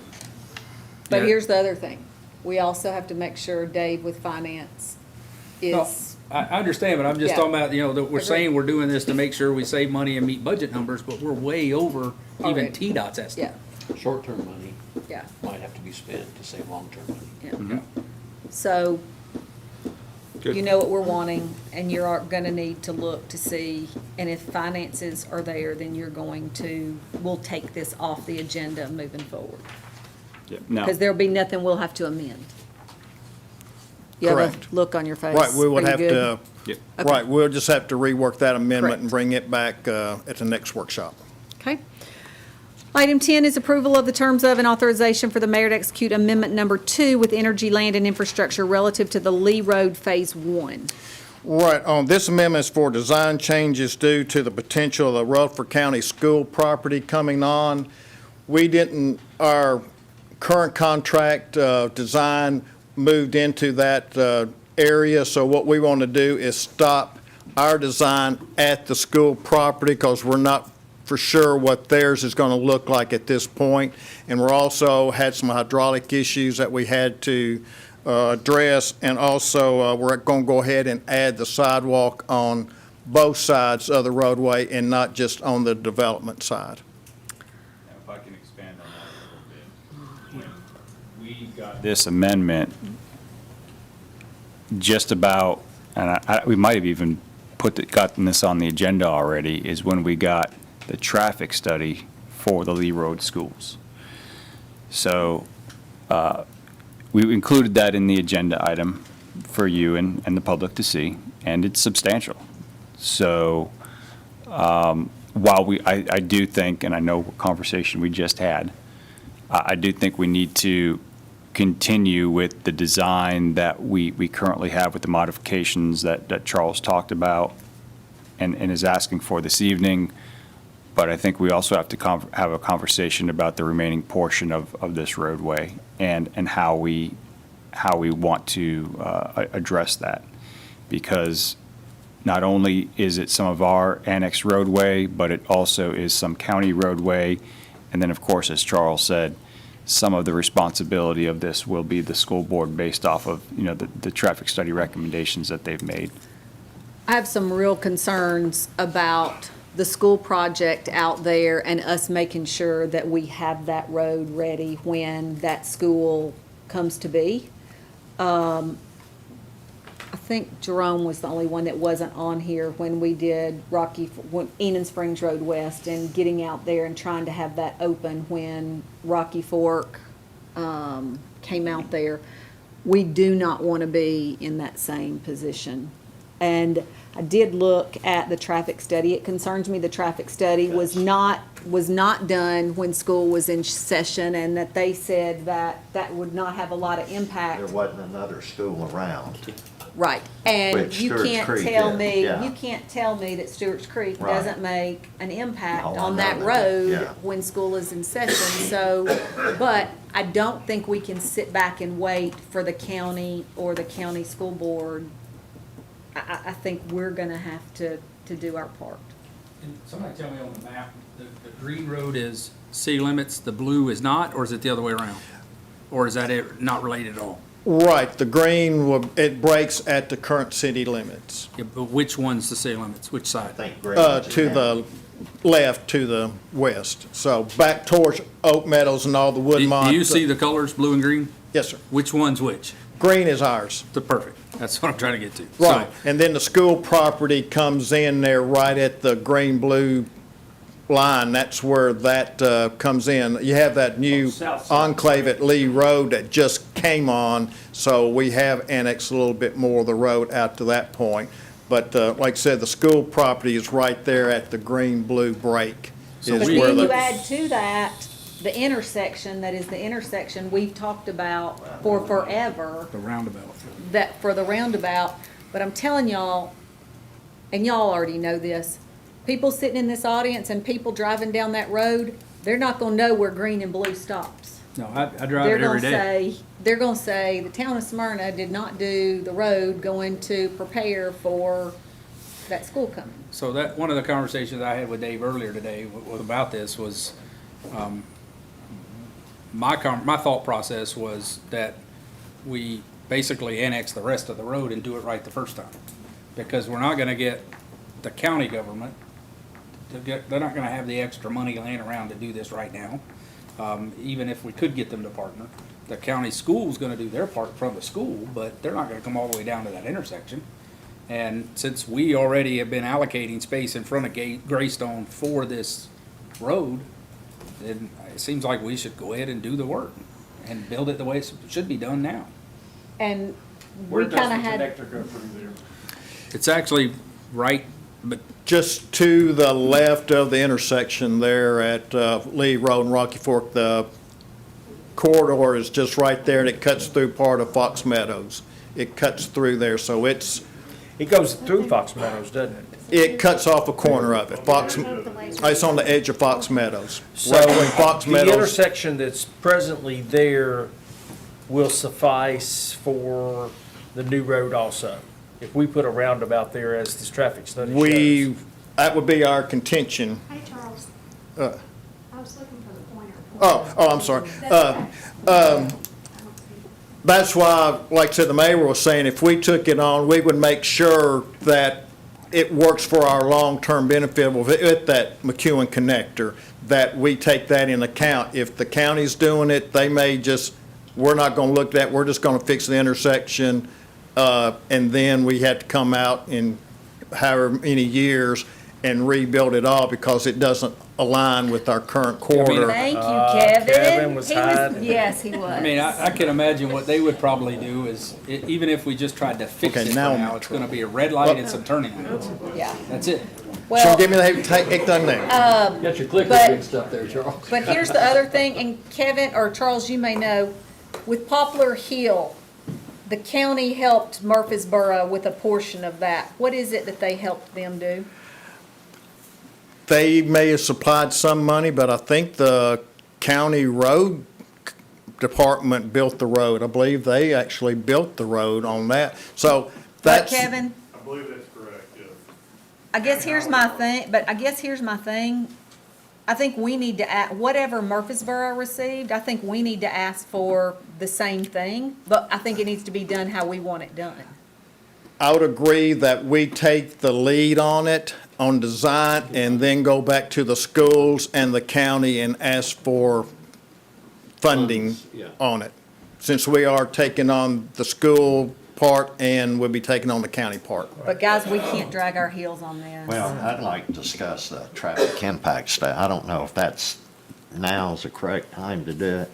But
Yeah.
here's the other thing. We also have to make sure Dave with finance is,
I understand, but I'm just
Yeah.
talking about, that we're
Agreed.
saying we're doing this to make sure we save money and meet budget numbers, but we're way over even
Already.
TDOT's estimate.
Short-term money
yeah,
might have to be spent to save long-term money.
yeah. So, you know what we're wanting, and you're gonna need to look to see, and if finances are there, then we'll take this off the agenda moving forward.
Now,
Because there'll be nothing we'll have to amend. You have
Correct.
a look on your face.
Right, we would
Are you
have
good?
to,
Okay.
right, we'll just have to rework that amendment
Correct.
and bring it back at the next workshop.
Okay. Item 10 is approval of the terms of and authorization for the mayor to execute Amendment Number 2 with Energy, Land, and Infrastructure relative to the Lee Road Phase 1.
Right, this amendment is for design changes due to the potential of the Rutherford County School property coming on. Our current contract design moved into that area. So what we want to do is stop our design at the school property because we're not for sure what theirs is going to look like at this point. And we're also had some hydraulic issues that we had to address. And also, we're going to go ahead and add the sidewalk on both sides of the roadway and not just on the development side.
If I can expand on that a little bit. When we got this amendment, just about, and we might have even gotten this on the agenda already, is when we got the traffic study for the Lee Road schools. So we included that in the agenda item for you and the public to see, and it's substantial. So while I do think, and I know what conversation we just had, I do think we need to continue with the design that we currently have with the modifications that Charles talked about and is asking for this evening. But I think we also have to have a conversation about the remaining portion of this roadway and how we want to address that. Because not only is it some of our annexed roadway, but it also is some county roadway. And then, of course, as Charles said, some of the responsibility of this will be the school board based off of, the traffic study recommendations that they've made.
I have some real concerns about the school project out there and us making sure that we have that road ready when that school comes to be. I think Jerome was the only one that wasn't on here when we did Enon Springs Road West and getting out there and trying to have that open when Rocky Fork came out there. We do not want to be in that same position. And I did look at the traffic study. It concerns me the traffic study was not done when school was in session, and that they said that would not have a lot of impact.
There wasn't another school around.
Right, and
Which
you
Stewart's
can't
Creek
tell
did,
me,
yeah.
you can't tell me that Stewart's Creek
Right.
doesn't make an impact
Oh, I
on
know
that
that,
road
yeah.
when school is in session, so, but I don't think we can sit back and wait for the county or the county school board. I think we're gonna have to do our part.
And somebody tell me on the map, the green road is city limits, the blue is not, or is it the other way around? Or is that not related at all?
Right, the green, it breaks at the current city limits.
Yeah, but which one's the city limits, which side?
To the left, to the west. So back towards Oak Meadows and all the Woodmont.
Do you see the colors, blue and green?
Yes, sir.
Which one's which?
Green is ours.
Perfect, that's what I'm trying to get to.
Right,
So,
and then the school property comes in there right at the green-blue line. That's where that comes in. You have that new enclave at Lee Road that just came on, so we have annexed a little bit more of the road out to that point. But like I said, the school property is right there at the green-blue break.
So
is
But
where
then you
the-
add to that, the intersection, that is the intersection we've talked about for forever,
the roundabout.
that for the roundabout, but I'm telling y'all, and y'all already know this, people sitting in this audience and people driving down that road, they're not gonna know where green and blue stops.
No, I drive
They're
it every
gonna
day.
say, they're gonna say, the town of Smyrna did not do the road going to prepare for that school coming.
So that, one of the conversations I had with Dave earlier today about this was, my thought process was that we basically annex the rest of the road and do it right the first time. Because we're not gonna get the county government they're not gonna have the extra money laying around to do this right now. Even if we could get them to partner. The county school's gonna do their part from the school, but they're not gonna come all the way down to that intersection. And since we already have been allocating space in front of Greystone for this road, then it seems like we should go ahead and do the work and build it the way it should be done now.
And we kinda had.
go through there?
It's actually right, but
Just to the left of the intersection there at Lee Road and Rocky Fork, the corridor is just right there, and it cuts through part of Fox Meadows. It cuts through there, so it
goes through Fox Meadows, doesn't it?
It cuts off a corner of it. It's on the edge of Fox Meadows.
So
Right between Fox
the
Meadows.
intersection that's presently there, will suffice for the new road also? If we put a roundabout there as this traffic study shows?
That would be our contention.
Hey, Charles,
Uh,
I was looking for the pointer.
I'm sorry. That's why, like I said, the mayor was saying, if we took it on, we would make sure that it works for our long-term benefit with that McEwen connector, that we take that in account. If the county's doing it, they may just, we're not gonna look at that, we're just gonna fix the intersection, and then we had to come out in however many years and rebuild it all because it doesn't align with our current corridor.
Thank you, Kevin.
Kevin was
He
hiding.
Yes, he was.
I mean, I can imagine what they would probably do is, even if we just tried to fix
Okay,
it for
now I'm
now,
in
it's gonna be a red light and some turning lanes.
Yeah.
That's it.
So
Well,
give me the, take done there.
Got your clicker
But-
fixed up there, Charles.
but here's the other thing, and Kevin, or Charles, you may know, with Poplar Hill, the county helped Murfreesboro with a portion of that. What is it that they helped them do?
They may have supplied some money, but I think the county road department built the road. I believe they actually built the road on that. So
But
that's.
Kevin,
I believe that's correct, yes.
I guess here's my thing, I think we need to whatever Murfreesboro received, I think we need to ask for the same thing, but I think it needs to be done how we want it done.
I would agree that we take the lead on it, on design, and then go back to the schools and the county and ask for funding on it. Since we are taking on the school part and we'll be taking on the county part.
But guys, we can't drag our heels on this.
Well, I'd like to discuss the traffic impact study. I don't know if now's the correct time to do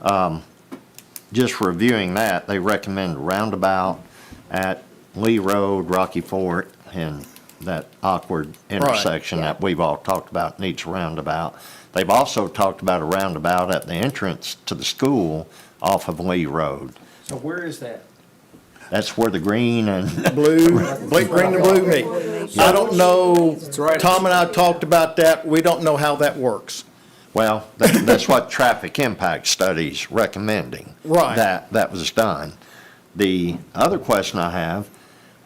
it. Just reviewing that, they recommend a roundabout at Lee Road, Rocky Fort, and that awkward intersection that we've all talked about needs a roundabout. They've also talked about a roundabout at the entrance to the school off of Lee Road.
So where is that?
That's where the green and
Blue, green and blue meet. I don't know, Tom and I talked about that, we don't know how that works.
well, that's what traffic impact study's recommending.
Right.
That was done. The other question I have,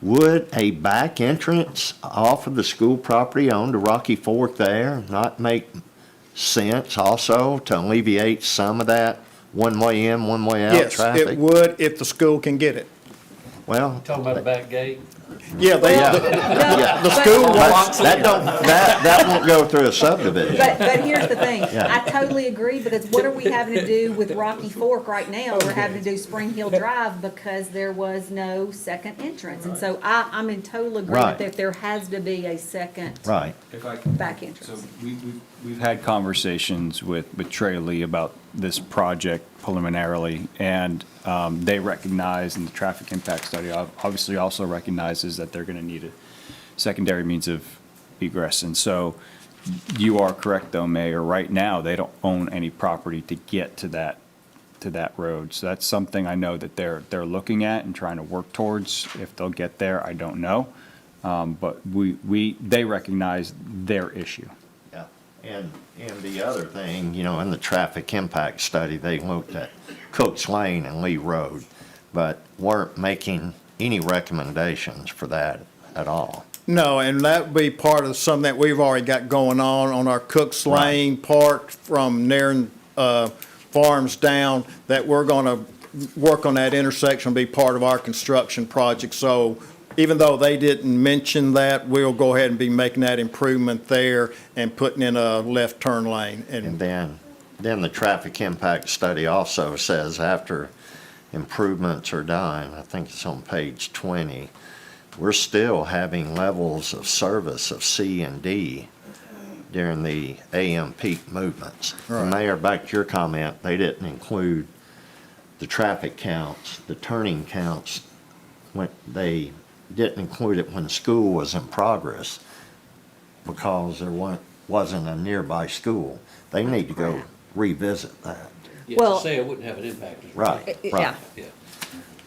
would a back entrance off of the school property onto Rocky Fork there not make sense also to alleviate some of that one-way in, one-way out
Yes,
traffic?
it would if the school can get it.
Well,
Talking about the back gate?
Yeah,
yeah.
the school wants.
That won't go through a subdivision.
But here's the thing,
Yeah.
I totally agree, because what are we having to do with Rocky Fork right now? We're having to do Spring Hill Drive because there was no second entrance. And so I'm in total agreement
Right.
that there has to be a second
Right.
If I
back
So
entrance.
we've had conversations with Trey Lee about this project preliminarily, and they recognize, and the traffic impact study obviously also recognizes that they're going to need a secondary means of egress. And so you are correct, though, Mayor. Right now, they don't own any property to get to that road. So that's something I know that they're looking at and trying to work towards. If they'll get there, I don't know. But they recognize their issue.
Yeah, and the other thing, in the traffic impact study, they looked at Cooks Lane and Lee Road, but weren't making any recommendations for that at all.
No, and that would be part of something that we've already got going on our Cooks Lane part from Nairn Farms down, that we're going to work on that intersection, be part of our construction project. So even though they didn't mention that, we'll go ahead and be making that improvement there and putting in a left turn lane.
And then the traffic impact study also says after improvements are done, I think it's on page 20, we're still having levels of service of C and D during the AM peak movements.
Right.
Mayor, back to your comment, they didn't include the traffic counts, the turning counts, when they didn't include it when school was in progress because there wasn't a nearby school. They need to go revisit that.
Yeah,
Well-
to say it wouldn't have an impact is
Right,
Yeah.
right.
Yeah.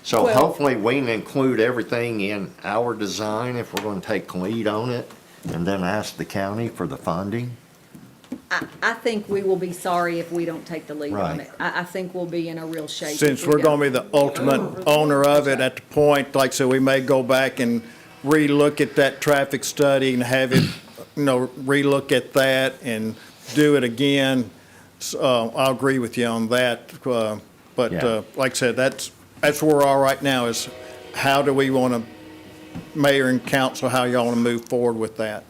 So
Well-
hopefully we can include everything in our design if we're going to take lead on it and then ask the county for the funding.
I think we will be sorry if we don't take the lead on
Right.
it. I think we'll be in a real shape.
Since
if we
we're going
don't.
to be the ultimate owner of it at the point, like I said, we may go back and relook at that traffic study and have it, relook at that and do it again. I'll agree with you on that. But
Yeah.
like I said, that's where we're all right now is how do we want to, mayor and council, how y'all want to move forward with that?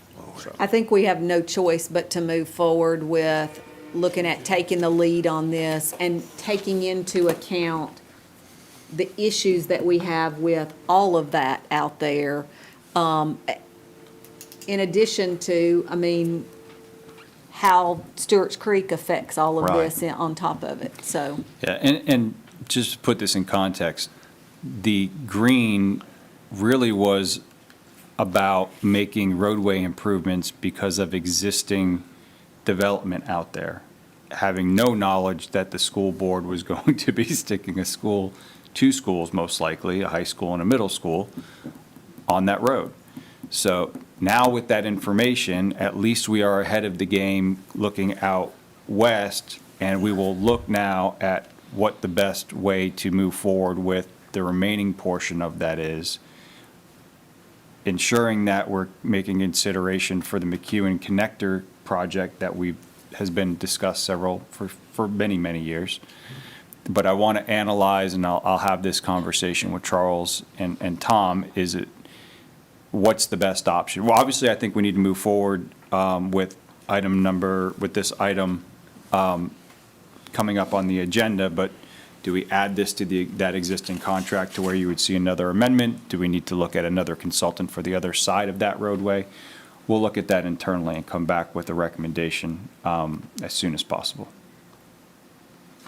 I think we have no choice but to move forward with looking at taking the lead on this and taking into account the issues that we have with all of that out there. In addition to, how Stewart's Creek affects all of
Right.
this on top of it, so.
Yeah, and just to put this in context, the green really was about making roadway improvements because of existing development out there, having no knowledge that the school board was going to be sticking two schools most likely, a high school and a middle school, on that road. So now with that information, at least we are ahead of the game looking out west, and we will look now at what the best way to move forward with the remaining portion of that is, ensuring that we're making consideration for the McEwen Connector project that has been discussed for many, many years. But I want to analyze, and I'll have this conversation with Charles and Tom, what's the best option? Well, obviously, I think we need to move forward with this item coming up on the agenda, but do we add this to that existing contract to where you would see another amendment? Do we need to look at another consultant for the other side of that roadway? We'll look at that internally and come back with a recommendation as soon as possible.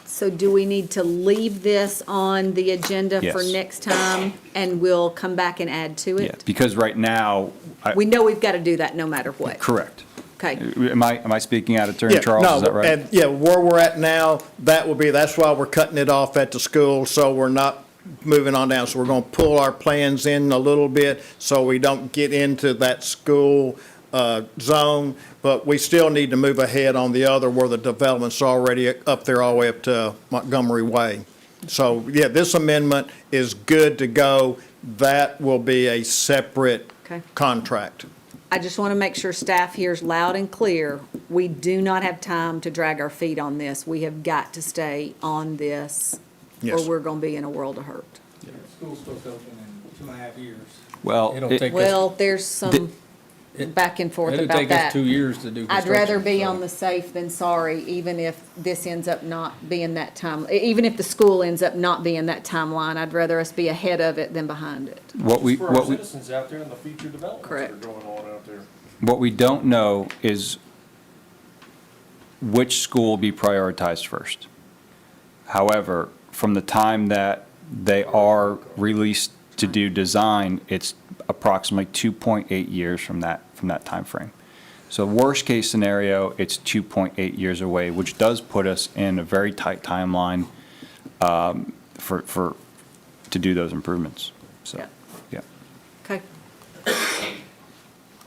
So do we need to leave this on the agenda for
Yes.
next time, and we'll come back and add to
Yeah,
it?
because right now,
We know we've got to do that no matter what.
correct.
Okay.
Am I speaking out of turn, Charles?
No,
Is that right?
and, where we're at now, that's why we're cutting it off at the school, so we're not moving on down. So we're going to pull our plans in a little bit so we don't get into that school zone, but we still need to move ahead on the other where the development's already up there all the way up to Montgomery Way. So, this amendment is good to go. That will be a separate
Okay.
contract.
I just want to make sure staff hears loud and clear. We do not have time to drag our feet on this. We have got to stay on this, or
Yes.
we're going to be in a world of hurt.
School's supposed to open in 2.5 years.
Well,
It'll
it-
take us,
Well, there's some back and forth
it'll
about
take us
that.
2 years to do
I'd
construction.
rather be
so-
on the safe than sorry, even if this ends up not being that time, even if the school ends up not being that timeline. I'd rather us be ahead of it than behind it.
What we
citizens out there and the future developments
Correct.
that are going on out there.
What we don't know is which school will be prioritized first. However, from the time that they are released to do design, it's approximately 2.8 years from that timeframe. So worst case scenario, it's 2.8 years away, which does put us in a very tight timeline to do those improvements. So, yeah.
Okay.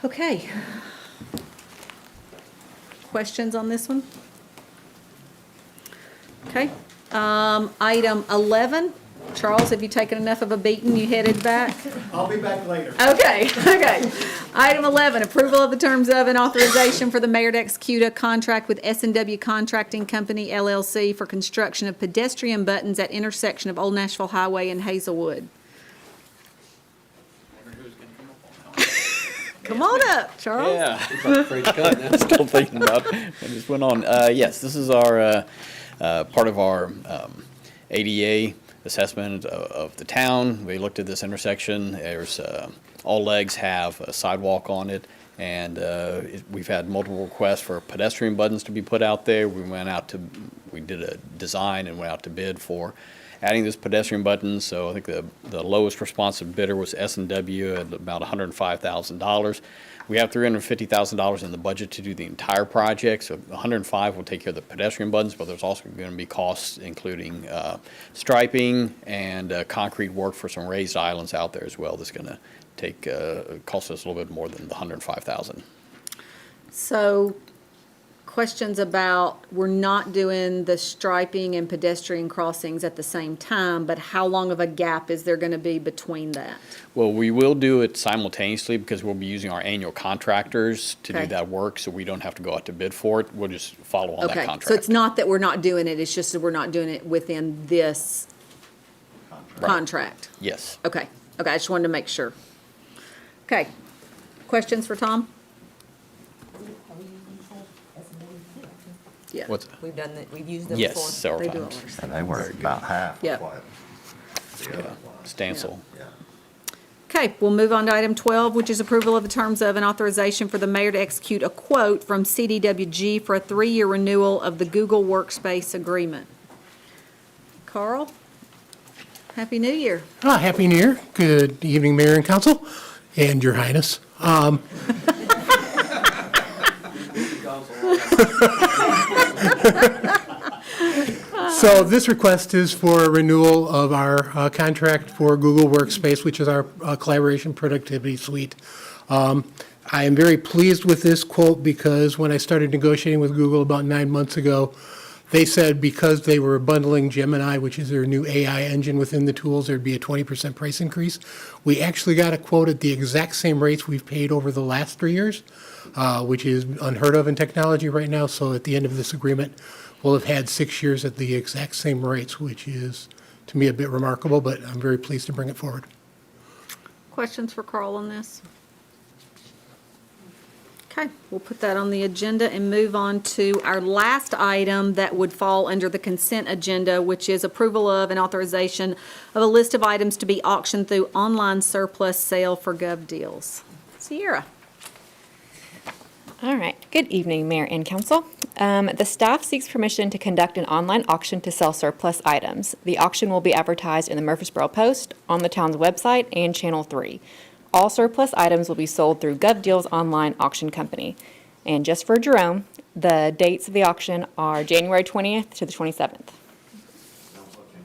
Okay. Questions on this one? Okay. Item 11. Charles, have you taken enough of a beating? You headed back?
I'll be back later.
Okay. Item 11, approval of the terms of and authorization for the mayor to execute a contract with S&W Contracting Company LLC for construction of pedestrian buttons at intersection of Old Nashville Highway and Hazelwood. Come on up, Charles.
Yeah. Still thinking about what just went on. Yes, this is our, part of our ADA assessment of the town. We looked at this intersection. There's, all legs have a sidewalk on it, and we've had multiple requests for pedestrian buttons to be put out there. We did a design and went out to bid for adding this pedestrian buttons. So I think the lowest responsive bidder was S&W at about $105,000. We have $350,000 in the budget to do the entire project, so $105,000 will take care of the pedestrian buttons, but there's also going to be costs including striping and concrete work for some raised islands out there as well. That's going to cost us a little bit more than the $105,000.
So,
questions about, we're not doing the striping and pedestrian crossings at the same time, but how long of a gap is there going to be between that?
Well, we will do it simultaneously because we'll be using our annual contractors to do
Okay.
that work, so we don't have to go out to bid for it. We'll just follow on that
Okay,
contract.
so it's not that we're not doing it, it's just that we're not doing it within this contract?
Yes.
Okay, I just wanted to make sure. Okay, questions for Tom? Yeah.
What's,
We've done that, we've used them before.
yes, several
They do it
times.
worse.
And they were about half
Yeah.
of what the other was.
Stansel.
Yeah.
Okay, we'll move on to item 12, which is approval of the terms of an authorization for the mayor to execute a quote from CDWG for a 3-year renewal of the Google Workspace agreement. Carl? Happy New Year.
Happy New Year. Good evening, Mayor and Council, and Your Highness. So this request is for a renewal of our contract for Google Workspace, which is our collaboration productivity suite. I am very pleased with this quote because when I started negotiating with Google about 9 months ago, they said because they were bundling Gemini, which is their new AI engine within the tools, there'd be a 20% price increase. We actually got a quote at the exact same rates we've paid over the last 3 years, which is unheard of in technology right now. So at the end of this agreement, we'll have had 6 years at the exact same rates, which is, to me, a bit remarkable, but I'm very pleased to bring it forward.
Questions for Carl on this? Okay, we'll put that on the agenda and move on to our last item that would fall under the consent agenda, which is approval of and authorization of a list of items to be auctioned through online surplus sale for Gov Deals. Sierra?
All right. Good evening, Mayor and Council. The staff seeks permission to conduct an online auction to sell surplus items. The auction will be advertised in the Murfreesboro Post, on the town's website, and Channel 3. All surplus items will be sold through Gov Deals Online Auction Company. And just for Jerome, the dates of the auction are January 20th to the 27th.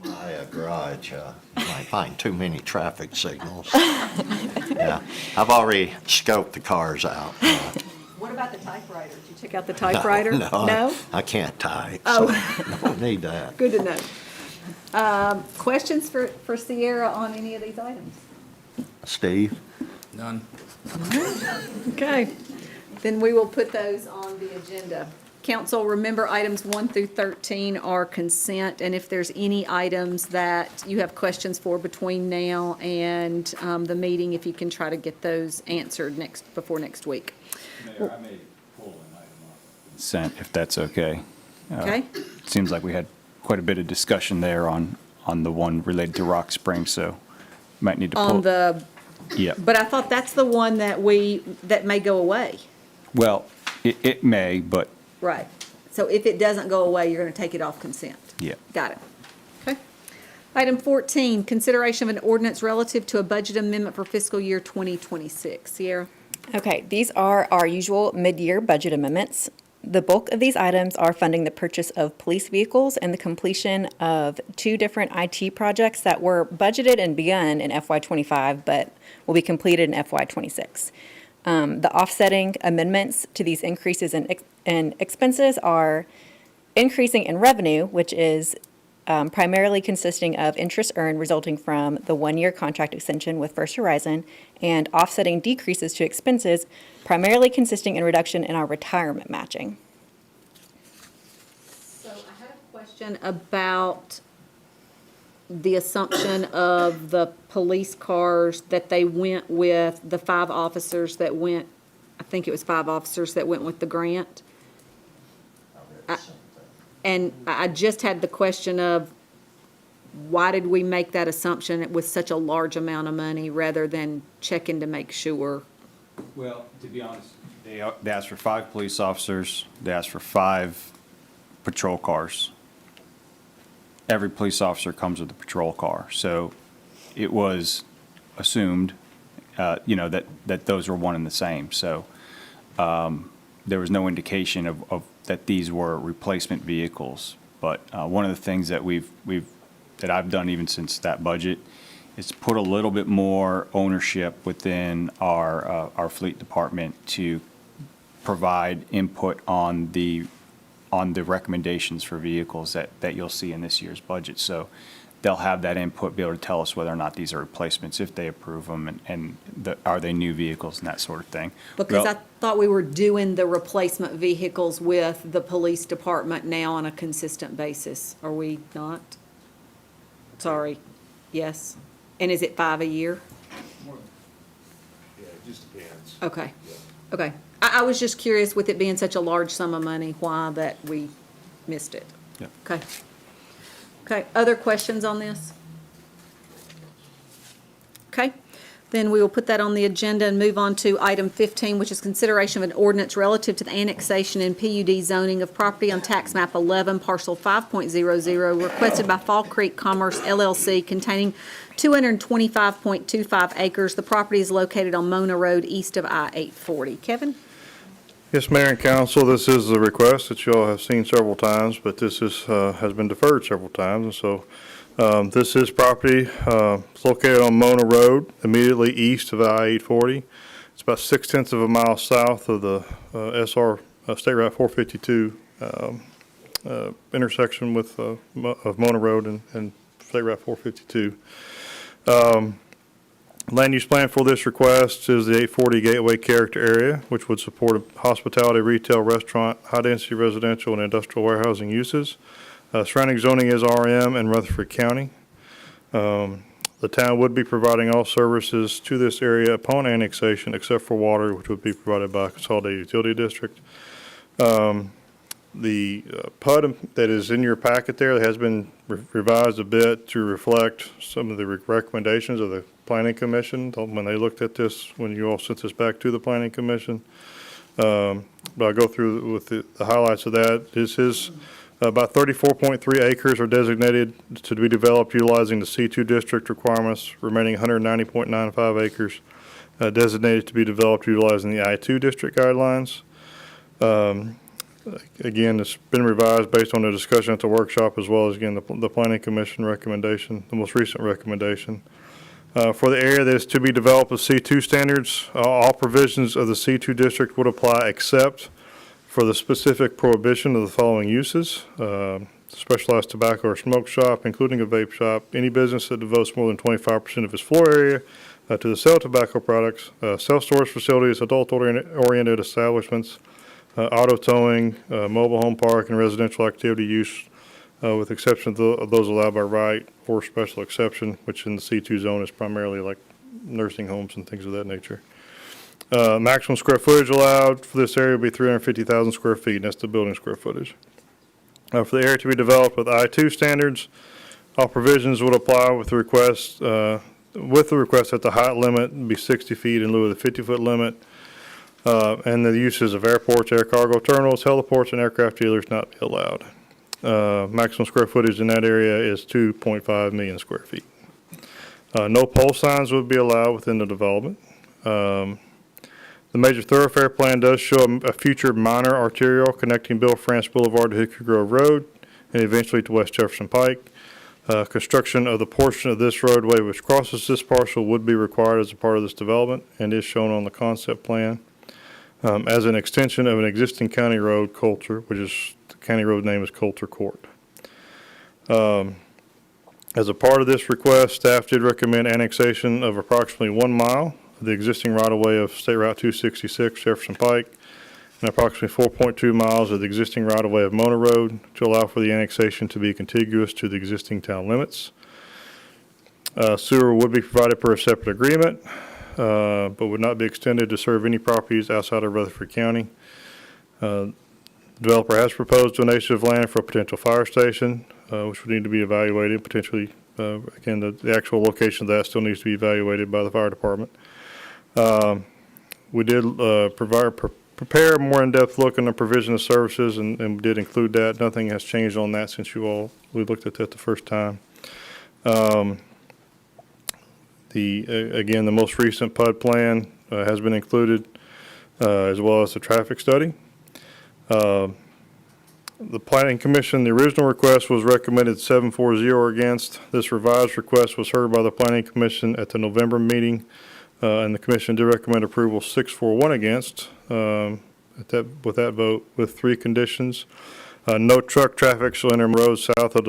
My garage, you might find too many traffic signals. Yeah, I've already scoped the cars out.
What about the typewriter? Did you check out the typewriter?
No, I can't type, so don't need that.
Good to know. Questions for Sierra on any of these items?
Steve?
None.
Okay, then we will put those on the agenda. Council, remember items 1 through 13 are consent, and if there's any items that you have questions for between now and the meeting, if you can try to get those answered before next week.
Mayor, I may pull an item off consent, if that's okay.
Okay?
It seems like we had quite a bit of discussion there on the one related to Rock Springs, so might need to pull.
On the,
Yeah,
but I thought that's the one that that may go away.
well, it may, but
Right. So if it doesn't go away, you're going to take it off consent.
yeah.
Got it. Okay. Item 14, consideration of an ordinance relative to a budget amendment for fiscal year 2026. Sierra?
Okay, these are our usual mid-year budget amendments. The bulk of these items are funding the purchase of police vehicles and the completion of 2 different IT projects that were budgeted and begun in FY25, but will be completed in FY26. The offsetting amendments to these increases in expenses are increasing in revenue, which is primarily consisting of interest earned resulting from the 1-year contract extension with First Horizon, and offsetting decreases to expenses primarily consisting in reduction in our retirement matching.
So I had a question about the assumption of the police cars that they went with, the 5 officers that went, I think it was 5 officers that went with the grant. And I just had the question of, why did we make that assumption with such a large amount of money rather than checking to make sure?
Well, to be honest, they asked for 5 police officers, they asked for 5 patrol cars. Every police officer comes with a patrol car, so it was assumed, that those were one and the same, so there was no indication of that these were replacement vehicles. But one of the things that that I've done even since that budget is put a little bit more ownership within our fleet department to provide input on the on the recommendations for vehicles that you'll see in this year's budget. So they'll have that input, be able to tell us whether or not these are replacements, if they approve them, and are they new vehicles and that sort of thing.
Because I thought we were doing the replacement vehicles with the police department now on a consistent basis. Are we not? Sorry. Yes. And is it 5 a year?
Yeah, it just depends.
Okay. Okay. I was just curious, with it being such a large sum of money, why that we missed it.
Yep.
Okay. Okay, other questions on this? Okay, then we will put that on the agenda and move on to item 15, which is consideration of an ordinance relative to the annexation and PUD zoning of property on tax map 11, parcel 5.00, requested by Fall Creek Commerce LLC, containing 225.25 acres. The property is located on Mona Road, east of I-840. Kevin?
Yes, Mayor and Council, this is the request that you all have seen several times, but this is, has been deferred several times. And so this is property it's located on Mona Road, immediately east of I-840. It's about 0.6 of a mile south of the SR State Route 452 intersection with of Mona Road and State Route 452. Land use plan for this request is the 840 Gateway Character Area, which would support hospitality, retail, restaurant, high-density residential, and industrial warehousing uses. Surrounding zoning is RM and Rutherford County. The town would be providing all services to this area upon annexation, except for water, which would be provided by a consolidated utility district. The PUD that is in your packet there has been revised a bit to reflect some of the recommendations of the Planning Commission when they looked at this, when you all sent this back to the Planning Commission. But I'll go through with the highlights of that. This is about 34.3 acres are designated to be developed utilizing the C2 district requirements, remaining 190.95 acres designated to be developed utilizing the I2 district guidelines. Again, it's been revised based on the discussion at the workshop, as well as, again, the Planning Commission recommendation, the most recent recommendation. For the area that is to be developed with C2 standards, all provisions of the C2 district would apply except for the specific prohibition of the following uses: specialized tobacco or smoke shop, including a vape shop, any business that devotes more than 25% of its floor area to the sale of tobacco products, self-storage facilities, adult-oriented establishments, auto towing, mobile home park, and residential activity use, with exception of those allowed by right or special exception, which in the C2 zone is primarily like nursing homes and things of that nature. Maximum square footage allowed for this area will be 350,000 square feet, and that's the building square footage. For the area to be developed with I2 standards, all provisions would apply with the request that the height limit be 60 feet in lieu of the 50-foot limit. And the uses of airports, air cargo terminals, heliports, and aircraft dealers not be allowed. Maximum square footage in that area is 2.5 million square feet. No pole signs would be allowed within the development. The major thoroughfare plan does show a future minor arterial connecting Bill France Boulevard to Hickory Grove Road and eventually to West Jefferson Pike. Construction of the portion of this roadway which crosses this parcel would be required as a part of this development and is shown on the concept plan. As an extension of an existing county road, Coulter, which is, the county road name is Coulter Court. As a part of this request, staff did recommend annexation of approximately 1 mile of the existing right-of-way of State Route 266, Jefferson Pike, and approximately 4.2 miles of the existing right-of-way of Mona Road to allow for the annexation to be contiguous to the existing town limits. Sewer would be provided per a separate agreement, but would not be extended to serve any properties outside of Rutherford County. Developer has proposed donation of land for a potential fire station, which would need to be evaluated. Potentially, again, the actual location of that still needs to be evaluated by the fire department. We did prepare a more in-depth look on the provision of services, and we did include that. Nothing has changed on that since we looked at that the first time. Again, the most recent PUD plan has been included, as well as the traffic study. The Planning Commission, the original request was recommended 7-4-0 against. This revised request was heard by the Planning Commission at the November meeting, and the Commission did recommend approval 6-4-1 against with that vote with 3 conditions. No truck traffic shall enter roads south of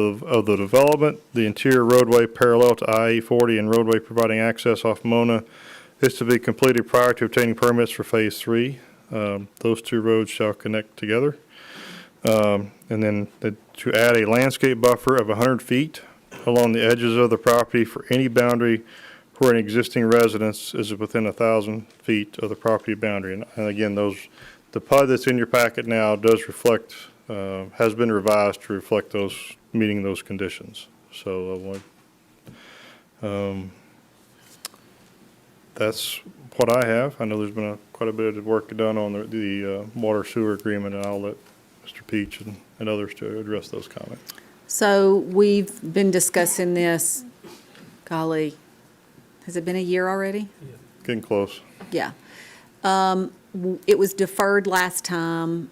the development. The interior roadway parallel to IE40 and roadway providing access off Mona is to be completed prior to obtaining permits for Phase 3. Those two roads shall connect together. And then to add a landscape buffer of 100 feet along the edges of the property for any boundary where an existing residence is within 1,000 feet of the property boundary. And again, the PUD that's in your packet now does reflect, has been revised to reflect meeting those conditions. So that's what I have. I know there's been quite a bit of work done on the water sewer agreement, and I'll let Mr. Peach and others to address those comments.
So we've been discussing this, golly, has it been a year already?
Getting close.
Yeah. It was deferred last time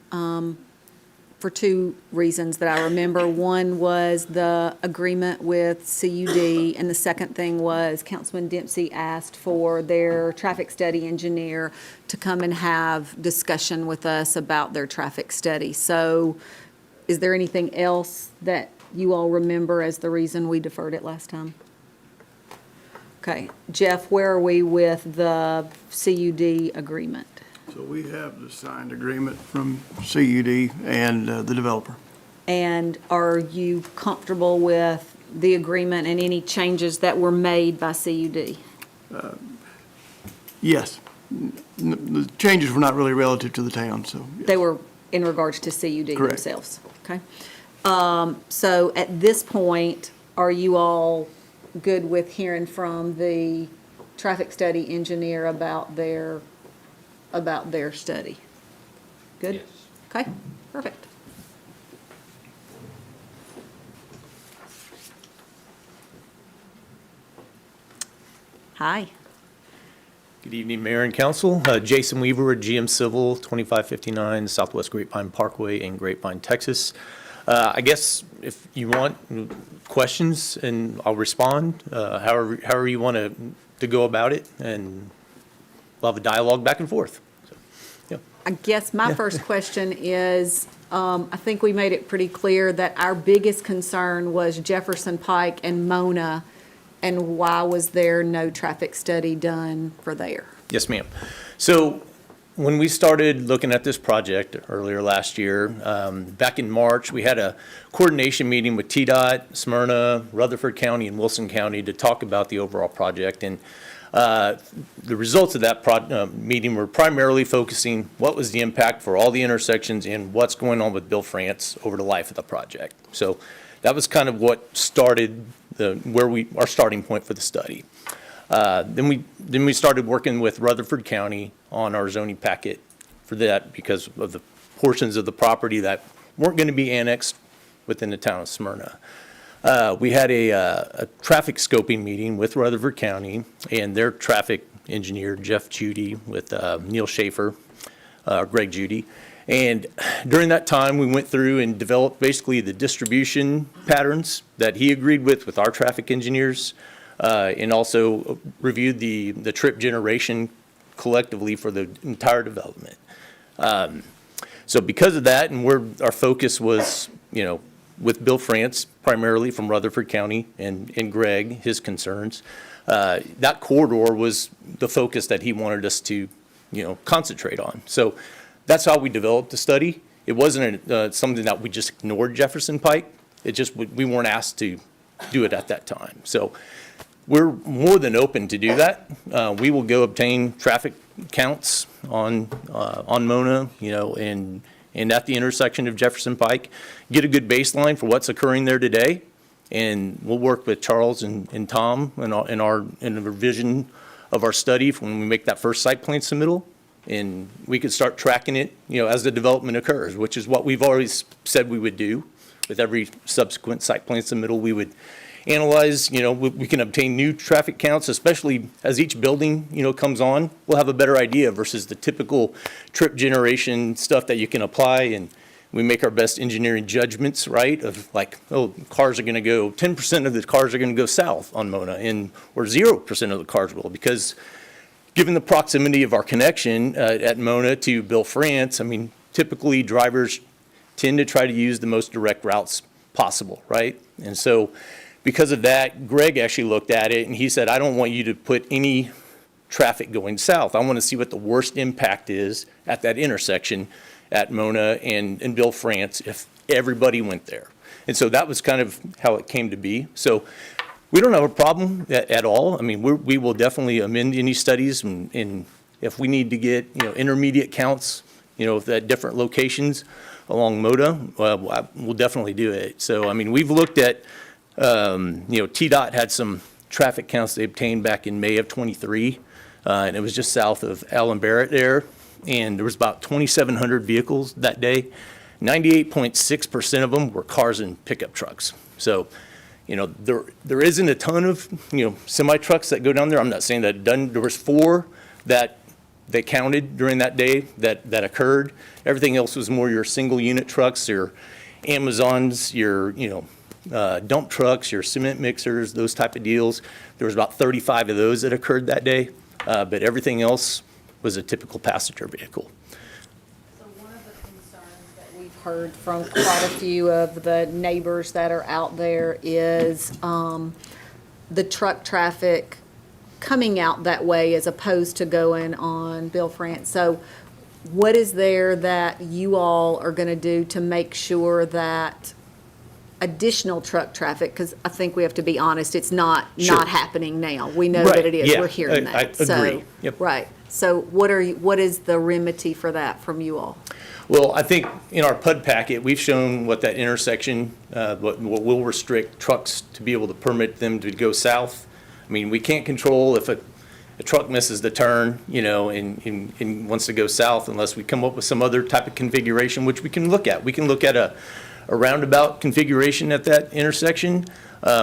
for two reasons that I remember. One was the agreement with CUD, and the second thing was Councilman Dempsey asked for their traffic study engineer to come and have discussion with us about their traffic study. So is there anything else that you all remember as the reason we deferred it last time? Okay, Jeff, where are we with the CUD agreement?
So we have the signed agreement from CUD and the developer.
And are you comfortable with the agreement and any changes that were made by CUD?
Yes. The changes were not really relative to the town, so. Yes.
They were in regards to CUD
Correct.
themselves, okay? So at this point, are you all good with hearing from the traffic study engineer about their study? Good?
Yes.
Okay, perfect. Hi.
Good evening, Mayor and Council. Jason Weaver with GM Civil, 2559 Southwest Grapevine Parkway in Grapevine, Texas. I guess if you want questions, and I'll respond, however you want to go about it, and we'll have a dialogue back and forth. So, yeah.
I guess my first question is, I think we made it pretty clear that our biggest concern was Jefferson Pike and Mona, and why was there no traffic study done for there?
Yes, ma'am. So when we started looking at this project earlier last year, back in March, we had a coordination meeting with TDOT, Smyrna, Rutherford County, and Wilson County to talk about the overall project. And the results of that meeting were primarily focusing what was the impact for all the intersections and what's going on with Bill France over the life of the project. So that was kind of what started our starting point for the study. Then we started working with Rutherford County on our zoning packet for that because of the portions of the property that weren't going to be annexed within the town of Smyrna. We had a traffic scoping meeting with Rutherford County and their traffic engineer, Jeff Judy, with Neil Schaefer, Greg Judy. And during that time, we went through and developed basically the distribution patterns that he agreed with our traffic engineers, and also reviewed the trip generation collectively for the entire development. So because of that, and where our focus was, with Bill France, primarily from Rutherford County, and Greg, his concerns, that corridor was the focus that he wanted us to, concentrate on. So that's how we developed the study. It wasn't something that we just ignored Jefferson Pike. It just, we weren't asked to do it at that time. So we're more than open to do that. We will go obtain traffic counts on Mona, and at the intersection of Jefferson Pike, get a good baseline for what's occurring there today. And we'll work with Charles and Tom in the revision of our study when we make that first site plan submittal. And we could start tracking it, as the development occurs, which is what we've always said we would do. With every subsequent site plan submittal, we would analyze, we can obtain new traffic counts, especially as each building, comes on. We'll have a better idea versus the typical trip generation stuff that you can apply, and we make our best engineering judgments, right? Of like, cars are going to go, 10% of the cars are going to go south on Mona, or 0% of the cars will, because given the proximity of our connection at Mona to Bill France, typically drivers tend to try to use the most direct routes possible, right? And so because of that, Greg actually looked at it and he said, I don't want you to put any traffic going south. I want to see what the worst impact is at that intersection at Mona and Bill France if everybody went there. And so that was kind of how it came to be. So we don't have a problem at all. I mean, we will definitely amend any studies and if we need to get, intermediate counts, at different locations along Mona, we'll definitely do it. So, I mean, we've looked at, TDOT had some traffic counts they obtained back in May of '23, and it was just south of Allen Barrett there, and there was about 2,700 vehicles that day. 98.6% of them were cars and pickup trucks. So, there isn't a ton of, semi trucks that go down there. I'm not saying that there was 4 that they counted during that day that occurred. Everything else was more your single unit trucks, your Amazons, your, dump trucks, your cement mixers, those type of deals. There was about 35 of those that occurred that day, but everything else was a typical passenger vehicle.
So one of the concerns that we've heard from quite a few of the neighbors that are out there is the truck traffic coming out that way as opposed to going on Bill France. So what is there that you all are going to do to make sure that additional truck traffic, because I think we have to be honest, it's not happening now. We know that it is.
Yeah,
We're hearing
I
that. So,
agree. Yep.
right. So what is the remedy for that from you all?
Well, I think in our PUD packet, we've shown what that intersection, what will restrict trucks to be able to permit them to go south. I mean, we can't control if a truck misses the turn, and wants to go south unless we come up with some other type of configuration, which we can look at. We can look at a roundabout configuration at that intersection.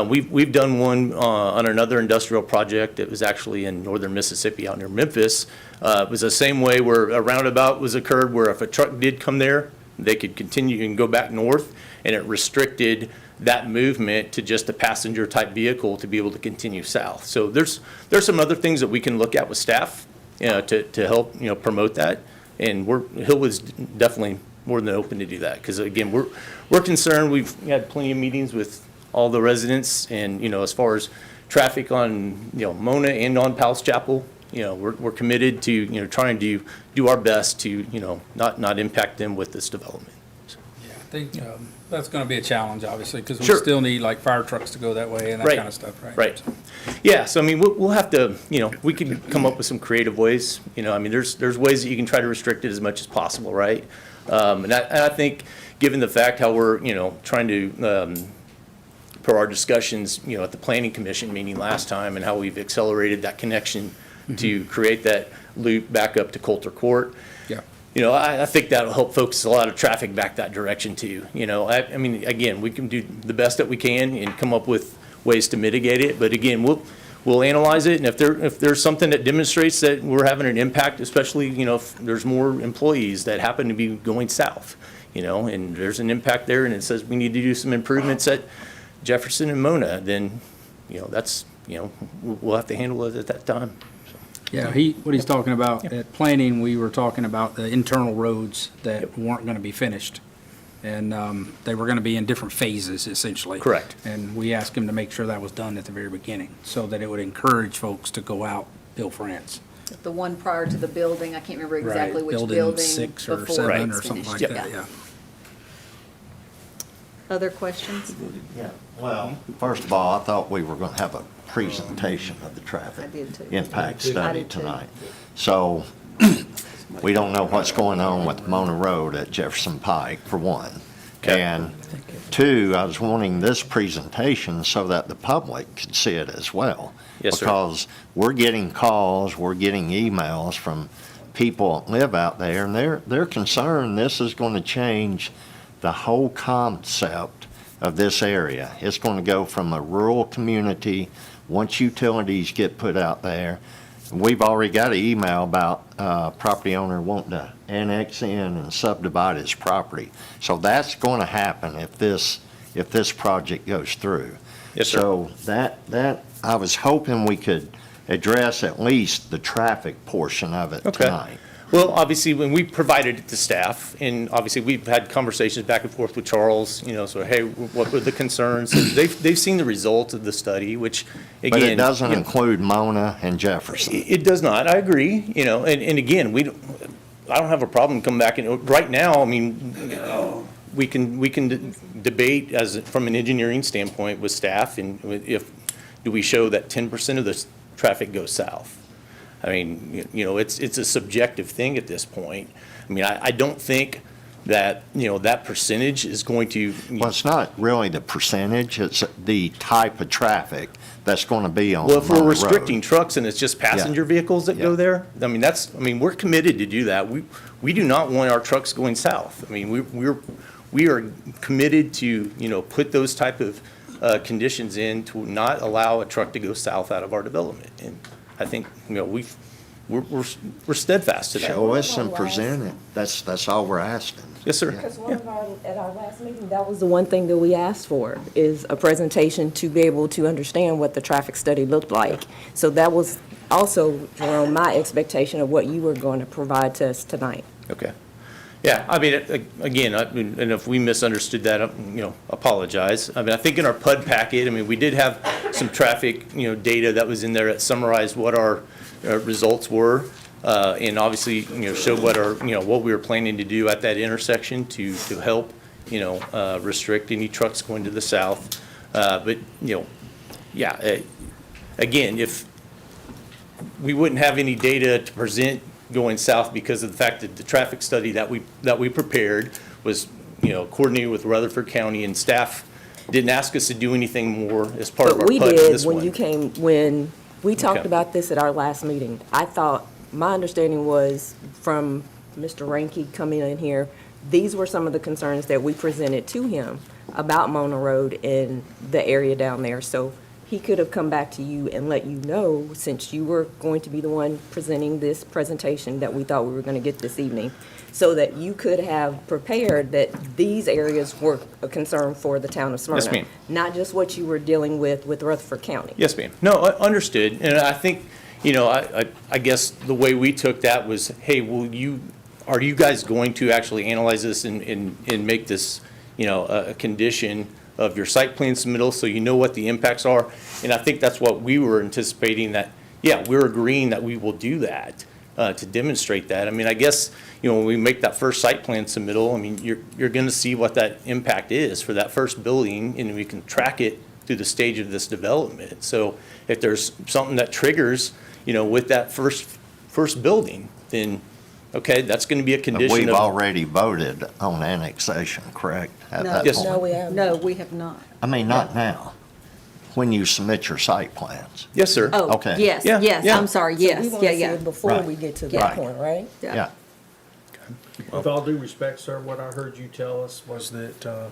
We've done one on another industrial project. It was actually in northern Mississippi out near Memphis. It was the same way where a roundabout was occurred where if a truck did come there, they could continue and go back north, and it restricted that movement to just a passenger type vehicle to be able to continue south. So there's some other things that we can look at with staff, to help, promote that. And Hill was definitely more than open to do that. Because again, we're concerned. We've had plenty of meetings with all the residents and, as far as traffic on, Mona and on Palace Chapel, we're committed to, trying to do our best to, not impact them with this development.
Yeah, I think that's going to be a challenge, obviously, because we
Sure.
still need like fire trucks to go that way and that
Right.
kind of stuff, right?
Right. Yeah, so I mean, we'll have to, we can come up with some creative ways. I mean, there's ways that you can try to restrict it as much as possible, right? And I think, given the fact how we're, trying to, per our discussions, at the Planning Commission meeting last time, and how we've accelerated that connection to create that loop back up to Coulter Court.
Yeah.
I think that'll help focus a lot of traffic back that direction too. I mean, again, we can do the best that we can and come up with ways to mitigate it. But again, we'll analyze it, and if there's something that demonstrates that we're having an impact, especially, if there's more employees that happen to be going south, and there's an impact there, and it says we need to do some improvements at Jefferson and Mona, then, that's, we'll have to handle it at that time.
Yeah, what he's talking about, at planning, we were talking about the internal roads that weren't going to be finished. And they were going to be in different phases, essentially.
Correct.
And we asked him to make sure that was done at the very beginning, so that it would encourage folks to go out Bill France.
The one prior to the building, I can't remember exactly
Right,
which
building
building.
6 or
before
7
it's
or something
finished.
like that, yeah.
Other questions?
Yeah, well, first of all, I thought we were going to have a presentation of the
I
traffic
did too.
impact
I
study
did too.
tonight. So we don't know what's going on with Mona Road at Jefferson Pike, for one. And two, I was wanting this presentation so that the public could see it as well.
Yes, sir.
Because we're getting calls, we're getting emails from people that live out there, and they're concerned this is going to change the whole concept of this area. It's going to go from a rural community, once utilities get put out there. We've already got an email about property owner wanting to annex in and subdivide his property. So that's going to happen if this project goes through.
Yes, sir.
So that I was hoping we could address at least the traffic portion of it tonight.
Well, obviously, when we provided it to staff, and obviously, we've had conversations back and forth with Charles, so, hey, what were the concerns? And they've seen the results of the study, which, again.
But it doesn't
you know,
include Mona and Jefferson.
It does not, I agree, and again, I don't have a problem coming back, and right now, I mean, we can debate from an engineering standpoint with staff, and do we show that 10% of the traffic goes south? I mean, it's a subjective thing at this point. I mean, I don't think that, that percentage is going to.
Well, it's not really the percentage, it's the type of traffic that's going to be on
Well, if we're
Mona
restricting
Road.
trucks and it's just passenger vehicles that go there, I mean, we're committed to do that. We do not want our trucks going south. I mean, we are committed to, put those type of conditions in to not allow a truck to go south out of our development. And I think, we're steadfast to that.
Show us and present it. That's all we're asking.
Yes, sir.
Because at our last meeting, that was the one thing that we asked for, is a presentation to be able to understand what the traffic study looked like. So that was also, Jerome, my expectation of what you were going to provide to us tonight.
Okay. Yeah, I mean, again, and if we misunderstood that, apologize. I mean, I think in our PUD packet, I mean, we did have some traffic, data that was in there that summarized what our results were, and obviously, showed what we were planning to do at that intersection to help, restrict any trucks going to the south. But, again, if we wouldn't have any data to present going south because of the fact that the traffic study that we prepared was, coordinated with Rutherford County, and staff didn't ask us to do anything more as part of our
But we
PUD
did
this
when
one.
you came, when we talked
Okay.
about this at our last meeting. I thought, my understanding was from Mr. Ranky coming in here, these were some of the concerns that we presented to him about Mona Road and the area down there. So he could have come back to you and let you know, since you were going to be the one presenting this presentation that we thought we were going to get this evening, so that you could have prepared that these areas were a concern for the town of Smyrna.
Yes, ma'am.
Not just what you were dealing with Rutherford County.
Yes, ma'am. No, understood. And I think, I guess the way we took that was, hey, are you guys going to actually analyze this and make this, a condition of your site plan submittal, so you know what the impacts are? And I think that's what we were anticipating, that, we're agreeing that we will do that, to demonstrate that. I mean, I guess, when we make that first site plan submittal, I mean, you're gonna see what that impact is for that first building, and we can track it through the stage of this development. So if there's something that triggers, with that first building, then, okay, that's gonna be a
But
condition
we've
of.
already voted on annexation, correct? At that
Yes.
point?
No, we have.
No, we have not.
I mean, not now, when you submit your site plans.
Yes, sir.
Oh,
Okay.
yes,
Yeah,
yes,
yeah.
I'm sorry,
So we
yes,
want
yeah,
to see
yeah.
it before
Right.
we get to
Right.
that point, right?
Yeah.
With all due respect, sir, what I heard you tell us was that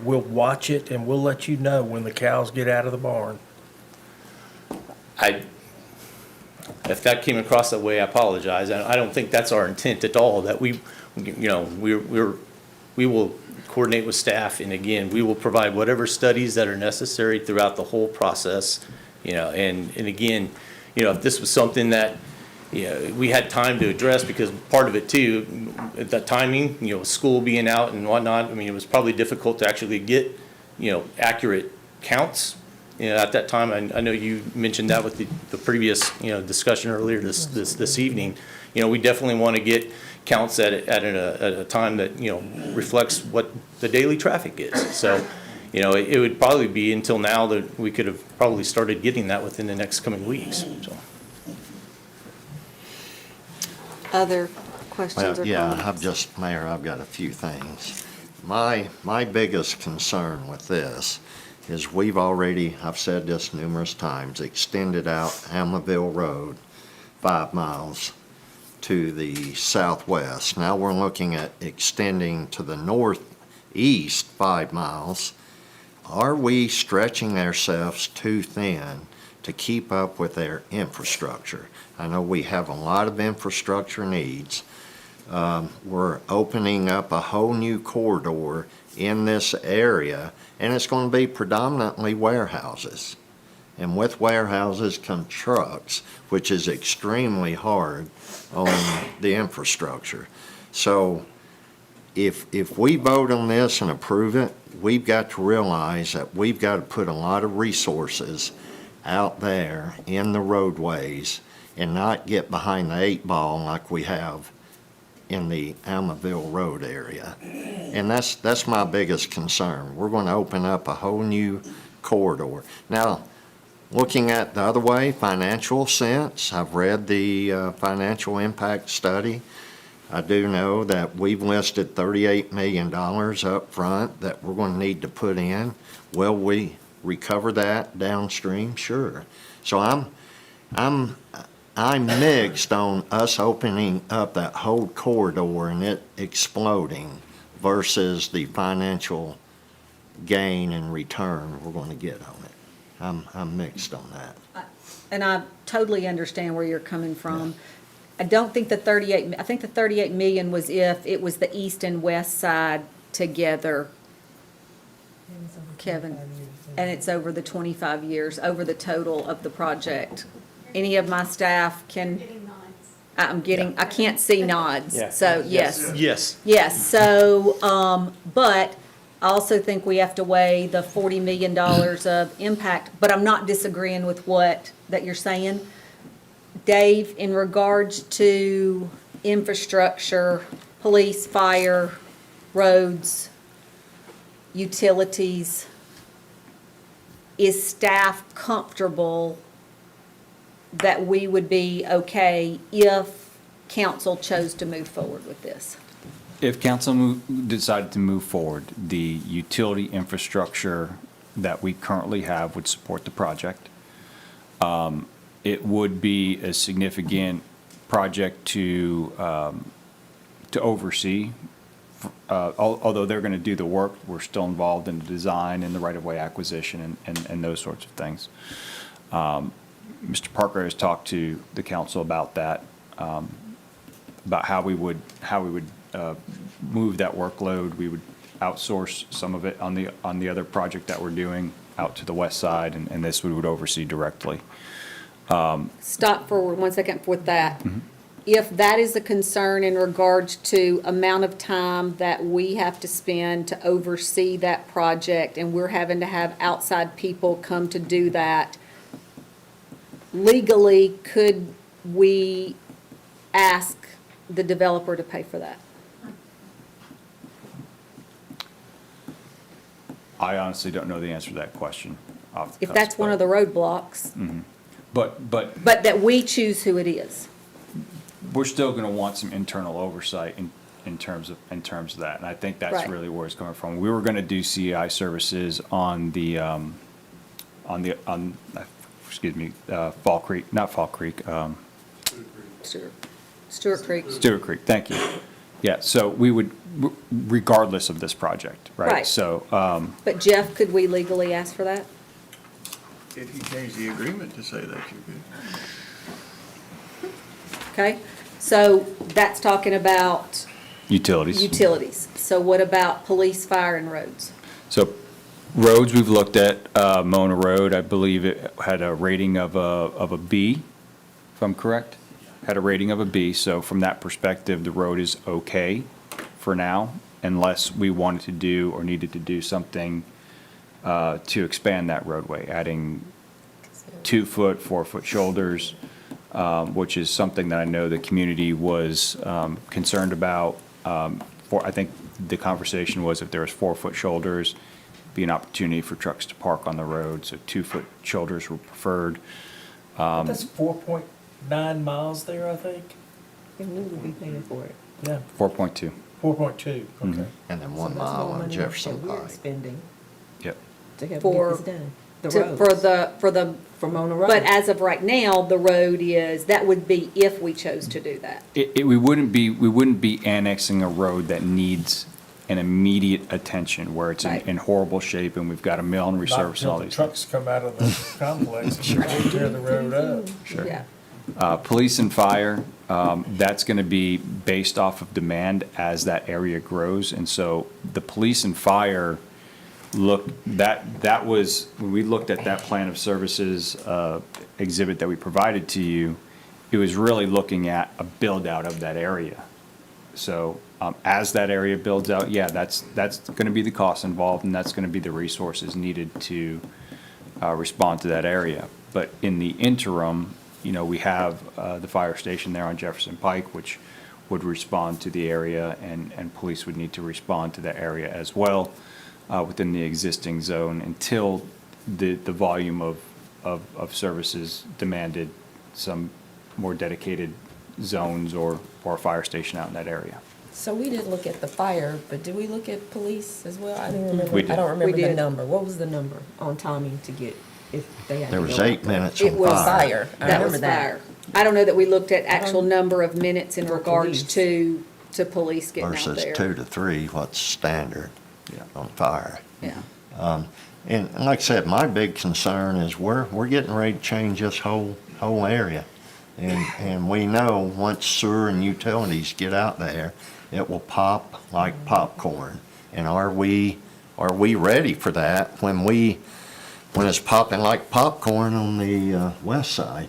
we'll watch it and we'll let you know when the cows get out of the barn.
If that came across that way, I apologize. I don't think that's our intent at all, that we will coordinate with staff, and again, we will provide whatever studies that are necessary throughout the whole process, and again, if this was something that, we had time to address, because part of it too, the timing, school being out and whatnot, I mean, it was probably difficult to actually get, accurate counts. At that time, I know you mentioned that with the previous, discussion earlier this evening. We definitely want to get counts at a time that, reflects what the daily traffic is. So, it would probably be until now that we could have probably started getting that within the next coming weeks, so.
Other questions or
Well,
comments?
Mayor, I've got a few things. My biggest concern with this is I've said this numerous times, extended out Hamlinville Road 5 miles to the southwest. Now we're looking at extending to the northeast 5 miles. Are we stretching ourselves too thin to keep up with their infrastructure? I know we have a lot of infrastructure needs. We're opening up a whole new corridor in this area, and it's going to be predominantly warehouses. And with warehouses come trucks, which is extremely hard on the infrastructure. So if we vote on this and approve it, we've got to realize that we've got to put a lot of resources out there in the roadways and not get behind the 8 ball like we have in the Almaville Road area. And that's my biggest concern. We're going to open up a whole new corridor. Now, looking at the other way, financial sense, I've read the financial impact study. I do know that we've listed $38 million up front that we're going to need to put in. Will we recover that downstream? Sure. So I'm mixed on us opening up that whole corridor and it exploding versus the financial gain and return we're going to get on it. I'm mixed on that.
And I totally understand where you're coming from. I don't think I think the 38 million was if it was the east and west side together, Kevin. And it's over the 25 years, over the total of the project. Any of my staff can, I can't see nods,
Yeah.
so yes.
Yes.
Yes, so, but I also think we have to weigh the $40 million of impact, but I'm not disagreeing with that you're saying. Dave, in regards to infrastructure, police, fire, roads, utilities, is staff comfortable that we would be okay if council chose to move forward with this?
If council decided to move forward, the utility infrastructure that we currently have would support the project. It would be a significant project to oversee. Although they're going to do the work, we're still involved in the design and the right-of-way acquisition and those sorts of things. Mr. Parker has talked to the council about that, about how we would move that workload. We would outsource some of it on the other project that we're doing out to the west side, and this we would oversee directly.
Stop for 1 second with that. If that is a concern in regards to amount of time that we have to spend to oversee that project, and we're having to have outside people come to do that, legally, could we ask the developer to pay for that?
I honestly don't know the answer to that question off the
If
cuff,
that's one of the roadblocks,
But
but that we choose who it is.
we're still going to want some internal oversight in terms of that, and I think that's
Right.
really where it's coming from. We were going to do CEI services on Fall Creek, not Fall Creek,
Stewart Creek.
Stewart Creek. Thank you. Yeah, so we would, regardless of this project, right?
Right.
So,
But Jeff, could we legally ask for that?
If you change the agreement to say that, you could.
Okay, so that's talking about
utilities.
utilities. So what about police, fire, and roads?
So roads, we've looked at Mona Road. I believe it had a rating of a B, if I'm correct. Had a rating of a B, so from that perspective, the road is okay for now, unless we wanted to do or needed to do something to expand that roadway, adding 2-foot, 4-foot shoulders, which is something that I know the community was concerned about. I think the conversation was if there was 4-foot shoulders, be an opportunity for trucks to park on the road, so 2-foot shoulders were preferred.
That's 4.9 miles there, I think.
And we would be paying for it.
Yeah,
4.2.
4.2, okay.
And then
So
1
that's more
mile on
money
Jefferson
that we're
Pike.
spending
Yep.
to help
For-
get this done. The
To-
roads. For Mona Road.
But as of right now, the road that would be if we chose to do that.
We wouldn't be annexing a road that needs an immediate attention, where it's
Right.
in horrible shape and we've got a mill and
Not
resurface and
until
all
the
these.
trucks come out of the complex and tear the road up.
Sure.
Yeah.
Police and fire, that's going to be based off of demand as that area grows. And so the police and fire that was, when we looked at that plan of services exhibit that we provided to you, it was really looking at a build-out of that area. So as that area builds out, yeah, that's going to be the cost involved, and that's going to be the resources needed to respond to that area. But in the interim, we have the fire station there on Jefferson Pike, which would respond to the area, and police would need to respond to the area as well within the existing zone until the volume of services demanded some more dedicated zones or a fire station out in that area.
So we did look at the fire, but did we look at police as well? I didn't remember.
We did.
I don't remember
We
the
did.
number. What was the number on timing to get, if they had
There
to
was
go
8
out there?
minutes
It
on
was
fire.
I
That
remember
was
that.
fire. I don't know that we looked at actual number of minutes in
For
regards
police.
to police getting out
Versus
there.
2 to 3, what's standard
Yeah.
on fire.
Yeah.
And like I said, my big concern is we're getting ready to change this whole area. And we know once sewer and utilities get out there, it will pop like popcorn. And are we ready for that when it's popping like popcorn on the west side?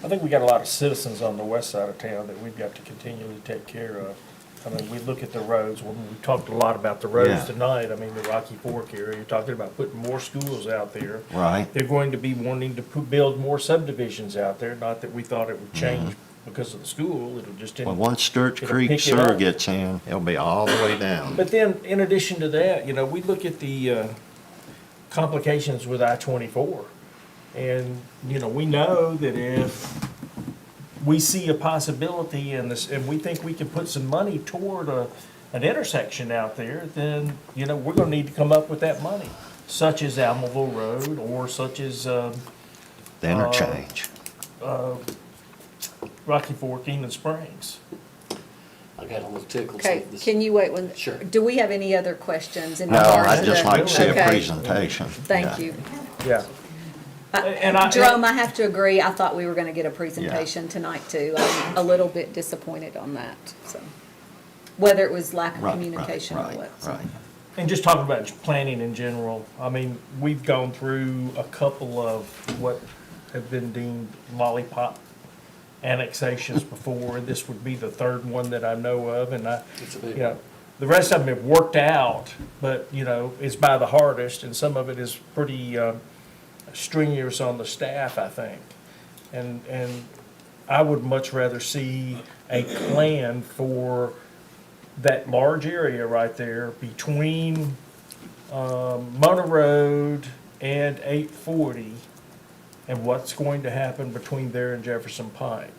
I think we got a lot of citizens on the west side of town that we've got to continually take care of. I mean, we look at the roads, we talked a lot about the
Yeah.
roads tonight. I mean, the Rocky Fork area, you're talking about putting more schools out there.
Right.
They're going to be wanting to build more subdivisions out there, not that we thought it would change because of the school, it'll just.
Well, once Sturts
it'll
Creek
pick it
sewer
up.
gets in, it'll be all the way down.
But then, in addition to that, we look at the complications with I-24. And, we know that if we see a possibility in this, and we think we can put some money toward an intersection out there, then, we're gonna need to come up with that money, such as Almaville Road, or such as,
The interchange.
Rocky Fork, Enid Springs.
I got a little tickle.
Okay, can you wait one?
Sure.
Do we have any other questions in
No,
regards to
I'd just
the-
like to see a
Okay.
presentation.
Thank
Yeah.
you.
Yeah. And
Jerome, I have to agree, I thought we were gonna get a presentation tonight too. I'm a little bit disappointed on that, so. Whether it was lack of
Right,
communication or
right,
what. so.
right.
And just talking about planning in general, I mean, we've gone through a couple of what have been deemed lollipop annexations before, and this would be the third one that I know of, and
It's a big
the rest of them have worked out, but, it's by the hardest, and some of it is pretty, strenuous on the staff, I think. And I would much rather see a plan for that large area right there between Mona Road and 840, and what's going to happen between there and Jefferson Pike.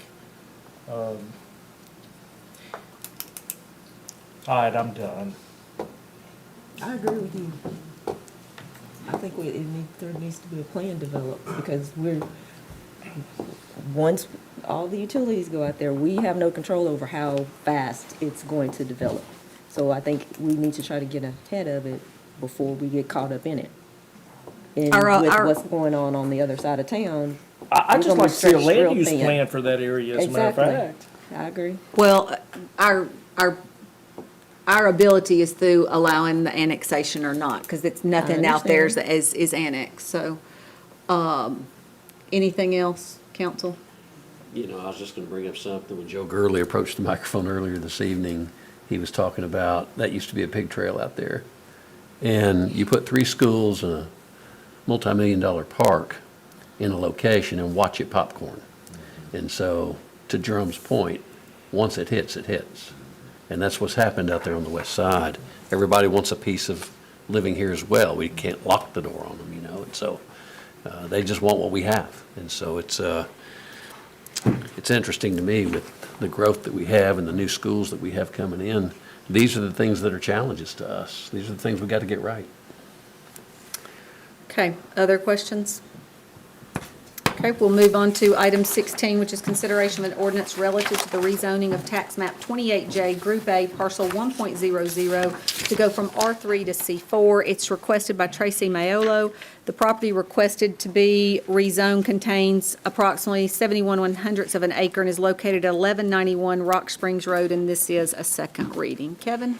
All right, I'm done.
I agree with you. I think there needs to be a plan developed, because once all the utilities go out there, we have no control over how fast it's going to develop. So I think we need to try to get ahead of it before we get caught up in it. And with what's going on the other side of town.
I'd
we're
just
gonna
like
be
to see a
stretched real
land use
thin.
plan for that area, as a matter of
Exactly.
fact.
I agree.
Well, our ability is through allowing the annexation or not, because it's nothing out there is annexed, so. Anything else, council?
I was just going to bring up something. When Joe Gurley approached the microphone earlier this evening, he was talking about, that used to be a pig trail out there. And you put 3 schools and a multi-million-dollar park in a location and watch it popcorn. And so, to Jerome's point, once it hits, it hits. And that's what's happened out there on the west side. Everybody wants a piece of living here as well. We can't lock the door on them, and so they just want what we have. And so it's interesting to me with the growth that we have and the new schools that we have coming in. These are the things that are challenges to us. These are the things we got to get right.
Okay, other questions? Okay, we'll move on to item 16, which is consideration of an ordinance relative to the rezoning of tax map 28J, Group A, parcel 1.00, to go from R3 to C4. It's requested by Tracy Maiolo. The property requested to be rezoned contains approximately 71/100ths of an acre and is located at 1191 Rock Springs Road, and this is a second reading. Kevin?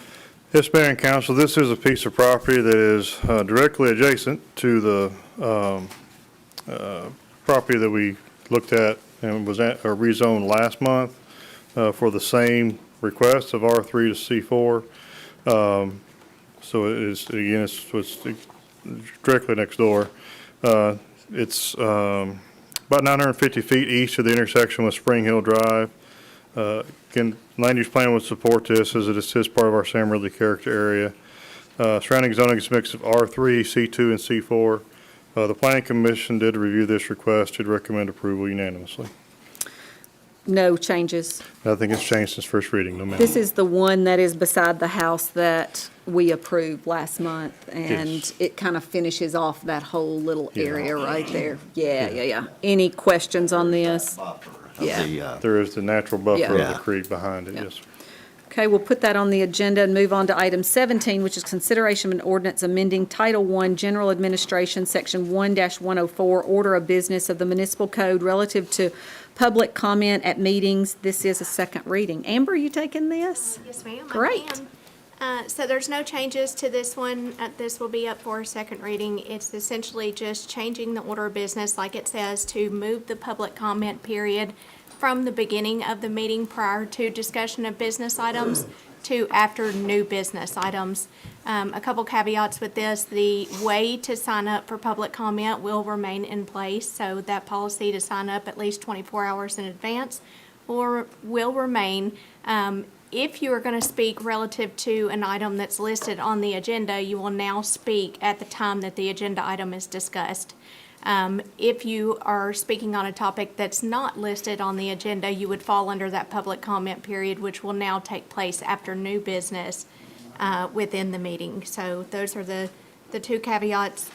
Yes, Mayor and Council, this is a piece of property that is directly adjacent to the property that we looked at and was rezoned last month for the same request of R3 to C4. So it is, again, it's directly next door. It's about 950 feet east of the intersection with Spring Hill Drive. Again, land use plan would support this as it is part of our Sam Ridley character area. Surrounding zoning is a mix of R3, C2, and C4. The Planning Commission did review this request, did recommend approval unanimously.
No changes.
Nothing has changed since first reading, no ma'am.
This is the one that is beside the house that we approved last month, and
Yes.
it kind of finishes off that whole little area right there. Yeah. Any questions on this? Yeah.
There is the natural buffer
Yeah.
of
Yeah.
the creek behind it, yes.
Okay, we'll put that on the agenda and move on to item 17, which is consideration of an ordinance amending Title I, General Administration, Section 1-104, Order of Business of the Municipal Code relative to public comment at meetings. This is a second reading. Amber, you taking this?
Yes, ma'am. I
Great.
am. So there's no changes to this one. This will be up for a second reading. It's essentially just changing the order of business, like it says, to move the public comment period from the beginning of the meeting prior to discussion of business items to after new business items. A couple caveats with this. The way to sign up for public comment will remain in place, so that policy to sign up at least 24 hours in advance will remain. If you are going to speak relative to an item that's listed on the agenda, you will now speak at the time that the agenda item is discussed. If you are speaking on a topic that's not listed on the agenda, you would fall under that public comment period, which will now take place after new business within the meeting. So those are the two caveats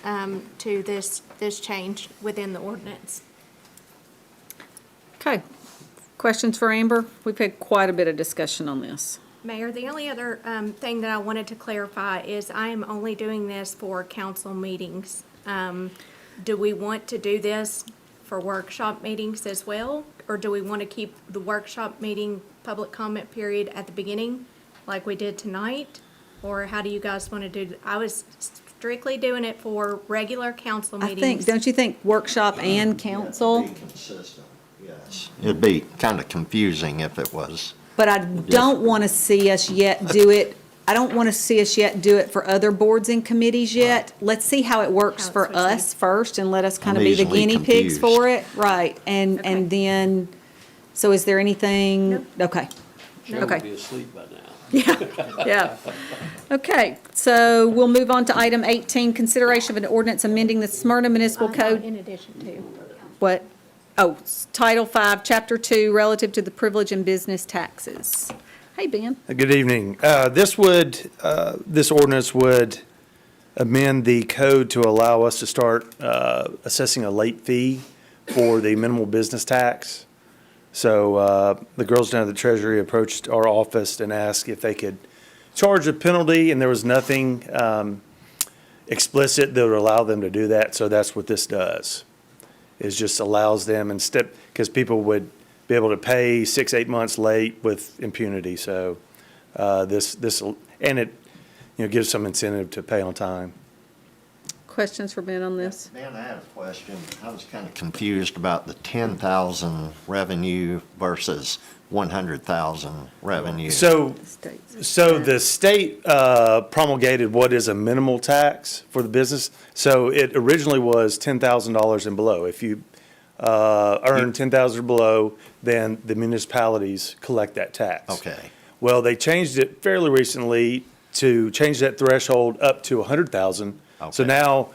to this change within the ordinance.
Okay. Questions for Amber? We've had quite a bit of discussion on this.
Mayor, the only other thing that I wanted to clarify is I am only doing this for council meetings. Do we want to do this for workshop meetings as well? Or do we want to keep the workshop meeting public comment period at the beginning like we did tonight? Or how do you guys want to do, I was strictly doing it for regular council
I
meetings.
think, don't you think workshop and council?
Be consistent, yes. It'd be kind of confusing if it was.
But I don't want to see us yet do it, I don't want to see us yet do it for other boards and committees yet. Let's see how it works for us first and let us kind of be the
easily
guinea pigs
confused.
for it. Right, and then, so is there anything? Okay.
Sharon would
Okay.
be asleep by now.
Yeah. Okay, so we'll move on to item 18, consideration of an ordinance amending the Smyrna Municipal Code.
In addition to.
What? Oh, Title 5, Chapter 2, relative to the privilege and business taxes. Hey, Ben.
Good evening. This ordinance would amend the code to allow us to start assessing a late fee for the minimal business tax. So the girls down at the Treasury approached our office and asked if they could charge a penalty, and there was nothing explicit that would allow them to do that. So that's what this does. It just allows them instead, because people would be able to pay 6-8 months late with impunity. So and it, gives some incentive to pay on time.
Questions for Ben on this?
Dan, I had a question. I was kind of confused about the 10,000 revenue versus 100,000 revenue.
So the state promulgated what is a minimal tax for the business. So it originally was $10,000 and below. If you earn 10,000 or below, then the municipalities collect that tax.
Okay.
Well, they changed it fairly recently to change that threshold up to 100,000. So
Okay.
now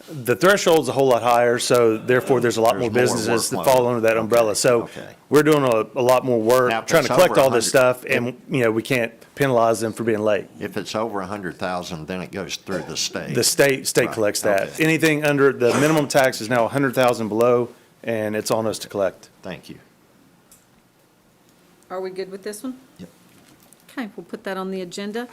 the threshold's a whole lot higher, so therefore there's a lot more
There's more
businesses that
workload.
fall under that umbrella. So
Okay.
we're doing a lot more work,
Now, if
trying to
it's
collect
over
all this
100
stuff, and, we can't penalize them for being late.
If it's over 100,000, then it goes through the state.
The state
Right,
collects that.
okay.
Anything under, the minimum tax is now 100,000 below, and it's on us to collect.
Thank you.
Are we good with this one?
Yep.
Okay, we'll put that on the agenda.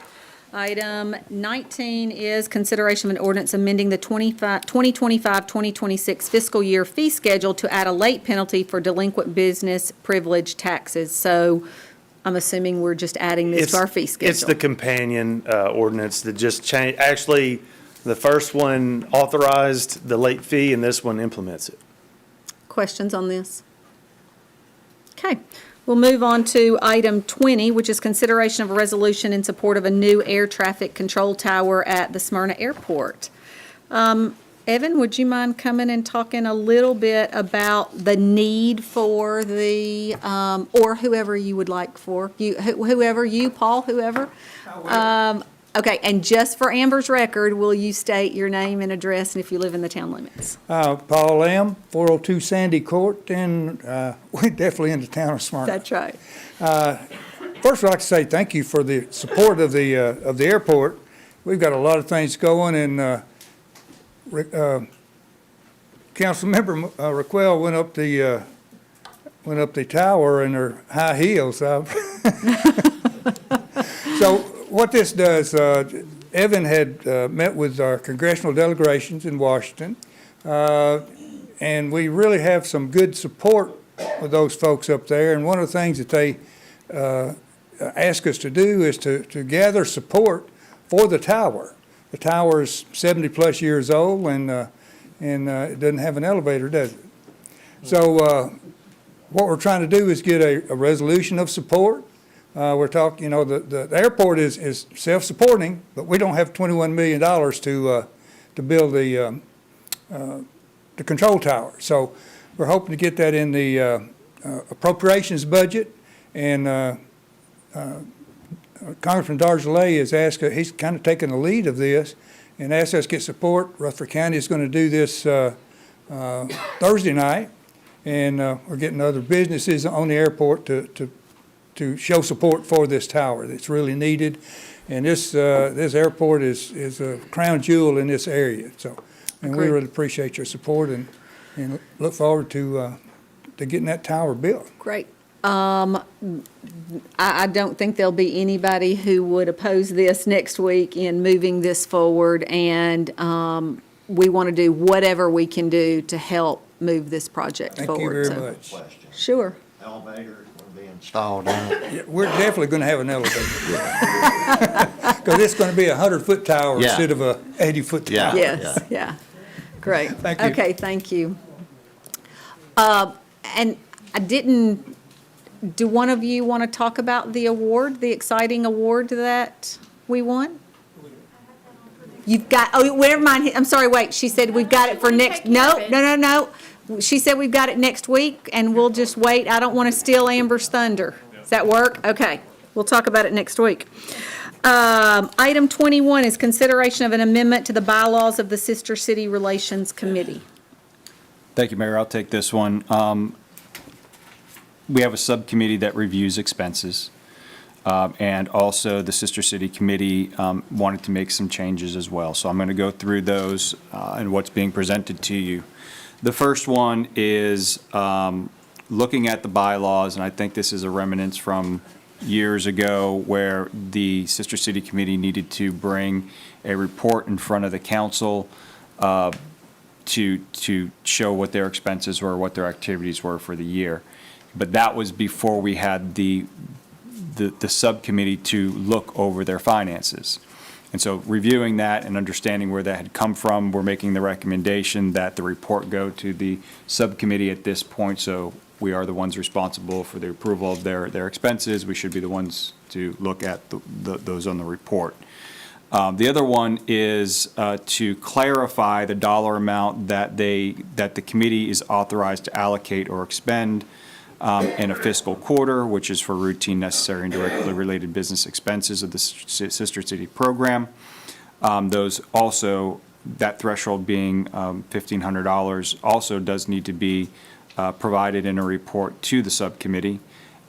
Item 19 is consideration of an ordinance amending the 2025-2026 fiscal year fee schedule to add a late penalty for delinquent business privilege taxes. So I'm assuming we're just adding this to our fee schedule.
It's the companion ordinance that just changed, actually, the first one authorized the late fee, and this one implements it.
Questions on this? Okay, we'll move on to item 20, which is consideration of a resolution in support of a new air traffic control tower at the Smyrna Airport. Evan, would you mind coming and talking a little bit about the need for the, or whoever you would like for, whoever you, Paul, whoever? Okay, and just for Amber's record, will you state your name and address and if you live in the town limits?
Paul M., 402 Sandy Court, and we're definitely in the town of Smyrna.
That's right.
First, I'd like to say thank you for the support of the airport. We've got a lot of things going, and Councilmember Raquel went up the tower in her high heels. So what this does, Evan had met with our congressional delegations in Washington, and we really have some good support with those folks up there. And one of the things that they ask us to do is to gather support for the tower. The tower is 70-plus years old, and it doesn't have an elevator, does it? So what we're trying to do is get a resolution of support. We're talking, the airport is self-supporting, but we don't have $21 million to build the control tower. So we're hoping to get that in the appropriations budget, and Congressman Dargelais has asked, he's kind of taken the lead of this and asked us to get support. Rutherford County is going to do this Thursday night, and we're getting other businesses on the airport to show support for this tower that's really needed. And this airport is a crown jewel in this area. So, and we really appreciate your support and look forward to getting that tower built.
Great. I don't think there'll be anybody who would oppose this next week in moving this forward, and we want to do whatever we can do to help move this project forward.
Thank you very much.
Sure.
Elevator will be installed in it.
Yeah, we're definitely going to have an elevator. Because it's going to be a 100-foot tower instead of a 80-foot tower.
Yes, yeah. Great.
Thank you.
Okay, thank you. And I didn't, do one of you want to talk about the award, the exciting award that we won? You've got, oh, never mind. I'm sorry, wait, she said we've got it for next, no. She said we've got it next week, and we'll just wait. I don't want to steal Amber's thunder. Does that work? Okay, we'll talk about it next week. Item 21 is consideration of an amendment to the bylaws of the Sister City Relations Committee.
Thank you, Mayor. I'll take this one. We have a subcommittee that reviews expenses, and also the Sister City Committee wanted to make some changes as well. So I'm going to go through those and what's being presented to you. The first one is looking at the bylaws, and I think this is a remnants from years ago where the Sister City Committee needed to bring a report in front of the council to show what their expenses were, what their activities were for the year. But that was before we had the subcommittee to look over their finances. And so reviewing that and understanding where that had come from, we're making the recommendation that the report go to the subcommittee at this point. So we are the ones responsible for the approval of their expenses. We should be the ones to look at those on the report. The other one is to clarify the dollar amount that the committee is authorized to allocate or expend in a fiscal quarter, which is for routine, necessary, and directly related business expenses of the Sister City program. Those also, that threshold being $1,500, also does need to be provided in a report to the subcommittee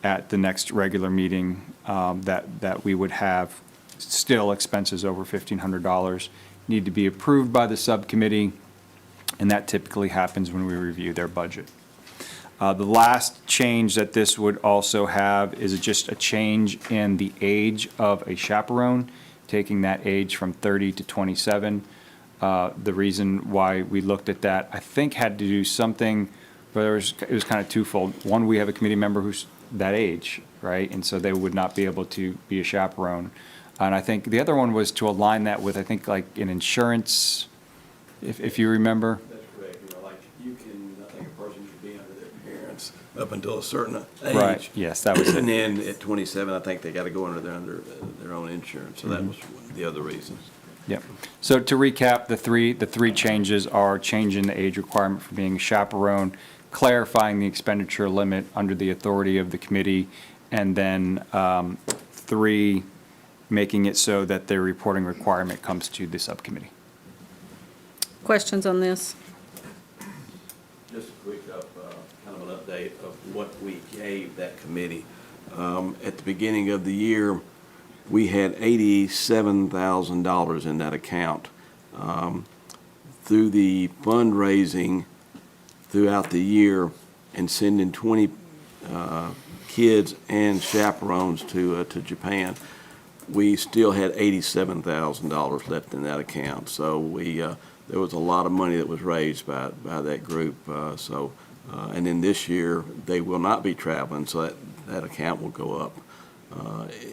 at the next regular meeting that we would have. Still, expenses over $1,500 need to be approved by the subcommittee, and that typically happens when we review their budget. The last change that this would also have is just a change in the age of a chaperone, taking that age from 30 to 27. The reason why we looked at that, I think, had to do something, but it was kind of twofold. One, we have a committee member who's that age, right? And so they would not be able to be a chaperone. And I think the other one was to align that with, I think, like an insurance, if you remember.
That's correct. You know, like you can, I think a person should be under their parents up until a certain age.
Right, yes, that was it.
And then at 27, I think they got to go under their own insurance. So that was the other reasons.
Yep. So to recap, the three changes are changing the age requirement for being a chaperone, clarifying the expenditure limit under the authority of the committee, and then 3, making it so that the reporting requirement comes to the subcommittee.
Questions on this?
Just a quick kind of an update of what we gave that committee. At the beginning of the year, we had $87,000 in that account. Through the fundraising throughout the year and sending 20 kids and chaperones to Japan, we still had $87,000 left in that account. So there was a lot of money that was raised by that group. And then this year, they will not be traveling, so that account will go up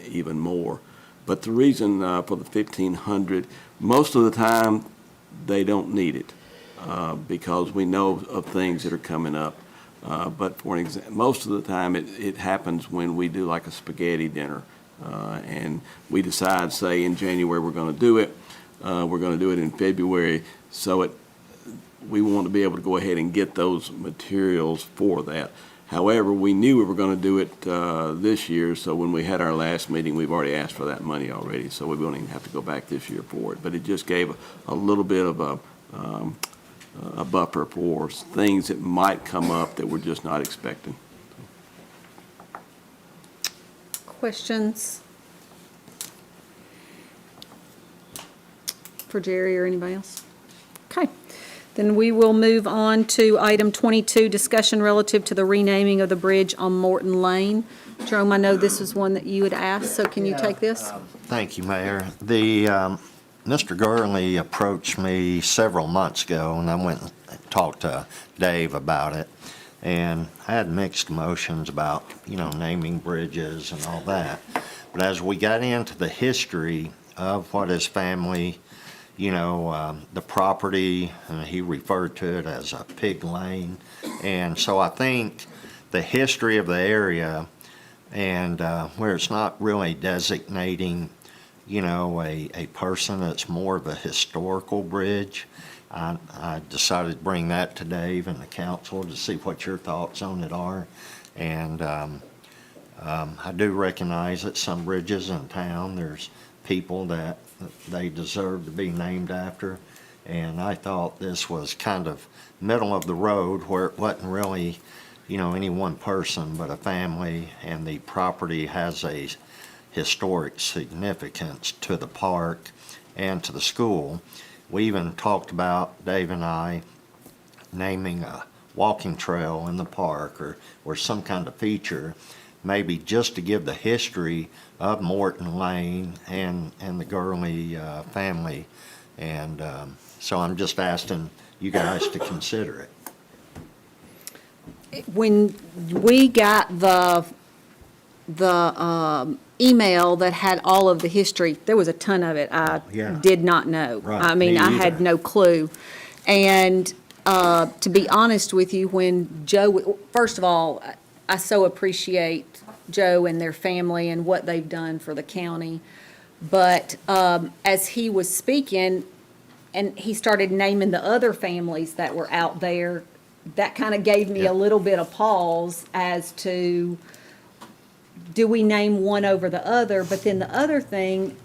even more. But the reason for the $1,500, most of the time, they don't need it because we know of things that are coming up. But for an example, most of the time, it happens when we do like a spaghetti dinner. And we decide, say, in January, we're going to do it. We're going to do it in February. So we want to be able to go ahead and get those materials for that. However, we knew we were going to do it this year, so when we had our last meeting, we've already asked for that money already, so we won't even have to go back this year for it. But it just gave a little bit of a buffer for things that might come up that we're just not expecting.
Questions for Jerry or anybody else? Okay. Then we will move on to item 22, discussion relative to the renaming of the bridge on Morton Lane. Jerome, I know this is one that you had asked, so can you take this?
Thank you, Mayor. Mr. Gurley approached me several months ago, and I went and talked to Dave about it. And I had mixed emotions about, naming bridges and all that. But as we got into the history of what his family, the property, and he referred to it as a pig lane. And so I think the history of the area and where it's not really designating, a person, it's more of a historical bridge. I decided to bring that to Dave and the council to see what your thoughts on it are. And I do recognize that some bridges in town, there's people that they deserve to be named after. And I thought this was kind of middle of the road where it wasn't really, any one person, but a family, and the property has a historic significance to the park and to the school. We even talked about, Dave and I, naming a walking trail in the park or some kind of feature, maybe just to give the history of Morton Lane and the Gurley family. And so I'm just asking you guys to consider it.
When we got the email that had all of the history, there was a ton of it I did not know.
Right,
I mean,
me
I
either.
had no clue. And to be honest with you, when Joe, first of all, I so appreciate Joe and their family and what they've done for the county. But as he was speaking, and he started naming the other families that were out there, that kind of gave me a little bit of pause as to, do we name one over the other? But then the other thing,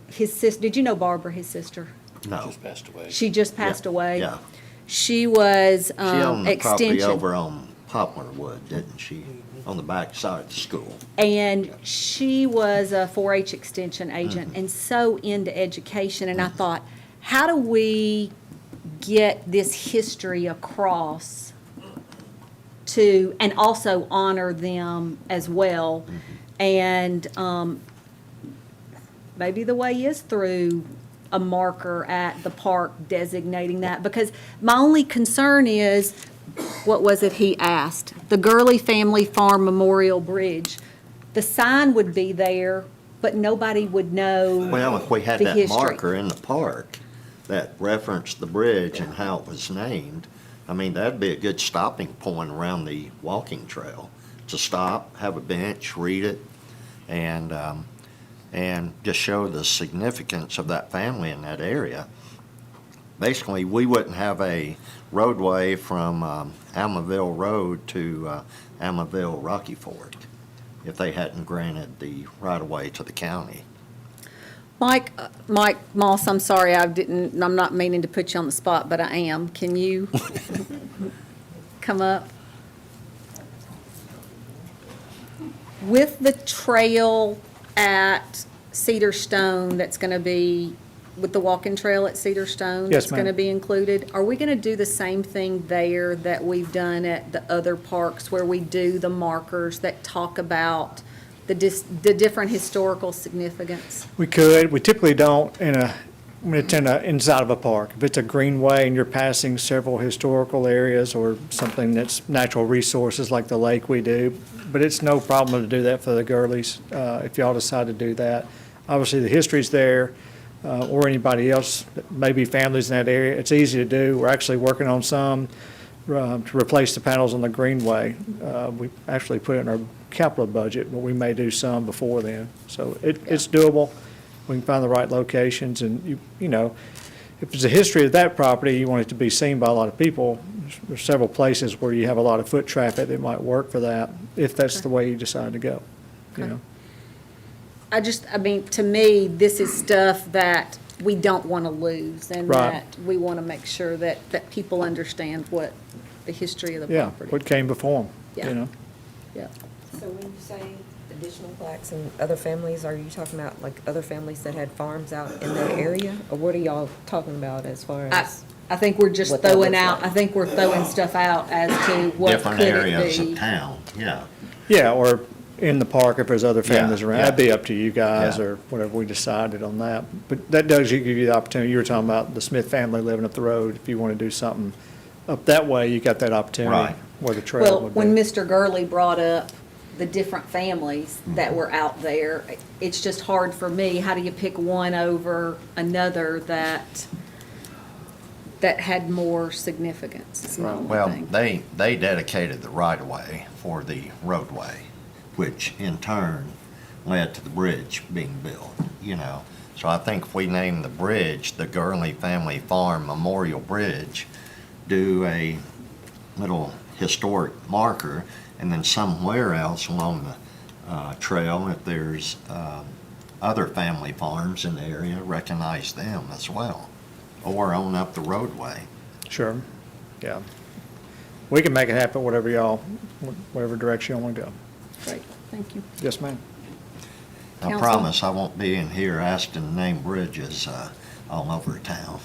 his sister, did you know Barbara, his sister?
No.
Just passed away.
She just passed away.
Yeah.
She was
She owned the property
extension.
over on Poplarwood, didn't she? On the back side of the school.
And she was a 4-H extension agent and so into education. And I thought, how do we get this history across to, and also honor them as well? And maybe the way is through a marker at the park designating that. Because my only concern is what was it he asked? The Gurley Family Farm Memorial Bridge. The sign would be there, but nobody would know
Well, if we had
the
that
history.
marker in the park that referenced the bridge and how it was named, I mean, that'd be a good stopping point around the walking trail. To stop, have a bench, read it, and just show the significance of that family in that area. Basically, we wouldn't have a roadway from Almaville Road to Almaville Rocky Fork if they hadn't granted the right-of-way to the county.
Mike Moss, I'm sorry, I'm not meaning to put you on the spot, but I am. Can you come up? With the trail at Cedar Stone that's going to be, with the walking trail at Cedar Stone?
Yes,
That's going to
ma'am.
be included? Are we going to do the same thing there that we've done at the other parks where we do the markers that talk about the different historical significance?
We could. We typically don't when it's inside of a park. If it's a greenway and you're passing several historical areas or something that's natural resources like the lake we do, but it's no problem to do that for the Gurleys, if y'all decide to do that. Obviously, the history's there, or anybody else, maybe families in that area. It's easy to do. We're actually working on some to replace the panels on the greenway. We actually put it in our capital budget, but we may do some before then. So it's doable. We can find the right locations, and you know, if there's a history of that property, you want it to be seen by a lot of people. There's several places where you have a lot of foot traffic that might work for that, if that's the way you decide to go, you know.
I mean, to me, this is stuff that we don't want to lose, and
Right.
that we want to make sure that people understand what the history of the
Yeah,
property.
what came before them,
Yeah.
you know.
Yeah.
So when you say additional plaques and other families, are you talking about like other families that had farms out in that area? Or what are y'all talking about as far as?
I think we're just
what that
throwing
looks
out,
like?
I think we're throwing stuff out as to what
Different
could it
areas
be.
of town, yeah.
Yeah, or in the park if there's other families
Yeah,
around.
yeah.
That'd be up to you guys
Yeah.
or whatever we decided on that. But that does give you the opportunity. You were talking about the Smith family living up the road. If you want to do something up that way, you got that opportunity
Right.
where the trail
Well,
would
when
be.
Mr. Gurley brought up the different families that were out there, it's just hard for me. How do you pick one over another that had more significance? Is my only
Well,
thing.
they dedicated the right-of-way for the roadway, which in turn led to the bridge being built, you know. So I think if we name the bridge the Gurley Family Farm Memorial Bridge, do a little historic marker, and then somewhere else along the trail, if there's other family farms in the area, recognize them as well, or own up the roadway.
Sure, yeah. We can make it happen, whatever direction you want to go.
Great, thank you.
Yes, ma'am.
I
Counsel?
promise I won't be in here asking to name bridges all over town.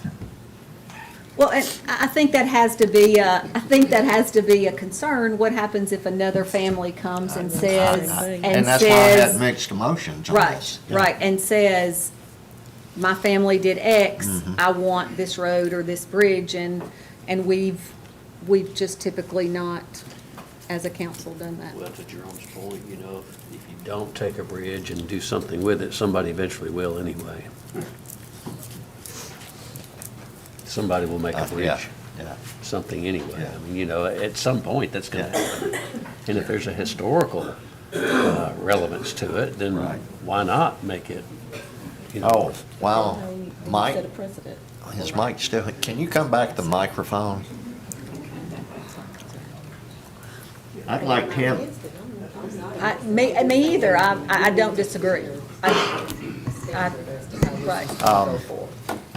Well, and I think that has to be, a concern. What happens if another family comes and says,
And that's why I had mixed emotions on
Right,
this.
right, and says, my family did X,
Mhm.
I want this road or this bridge, and we've just typically not, as a council, done that.
Well, to Jerome's point, you know, if you don't take a bridge and do something with it, somebody eventually will anyway. Somebody will make a
Yeah,
bridge,
yeah.
something anyway. I mean, you know, at some point, that's gonna happen. And if there's a historical relevance to it, then why not make it, you know?
Oh, wow, Mike,
Set a precedent.
is Mike still, can you come back to the microphone? I'd like him,
Me either, I don't disagree. Right.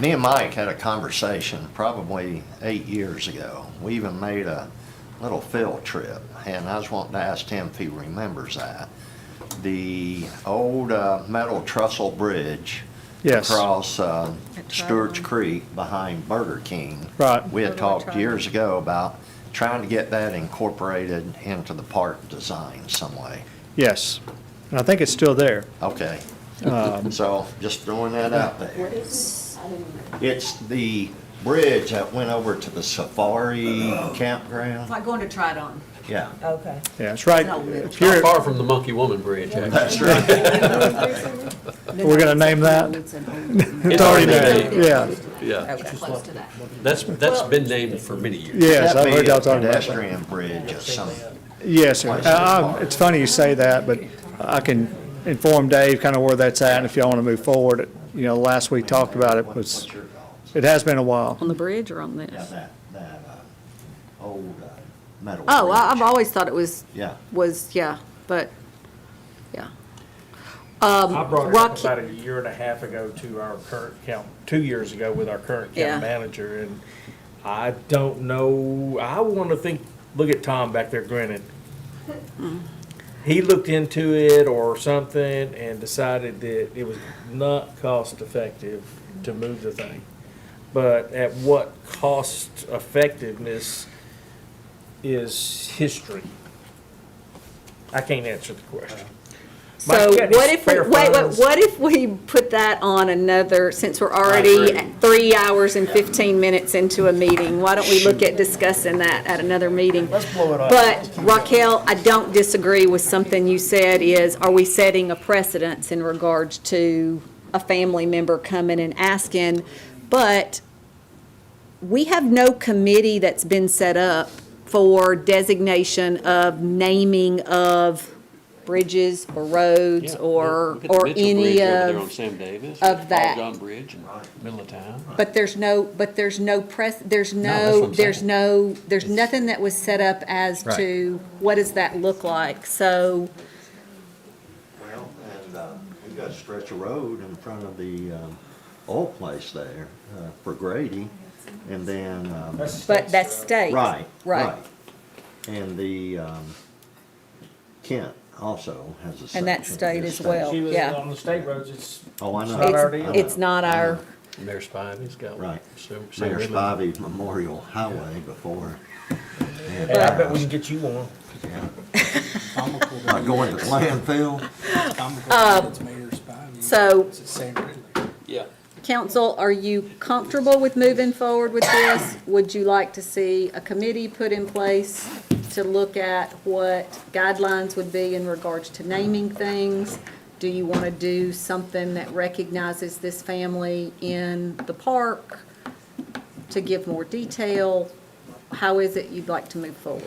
me and Mike had a conversation probably 8 years ago. We even made a little field trip, and I was wanting to ask him if he remembers that. The old metal trestle bridge
Yes.
across Stewart's Creek behind Burger King.
Right.
We had
Burger
talked
Triangle.
years ago about trying to get that incorporated into the park design some way.
Yes, and I think it's still there.
Okay, so just throwing that out there.
What is it? I didn't.
It's the bridge that went over to the safari campground.
Like going to try it on.
Yeah.
Okay.
Yeah, it's right.
It's not far from the Monkey Woman Bridge, actually.
That's right.
We're gonna name that?
It's already named.
Yeah.
Yeah.
Close to that.
That's been named for many years.
Yes, I've
That'd
heard
be
y'all
a
talking about that.
pedestrian bridge of some.
Yes, sir. It's funny you say that, but I can inform Dave kind of where that's at, and if y'all want to move forward. You know, last we talked about it was, it has been a while.
On the bridge or on this?
Yeah, that old metal.
Oh,
bridge.
I've always thought it was,
Yeah.
yeah, but, yeah.
I brought it up
Rocky-
about a year and a half ago to our current 2 years ago with our current
Yeah.
county manager, and I don't know, I want to think, look at Tom back there grinning. He looked into it or something and decided that it was not cost effective to move the thing. But at what cost effectiveness is history? I can't answer the question.
So
Mike, you got any
what if,
spare
wait,
funds?
what if we put that on another, since we're already at 3 hours and 15 minutes into a meeting, why don't we look at discussing that at another meeting?
Let's blow it up.
But Raquel, I don't disagree with something you said is, are we setting a precedence in regards to a family member coming and asking? But we have no committee that's been set up for designation of naming of bridges or roads or any of
Sam Davis,
of that.
Paul John Bridge in the middle of town.
But there's no there's
that's what I'm
there's nothing that was set up as
Right.
to what does that look like? So,
Well, and we got a stretch of road in front of the old place there for Grady, and then.
but that's state.
Right,
Right.
right. And the Kent also has a section.
And that's state
It's
as well.
She was
Yeah.
on the state roads, it's
Oh, I know.
not our
It's,
deal.
it's not our,
Mayor Spivey's got one.
Right.
Sam
Mayor
Ridley.
Spivey Memorial Highway before.
Hey, I bet we can get you one.
Not going to landfill.
so,
Yeah.
council, are you comfortable with moving forward with this? Would you like to see a committee put in place to look at what guidelines would be in regards to naming things? Do you want to do something that recognizes this family in the park to give more detail? How is it you'd like to move forward?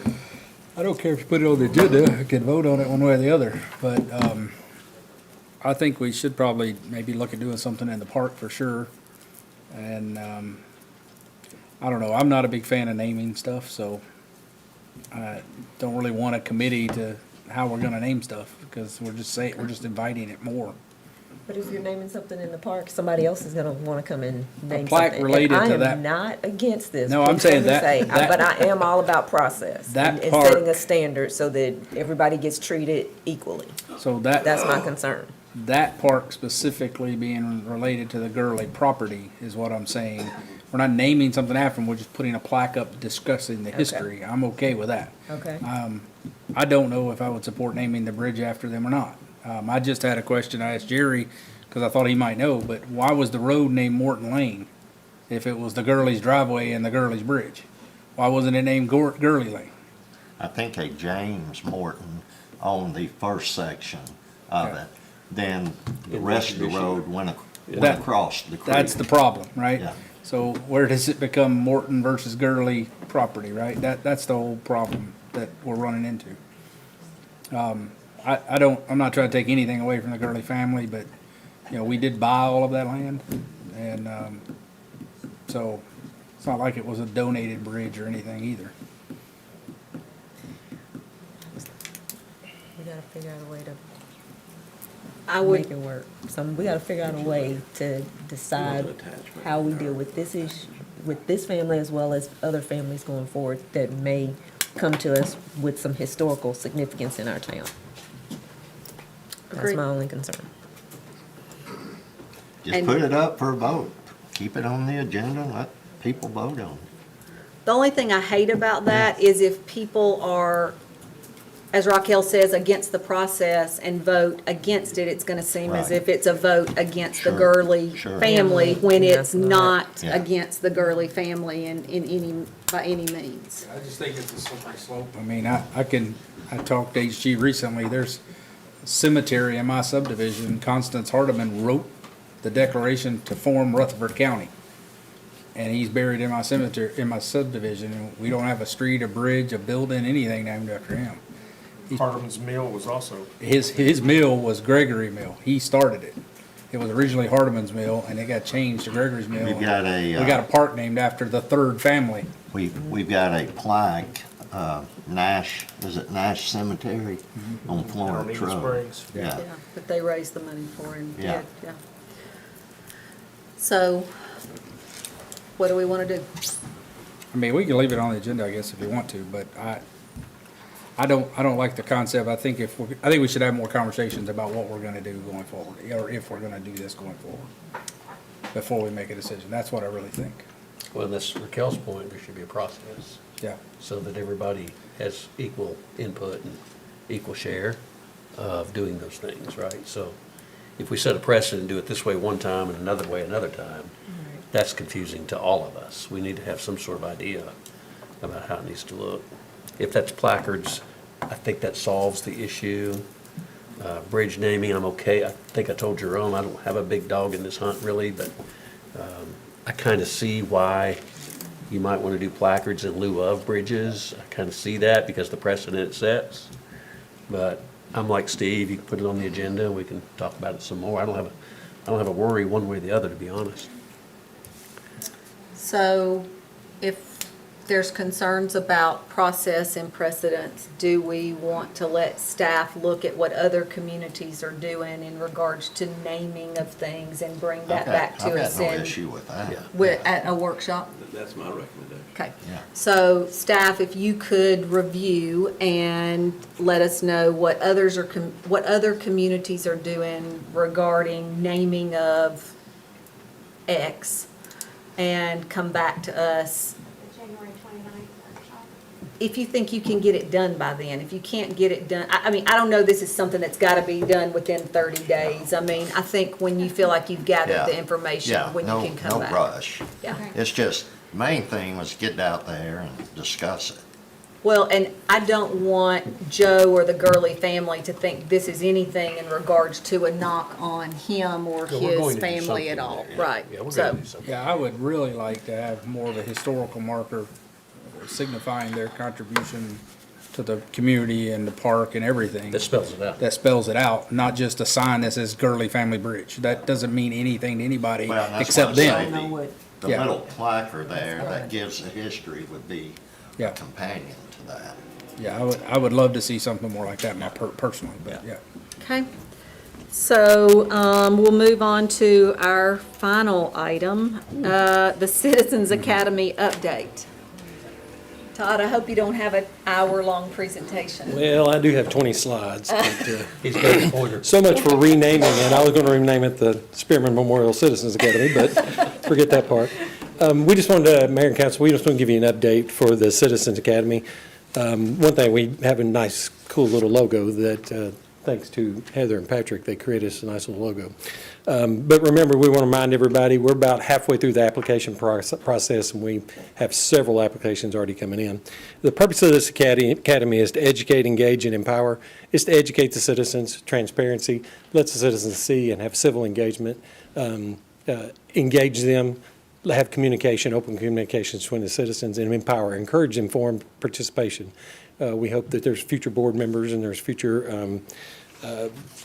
I don't care if you put it on the agenda, I could vote on it one way or the other, but, I think we should probably maybe look at doing something in the park for sure. And, I don't know, I'm not a big fan of naming stuff, so I don't really want a committee to how we're gonna name stuff, because we're just inviting it more.
But if you're naming something in the park, somebody else is gonna wanna come and name
plaque
something.
related
And
to
I
that-
am not against this.
No, I'm
Please let
saying
me
that-
say,
that-
but I am all about process.
That
and
park-
setting a standard so that everybody gets treated equally.
So
That's my concern.
That park specifically being related to the Gurley property is what I'm saying. We're not naming something after them, we're just putting a plaque up discussing the history. I'm okay with that.
Okay.
I don't know if I would support naming the bridge after them or not. I just had a question I asked Jerry, because I thought he might know, but why was the road named Morton Lane if it was the Gurley's driveway and the Gurley's bridge? Why wasn't it named Gurley Lane?
I think a James Morton owned the first section of it. Then the rest of the road went across the creek.
That's the problem, right?
Yeah.
So where does it become Morton versus Gurley property, right? That's the whole problem that we're running into. I'm not trying to take anything away from the Gurley family, but, you know, we did buy all of that land. And, so it's not like it was a donated bridge or anything either.
We gotta figure out a way to
I would,
make it work. We gotta figure out a way to decide how we deal with this issue, with this family as well as other families going forward that may come to us with some historical significance in our town. That's
Agreed.
my only concern.
Just
And-
put it up for a vote. Keep it on the agenda, let people vote on it.
the only thing I hate about that is if people are
as Raquel says, against the process and vote against it, it's gonna seem as
Right.
if it's a vote against the
Sure,
Gurley
sure.
family, when it's
Definitely.
not
Yeah.
against the Gurley family in any, by any means.
I just think it's a slippery slope. I mean, I talked to HG recently, there's a cemetery in my subdivision, Constance Hardeman wrote the declaration to form Rutherford County. And he's buried in my cemetery, in my subdivision, and we don't have a street, a bridge, a building, anything named after him.
Hardeman's Mill was also.
His mill was Gregory Mill. He started it. It was originally Hardeman's Mill, and it got changed to Gregory's Mill.
We've got a,
We got a park named after the third family.
We've got a plaque, Nash, is it Nash Cemetery on Florida
Alameda
Road?
Springs.
Yeah.
That they raised the money for and did,
Yeah.
yeah. So, what do we wanna do?
I mean, we can leave it on the agenda, I guess, if you want to, but I don't like the concept. I think I think we should have more conversations about what we're gonna do going forward, or if we're gonna do this going forward, before we make a decision. That's what I really think.
Well, that's Raquel's point, there should be a process,
Yeah.
so that everybody has equal input and equal share of doing those things, right? So if we set a precedent and do it this way one time and another way another time, that's confusing to all of us. We need to have some sort of idea about how it needs to look. If that's placards, I think that solves the issue. Bridge naming, I'm okay. I think I told Jerome, I don't have a big dog in this hunt really, but I kind of see why you might want to do placards in lieu of bridges. I kind of see that because the precedent it sets. But I'm like Steve, you can put it on the agenda and we can talk about it some more. I don't have a worry one way or the other, to be honest.
So, if there's concerns about process and precedence, do we want to let staff look at what other communities are doing in regards to naming of things and bring that back to us
I've got no
in,
issue with that.
at a workshop?
That's my recommendation.
Okay.
Yeah.
So staff, if you could review and let us know what others are, what other communities are doing regarding naming of X, and come back to us.
January 29th workshop.
If you think you can get it done by then. If you can't get it done, I mean, I don't know this is something that's gotta be done within 30 days. I mean, I think when you feel like you've gathered the information,
Yeah,
when you
no,
can come back.
no rush.
Yeah.
It's just, main thing was get out there and discuss it.
Well, and I don't want Joe or the Gurley family to think this is anything in regards to a knock on him or
No, we're going
his
to do
family
something
at all,
there, yeah.
right?
Yeah, we're
So,
going to do something.
Yeah, I would really like to have more of a historical marker signifying their contribution to the community and the park and everything.
That spells it out.
That spells it out, not just a sign that says Gurley Family Bridge. That doesn't mean anything to anybody
Well, that's
except
why I
them.
say the
Yeah.
little placard there that gives the history would be a
Yeah.
companion to that.
Yeah, I would love to see something more like that personally, but yeah.
okay. So, we'll move on to our final item, the Citizens Academy update. Todd, I hope you don't have an hour-long presentation.
Well, I do have 20 slides, but
He's got a pointer.
so much for renaming it. I was going to rename it the Spearman Memorial Citizens Academy, but forget that part. We just wanted to, Mayor and Council, we just want to give you an update for the Citizens Academy. One thing, we have a nice, cool little logo that, thanks to Heather and Patrick, they created us a nice little logo. But remember, we want to remind everybody, we're about halfway through the application process, and we have several applications already coming in. The purpose of this academy is to educate, engage, and empower. It's to educate the citizens, transparency, let the citizens see and have civil engagement, engage them, have communication, open communications between the citizens, and empower, encourage informed participation. We hope that there's future board members and there's future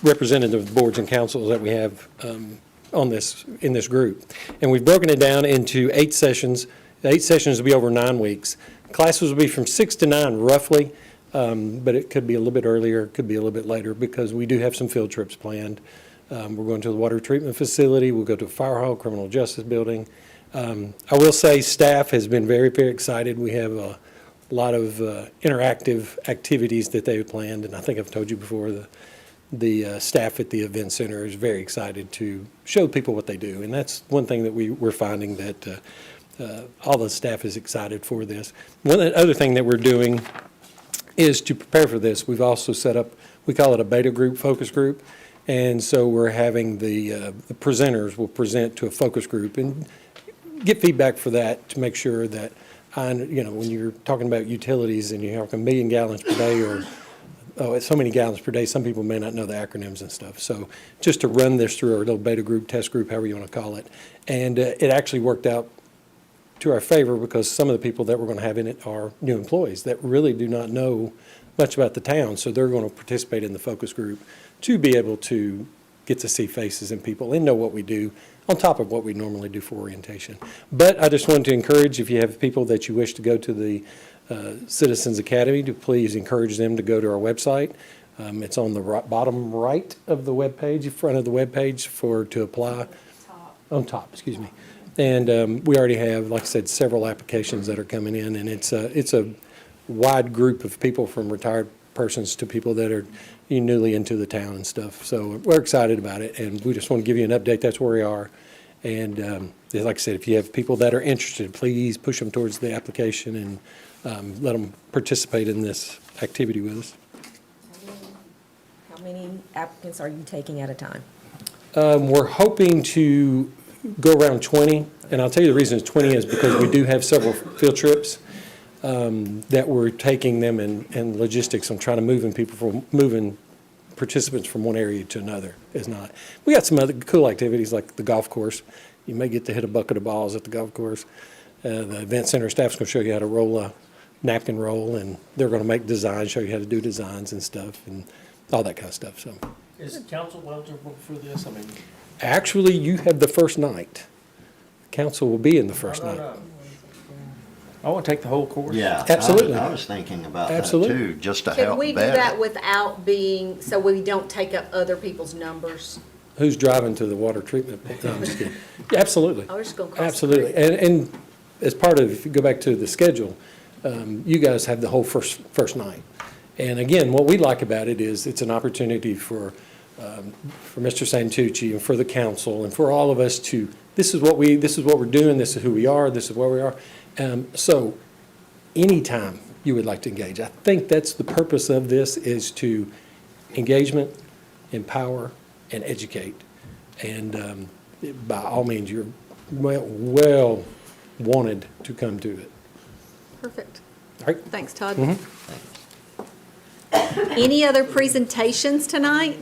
representative boards and councils that we have in this group. And we've broken it down into 8 sessions. The 8 sessions will be over 9 weeks. Classes will be from 6 to 9 roughly, but it could be a little bit earlier, it could be a little bit later, because we do have some field trips planned. We're going to the water treatment facility, we'll go to a fire hall, criminal justice building. I will say staff has been very, very excited. We have a lot of interactive activities that they've planned, and I think I've told you before, the staff at the event center is very excited to show people what they do. And that's one thing that we're finding, that all the staff is excited for this. One other thing that we're doing is to prepare for this, we've also set up, we call it a beta group, focus group. And so we're having the presenters will present to a focus group and get feedback for that to make sure that, when you're talking about utilities and you're talking 1 million gallons per day or, it's so many gallons per day, some people may not know the acronyms and stuff. So just to run this through our little beta group, test group, however you want to call it. And it actually worked out to our favor because some of the people that we're going to have in it are new employees that really do not know much about the town. So they're going to participate in the focus group to be able to get to see faces and people and know what we do on top of what we normally do for orientation. But I just wanted to encourage, if you have people that you wish to go to the Citizens Academy, to please encourage them to go to our website. It's on the bottom right of the webpage, front of the webpage to apply. On top, excuse me. And we already have, like I said, several applications that are coming in, and it's a wide group of people from retired persons to people that are newly into the town and stuff. So we're excited about it, and we just want to give you an update. That's where we are. And like I said, if you have people that are interested, please push them towards the application and let them participate in this activity with us.
How many applicants are you taking at a time?
We're hoping to go around 20, and I'll tell you the reason it's 20 is because we do have several field trips that we're taking them in logistics on trying to moving participants from one area to another is not. We got some other cool activities like the golf course. You may get to hit a bucket of balls at the golf course. The event center staff's going to show you how to roll a napkin roll, and they're going to make designs, show you how to do designs and stuff and all that kind of stuff. So,
Is council eligible for this? I mean.
actually, you have the first night. Council will be in the first night.
I want to take the whole course.
Yeah.
Absolutely.
I was thinking about that
Absolutely.
too, just to
Can
help
we do
vet
that
it.
without being, so we don't take up other people's numbers?
Who's driving to the water treatment plant? No, I'm just kidding. Yeah, absolutely.
I was just gonna cross the
Absolutely. And as part of, if you go back to the schedule, you guys have the whole first night. And again, what we like about it is it's an opportunity for Mr. Santucci and for the council and for all of us to, this is what we're doing, this is who we are, this is where we are. So anytime you would like to engage, I think that's the purpose of this, is to engagement, empower, and educate. And by all means, you're well wanted to come to it.
Perfect.
All right?
Thanks, Todd.
Mhm.
Any other presentations tonight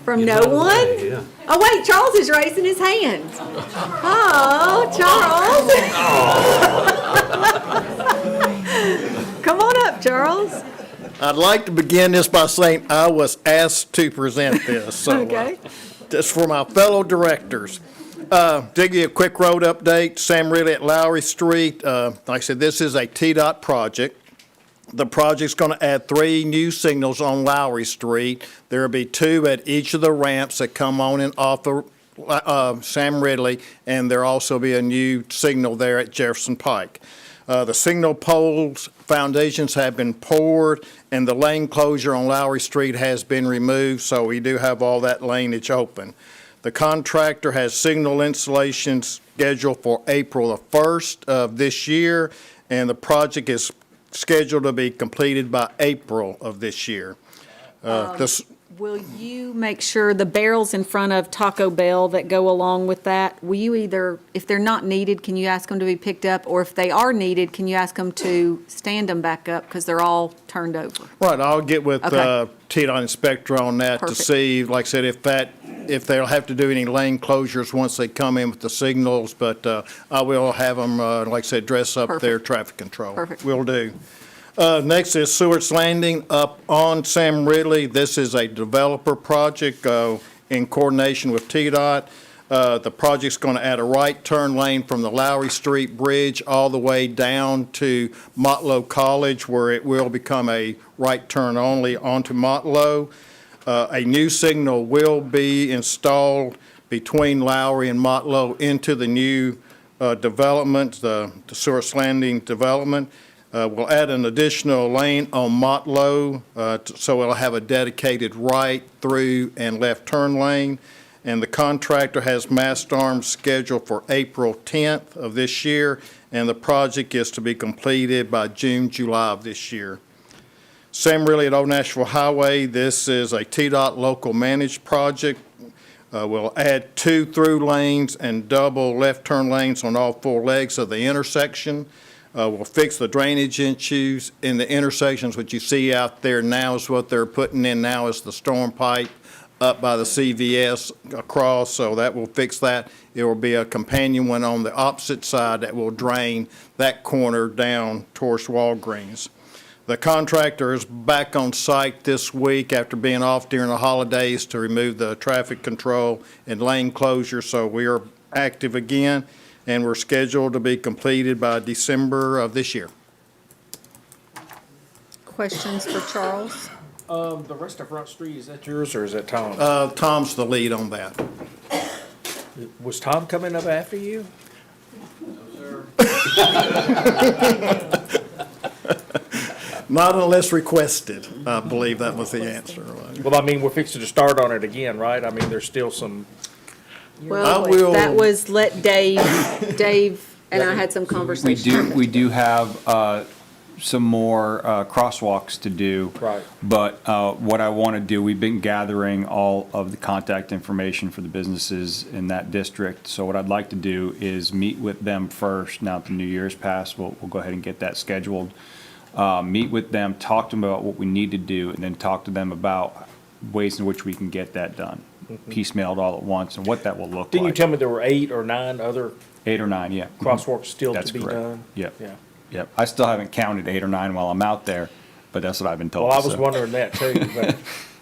from no one?
Yeah.
Oh, wait, Charles is raising his hand. Oh, Charles. Come on up, Charles.
I'd like to begin this by saying I was asked to present this, so.
Okay.
Just for my fellow directors. To give you a quick road update, Sam Ridley at Lowry Street. Like I said, this is a TDOT project. The project's going to add 3 new signals on Lowry Street. There will be 2 at each of the ramps that come on and off of Sam Ridley, and there'll also be a new signal there at Jefferson Pike. The signal poles foundations have been poured, and the lane closure on Lowry Street has been removed, so we do have all that laneage open. The contractor has signal installation scheduled for April the 1st of this year, and the project is scheduled to be completed by April of this year.
Will you make sure the barrels in front of Taco Bell that go along with that, will you either, if they're not needed, can you ask them to be picked up? Or if they are needed, can you ask them to stand them back up because they're all turned over?
Right, I'll get with
Okay.
TDOT inspector on that to
Perfect.
see, like I said, if they'll have to do any lane closures once they come in with the signals, but I will have them, like I said, dress up their
Perfect.
traffic control.
Perfect.
Will do. Next is Seward's Landing up on Sam Ridley. This is a developer project in coordination with TDOT. The project's going to add a right turn lane from the Lowry Street Bridge all the way down to Motlow College, where it will become a right turn only onto Motlow. A new signal will be installed between Lowry and Motlow into the new development, the Seward's Landing development. We'll add an additional lane on Motlow, so it'll have a dedicated right, through, and left turn lane. And the contractor has mast arms scheduled for April 10th of this year, and the project is to be completed by June, July of this year. Sam Riley at Old Nashville Highway, this is a TDOT local managed project. We'll add 2 through lanes and double left turn lanes on all 4 legs of the intersection. We'll fix the drainage issues in the intersections. What you see out there now is what they're putting in now is the storm pipe up by the CVS across, so that will fix that. It will be a companion one on the opposite side that will drain that corner down towards Walgreens. The contractor is back on site this week after being off during the holidays to remove the traffic control and lane closure, so we are active again, and we're scheduled to be completed by December of this year.
Questions for Charles?
The rest of Front Street, is that yours or is that Tom's?
Tom's the lead on that.
Was Tom coming up after you?
Not unless requested, I believe that was the answer.
Well, I mean, we're fixing to start on it again, right? I mean, there's still some.
Well, that was let Dave and I had some conversation.
We do have some more crosswalks to do.
Right.
But what I want to do, we've been gathering all of the contact information for the businesses in that district. So what I'd like to do is meet with them first. Now that the New Year's passed, we'll go ahead and get that scheduled. Meet with them, talk to them about what we need to do, and then talk to them about ways in which we can get that done, piecemealed all at once, and what that will look like.
Didn't you tell me there were 8 or 9 other
8 or 9, yeah.
crosswalks still
That's
to be
correct.
done?
Yep.
Yeah.
Yep. I still haven't counted 8 or 9 while I'm out there, but that's what I've been told.
Well, I was
so.
wondering that too, but.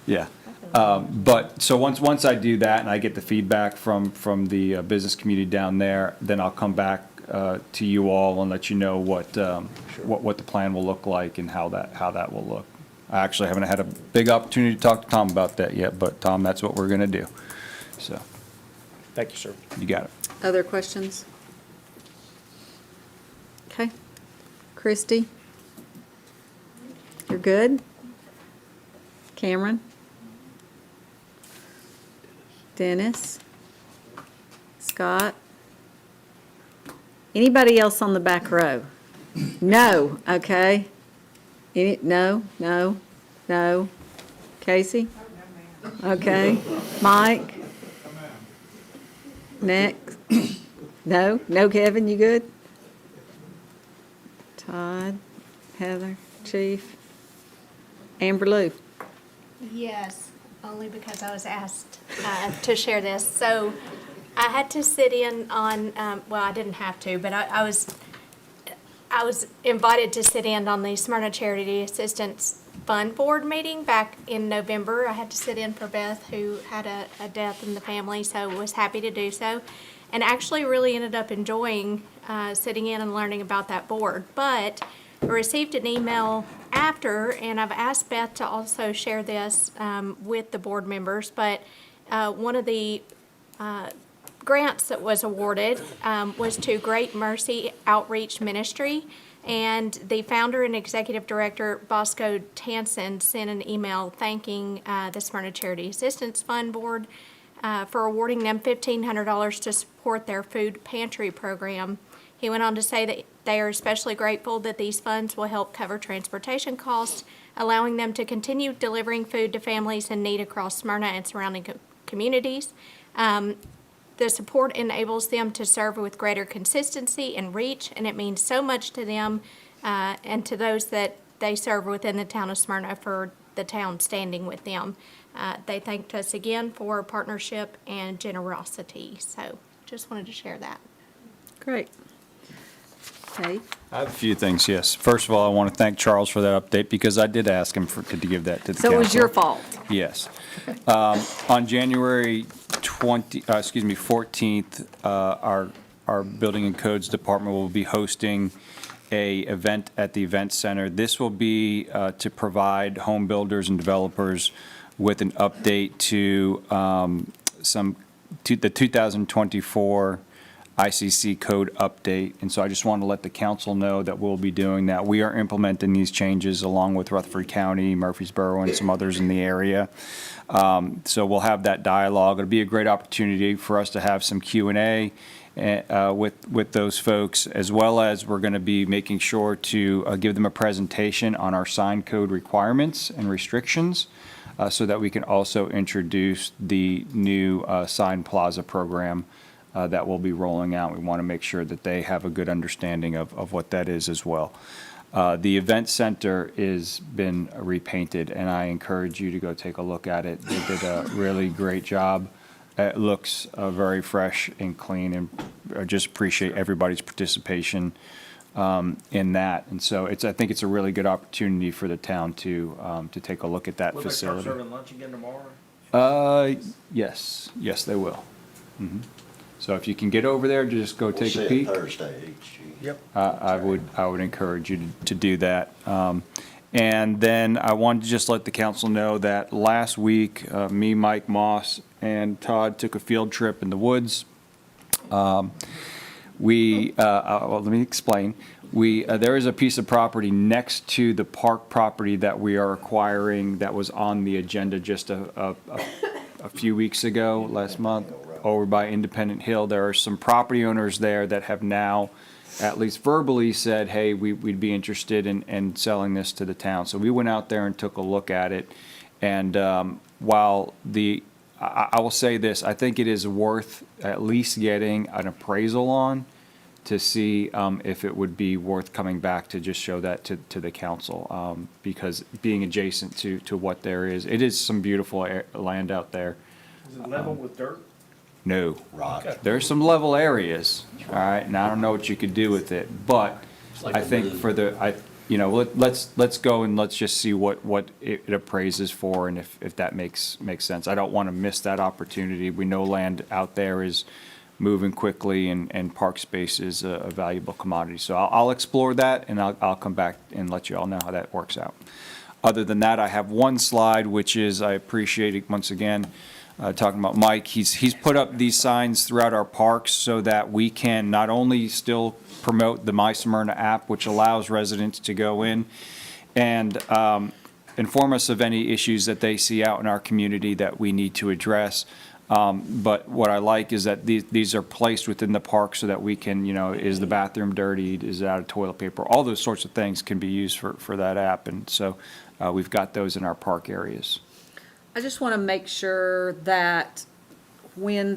Yeah. But, so once I do that and I get the feedback from the business community down there, then I'll come back to you all and let you know what the plan will look like and how that will look. I actually haven't had a big opportunity to talk to Tom about that yet, but Tom, that's what we're gonna do. So,
Thank you, sir.
you got it.
Other questions? Okay. Christie? You're good? Cameron? Dennis? Scott? Anybody else on the back row? No, okay. No. Casey? Okay. Mike? Next? No, Kevin, you good? Todd? Heather? Chief? Amber Lou?
Yes, only because I was asked to share this. So I had to sit in on, well, I didn't have to, but I was invited to sit in on the Smyrna Charity Assistance Fund Board meeting back in November. I had to sit in for Beth, who had a death in the family, so was happy to do so. And actually really ended up enjoying sitting in and learning about that board. But I received an email after, and I've asked Beth to also share this with the board members, but one of the grants that was awarded was to Great Mercy Outreach Ministry, and the founder and executive director, Bosco Tansen, sent an email thanking the Smyrna Charity Assistance Fund Board for awarding them $1,500 to support their food pantry program. He went on to say that they are especially grateful that these funds will help cover transportation costs, allowing them to continue delivering food to families in need across Smyrna and surrounding communities. The support enables them to serve with greater consistency and reach, and it means so much to them and to those that they serve within the town of Smyrna for the town standing with them. They thanked us again for partnership and generosity, so just wanted to share that.
Great. Okay.
I have a few things, yes. First of all, I want to thank Charles for that update because I did ask him to give that to the council.
So it was your fault.
Yes. On January 14th, our Building and Codes Department will be hosting a event at the Event Center. This will be to provide home builders and developers with an update to the 2024 ICC code update. And so I just want to let the council know that we'll be doing that. We are implementing these changes along with Rutherford County, Murfreesboro, and some others in the area. So we'll have that dialogue. It'll be a great opportunity for us to have some Q&A with those folks, as well as we're going to be making sure to give them a presentation on our sign code requirements and restrictions, so that we can also introduce the new sign plaza program that we'll be rolling out. We want to make sure that they have a good understanding of what that is as well. The event center is been repainted, and I encourage you to go take a look at it. They did a really great job. It looks very fresh and clean, and I just appreciate everybody's participation in that. And so I think it's a really good opportunity for the town to take a look at that facility.
Will they start serving lunch again tomorrow?
Yes, they will. So if you can get over there, just go take a peek.
Thursday,
Yep.
I would encourage you to do that. And then I wanted to just let the council know that last week, me, Mike Moss, and Todd took a field trip in the woods. Well, let me explain. There is a piece of property next to the park property that we are acquiring that was on the agenda just a few weeks ago, last month, over by Independent Hill. There are some property owners there that have now, at least verbally, said, hey, we'd be interested in selling this to the town. So we went out there and took a look at it. And while I will say this, I think it is worth at least getting an appraisal on to see if it would be worth coming back to just show that to the council. Because being adjacent to what there is, it is some beautiful land out there.
Is it level with dirt?
No.
Rock.
There's some level areas, all right, and I don't know what you could do with it, but I think for let's go and let's just see what it appraises for, and if that makes sense. I don't want to miss that opportunity. We know land out there is moving quickly, and park space is a valuable commodity. So I'll explore that, and I'll come back and let you all know how that works out. Other than that, I have one slide, which is, I appreciate it once again, talking about Mike. He's put up these signs throughout our parks so that we can not only still promote the My Smyrna app, which allows residents to go in and inform us of any issues that they see out in our community that we need to address. But what I like is that these are placed within the park so that we can, is the bathroom dirty? Is it out of toilet paper? All those sorts of things can be used for that app. And so we've got those in our park areas.
I just want to make sure that when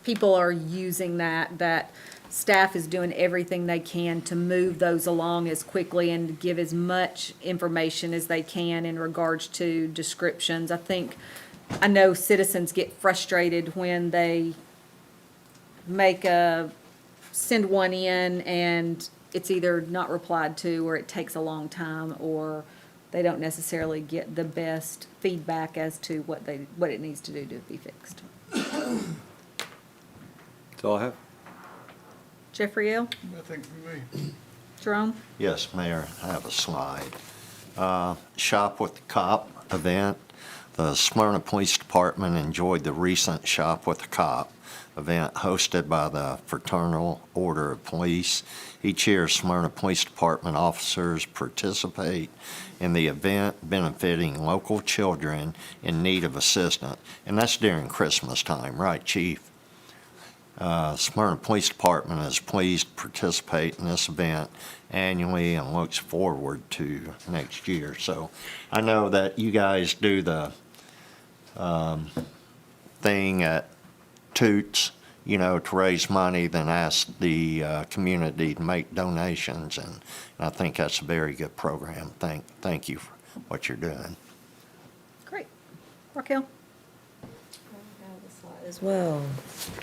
people are using that staff is doing everything they can to move those along as quickly and to give as much information as they can in regards to descriptions. I know citizens get frustrated when they send one in and it's either not replied to, or it takes a long time, or they don't necessarily get the best feedback as to what it needs to do to be fixed.
That's all I have.
Jeffrey L.
Nothing for me.
Jerome?
Yes, Mayor, I have a slide. Shop with the Cop event. The Smyrna Police Department enjoyed the recent Shop with the Cop event hosted by the Fraternal Order of Police. Each year, Smyrna Police Department officers participate in the event benefiting local children in need of assistance. And that's during Christmas time, right, Chief? Smyrna Police Department is pleased to participate in this event annually and looks forward to next year. So I know that you guys do the thing at Toots, to raise money, then ask the community to make donations, and I think that's a very good program. Thank you for what you're doing.
Great. Raquel?
As well.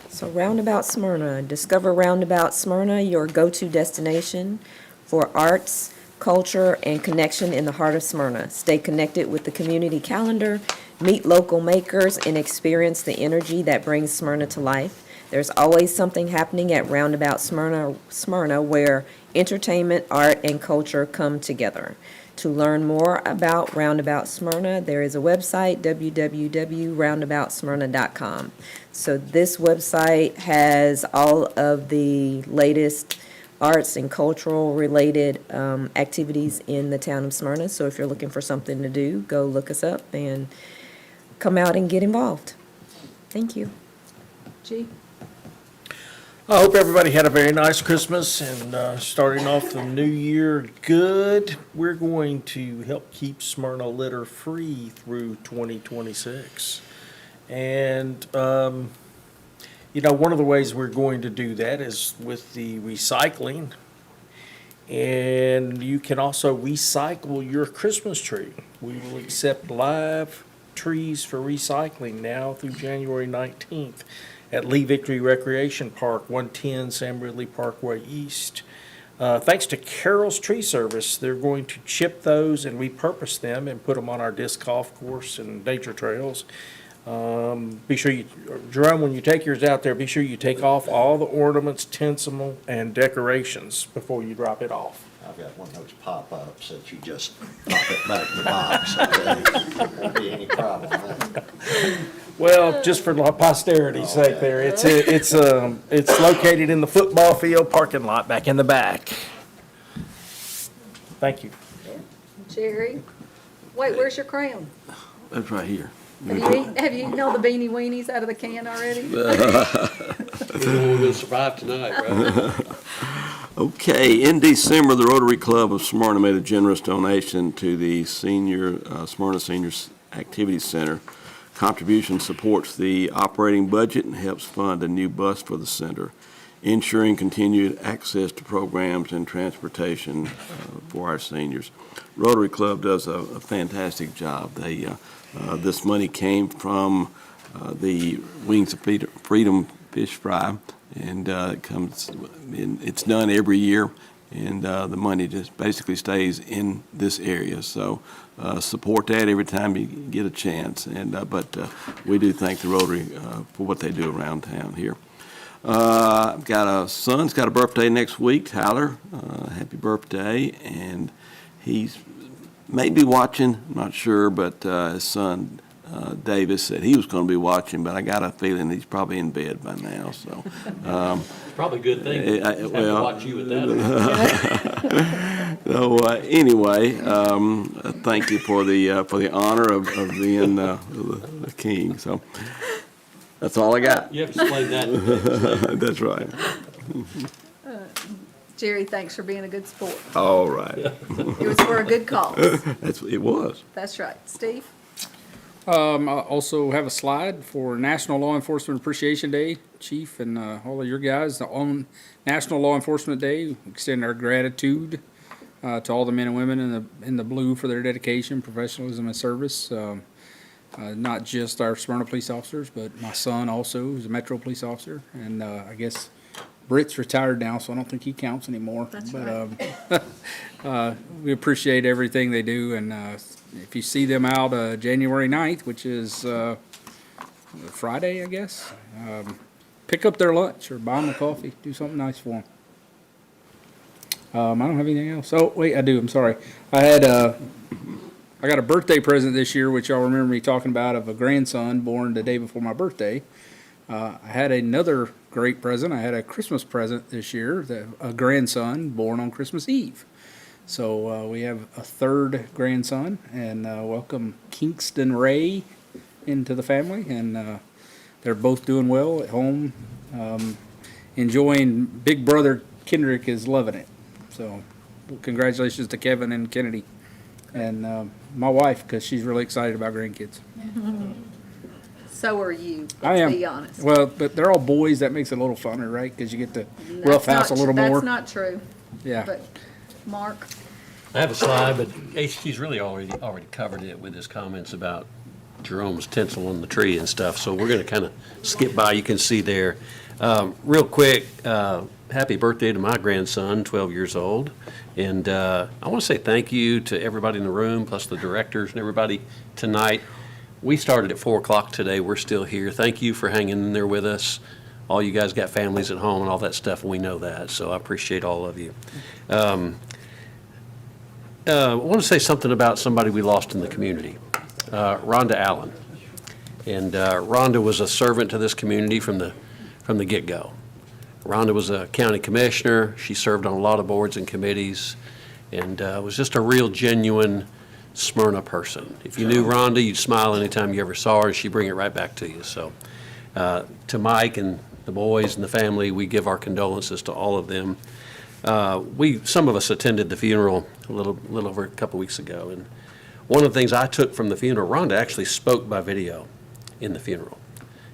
So Roundabout Smyrna, discover Roundabout Smyrna, your go-to destination for arts, culture, and connection in the heart of Smyrna. Stay connected with the community calendar, meet local makers, and experience the energy that brings Smyrna to life. There's always something happening at Roundabout Smyrna where entertainment, art, and culture come together. To learn more about Roundabout Smyrna, there is a website, www.roundaboutsmyrna.com. So this website has all of the latest arts and cultural related activities in the town of Smyrna. So if you're looking for something to do, go look us up and come out and get involved. Thank you.
G?
I hope everybody had a very nice Christmas and starting off the new year good. We're going to help keep Smyrna litter free through 2026. And, you know, one of the ways we're going to do that is with the recycling. And you can also recycle your Christmas tree. We will accept live trees for recycling now through January 19th. At Lee Victory Recreation Park, 110 Sam Ridley Parkway East. Thanks to Carroll's Tree Service, they're going to chip those and repurpose them and put them on our disc golf course and nature trails. Be sure you, Jerome, when you take yours out there, be sure you take off all the ornaments, tinsel, and decorations before you drop it off.
I've got one of those pop-ups that you just pop it back in the box. Okay? Won't be any problem with that.
Well, just for posterity's sake there, it's located in the football field parking lot back in the back. Thank you.
Jerry? Wait, where's your crown?
That's right here.
Have you eaten all the beanie weenies out of the can already?
We're going to survive tonight, right?
Okay, in December, the Rotary Club of Smyrna made a generous donation to the Smyrna Seniors Activity Center. Contribution supports the operating budget and helps fund a new bus for the center, ensuring continued access to programs and transportation for our seniors. Rotary Club does a fantastic job. This money came from the Wings of Freedom Fish Fry, and it's done every year, and the money just basically stays in this area. So support that every time you get a chance. But we do thank the Rotary for what they do around town here. I've got a son's got a birthday next week, Tyler. Happy birthday. And he's maybe watching, I'm not sure, but his son Davis said he was going to be watching, but I got a feeling he's probably in bed by now. So
It's probably a good thing. To watch you with that.
So anyway, thank you for the honor of being the king. So that's all I got.
You have to explain that.
That's right.
Jerry, thanks for being a good sport.
All right.
It was for a good cause.
It was.
That's right. Steve?
I also have a slide for National Law Enforcement Appreciation Day, Chief, and all of your guys. On National Law Enforcement Day, we extend our gratitude to all the men and women in the blue for their dedication, professionalism, and service. Not just our Smyrna police officers, but my son also, who's a Metro police officer, and I guess Britt's retired now, so I don't think he counts anymore.
That's
but, we appreciate everything they do, and if you see them out January 9th, which is Friday, I guess, pick up their lunch or buy them a coffee. Do something nice for them. I don't have anything else. Oh, wait, I do. I'm sorry. I got a birthday present this year, which y'all remember me talking about, of a grandson born the day before my birthday. I had another great present. I had a Christmas present this year, a grandson born on Christmas Eve. So we have a third grandson, and welcome Kingston Ray into the family, and they're both doing well at home, enjoying. Big brother Kendrick is loving it. So congratulations to Kevin and Kennedy, and my wife, because she's really excited about grandkids.
So are you,
I am.
to be honest.
Well, but they're all boys. That makes it a little funner, right? Because you get to roughhouse a little more.
That's not true.
Yeah.
But, Mark?
I have a slide, but HT's really already covered it with his comments about Jerome's tinsel on the tree and stuff, so we're going to kind of skip by. You can see there. Real quick, happy birthday to my grandson, 12 years old. And I want to say thank you to everybody in the room, plus the directors and everybody tonight. We started at 4 o'clock today. We're still here. Thank you for hanging in there with us. All you guys got families at home and all that stuff, and we know that, so I appreciate all of you. I want to say something about somebody we lost in the community, Rhonda Allen. And Rhonda was a servant to this community from the get-go. Rhonda was a county commissioner. She served on a lot of boards and committees, and was just a real genuine Smyrna person. If you knew Rhonda, you'd smile anytime you ever saw her, and she'd bring it right back to you. So to Mike and the boys and the family, we give our condolences to all of them. Some of us attended the funeral a little over a couple weeks ago, and one of the things I took from the funeral, Rhonda actually spoke by video in the funeral.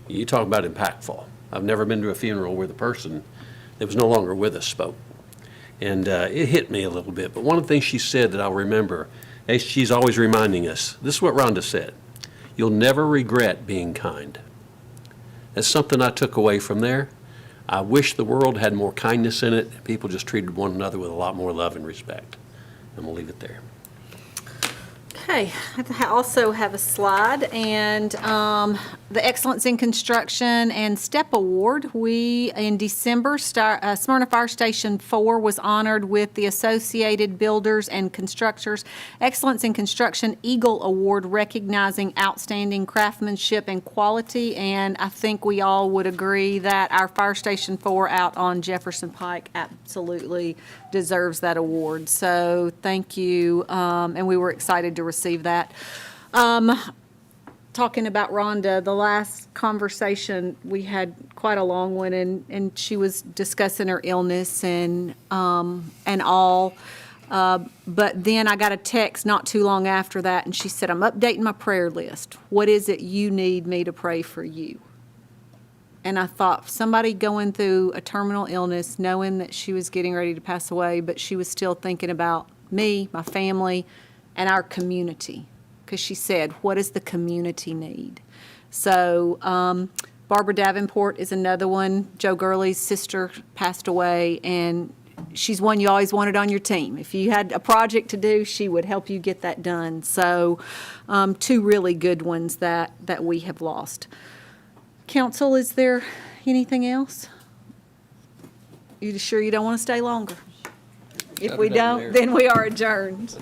You talk about impactful. I've never been to a funeral where the person that was no longer with us spoke. And it hit me a little bit, but one of the things she said that I'll remember, she's always reminding us, this is what Rhonda said: you'll never regret being kind. That's something I took away from there. I wish the world had more kindness in it, and people just treated one another with a lot more love and respect. And we'll leave it there.
Okay, I also have a slide, and the Excellence in Construction and STEP Award. We, in December, Smyrna Fire Station 4 was honored with the Associated Builders and Constructors Excellence in Construction Eagle Award, recognizing outstanding craftsmanship and quality, and I think we all would agree that our Fire Station 4 out on Jefferson Pike absolutely deserves that award. So thank you, and we were excited to receive that. Talking about Rhonda, the last conversation, we had quite a long one, and she was discussing her illness and all. But then I got a text not too long after that, and she said, I'm updating my prayer list. What is it you need me to pray for you? And I thought, somebody going through a terminal illness, knowing that she was getting ready to pass away, but she was still thinking about me, my family, and our community. Because she said, what does the community need? So Barbara Davenport is another one. Joe Gurley's sister passed away, and she's one you always wanted on your team. If you had a project to do, she would help you get that done. So two really good ones that we have lost. Council, is there anything else? You sure you don't want to stay longer? If we don't, then we are adjourned.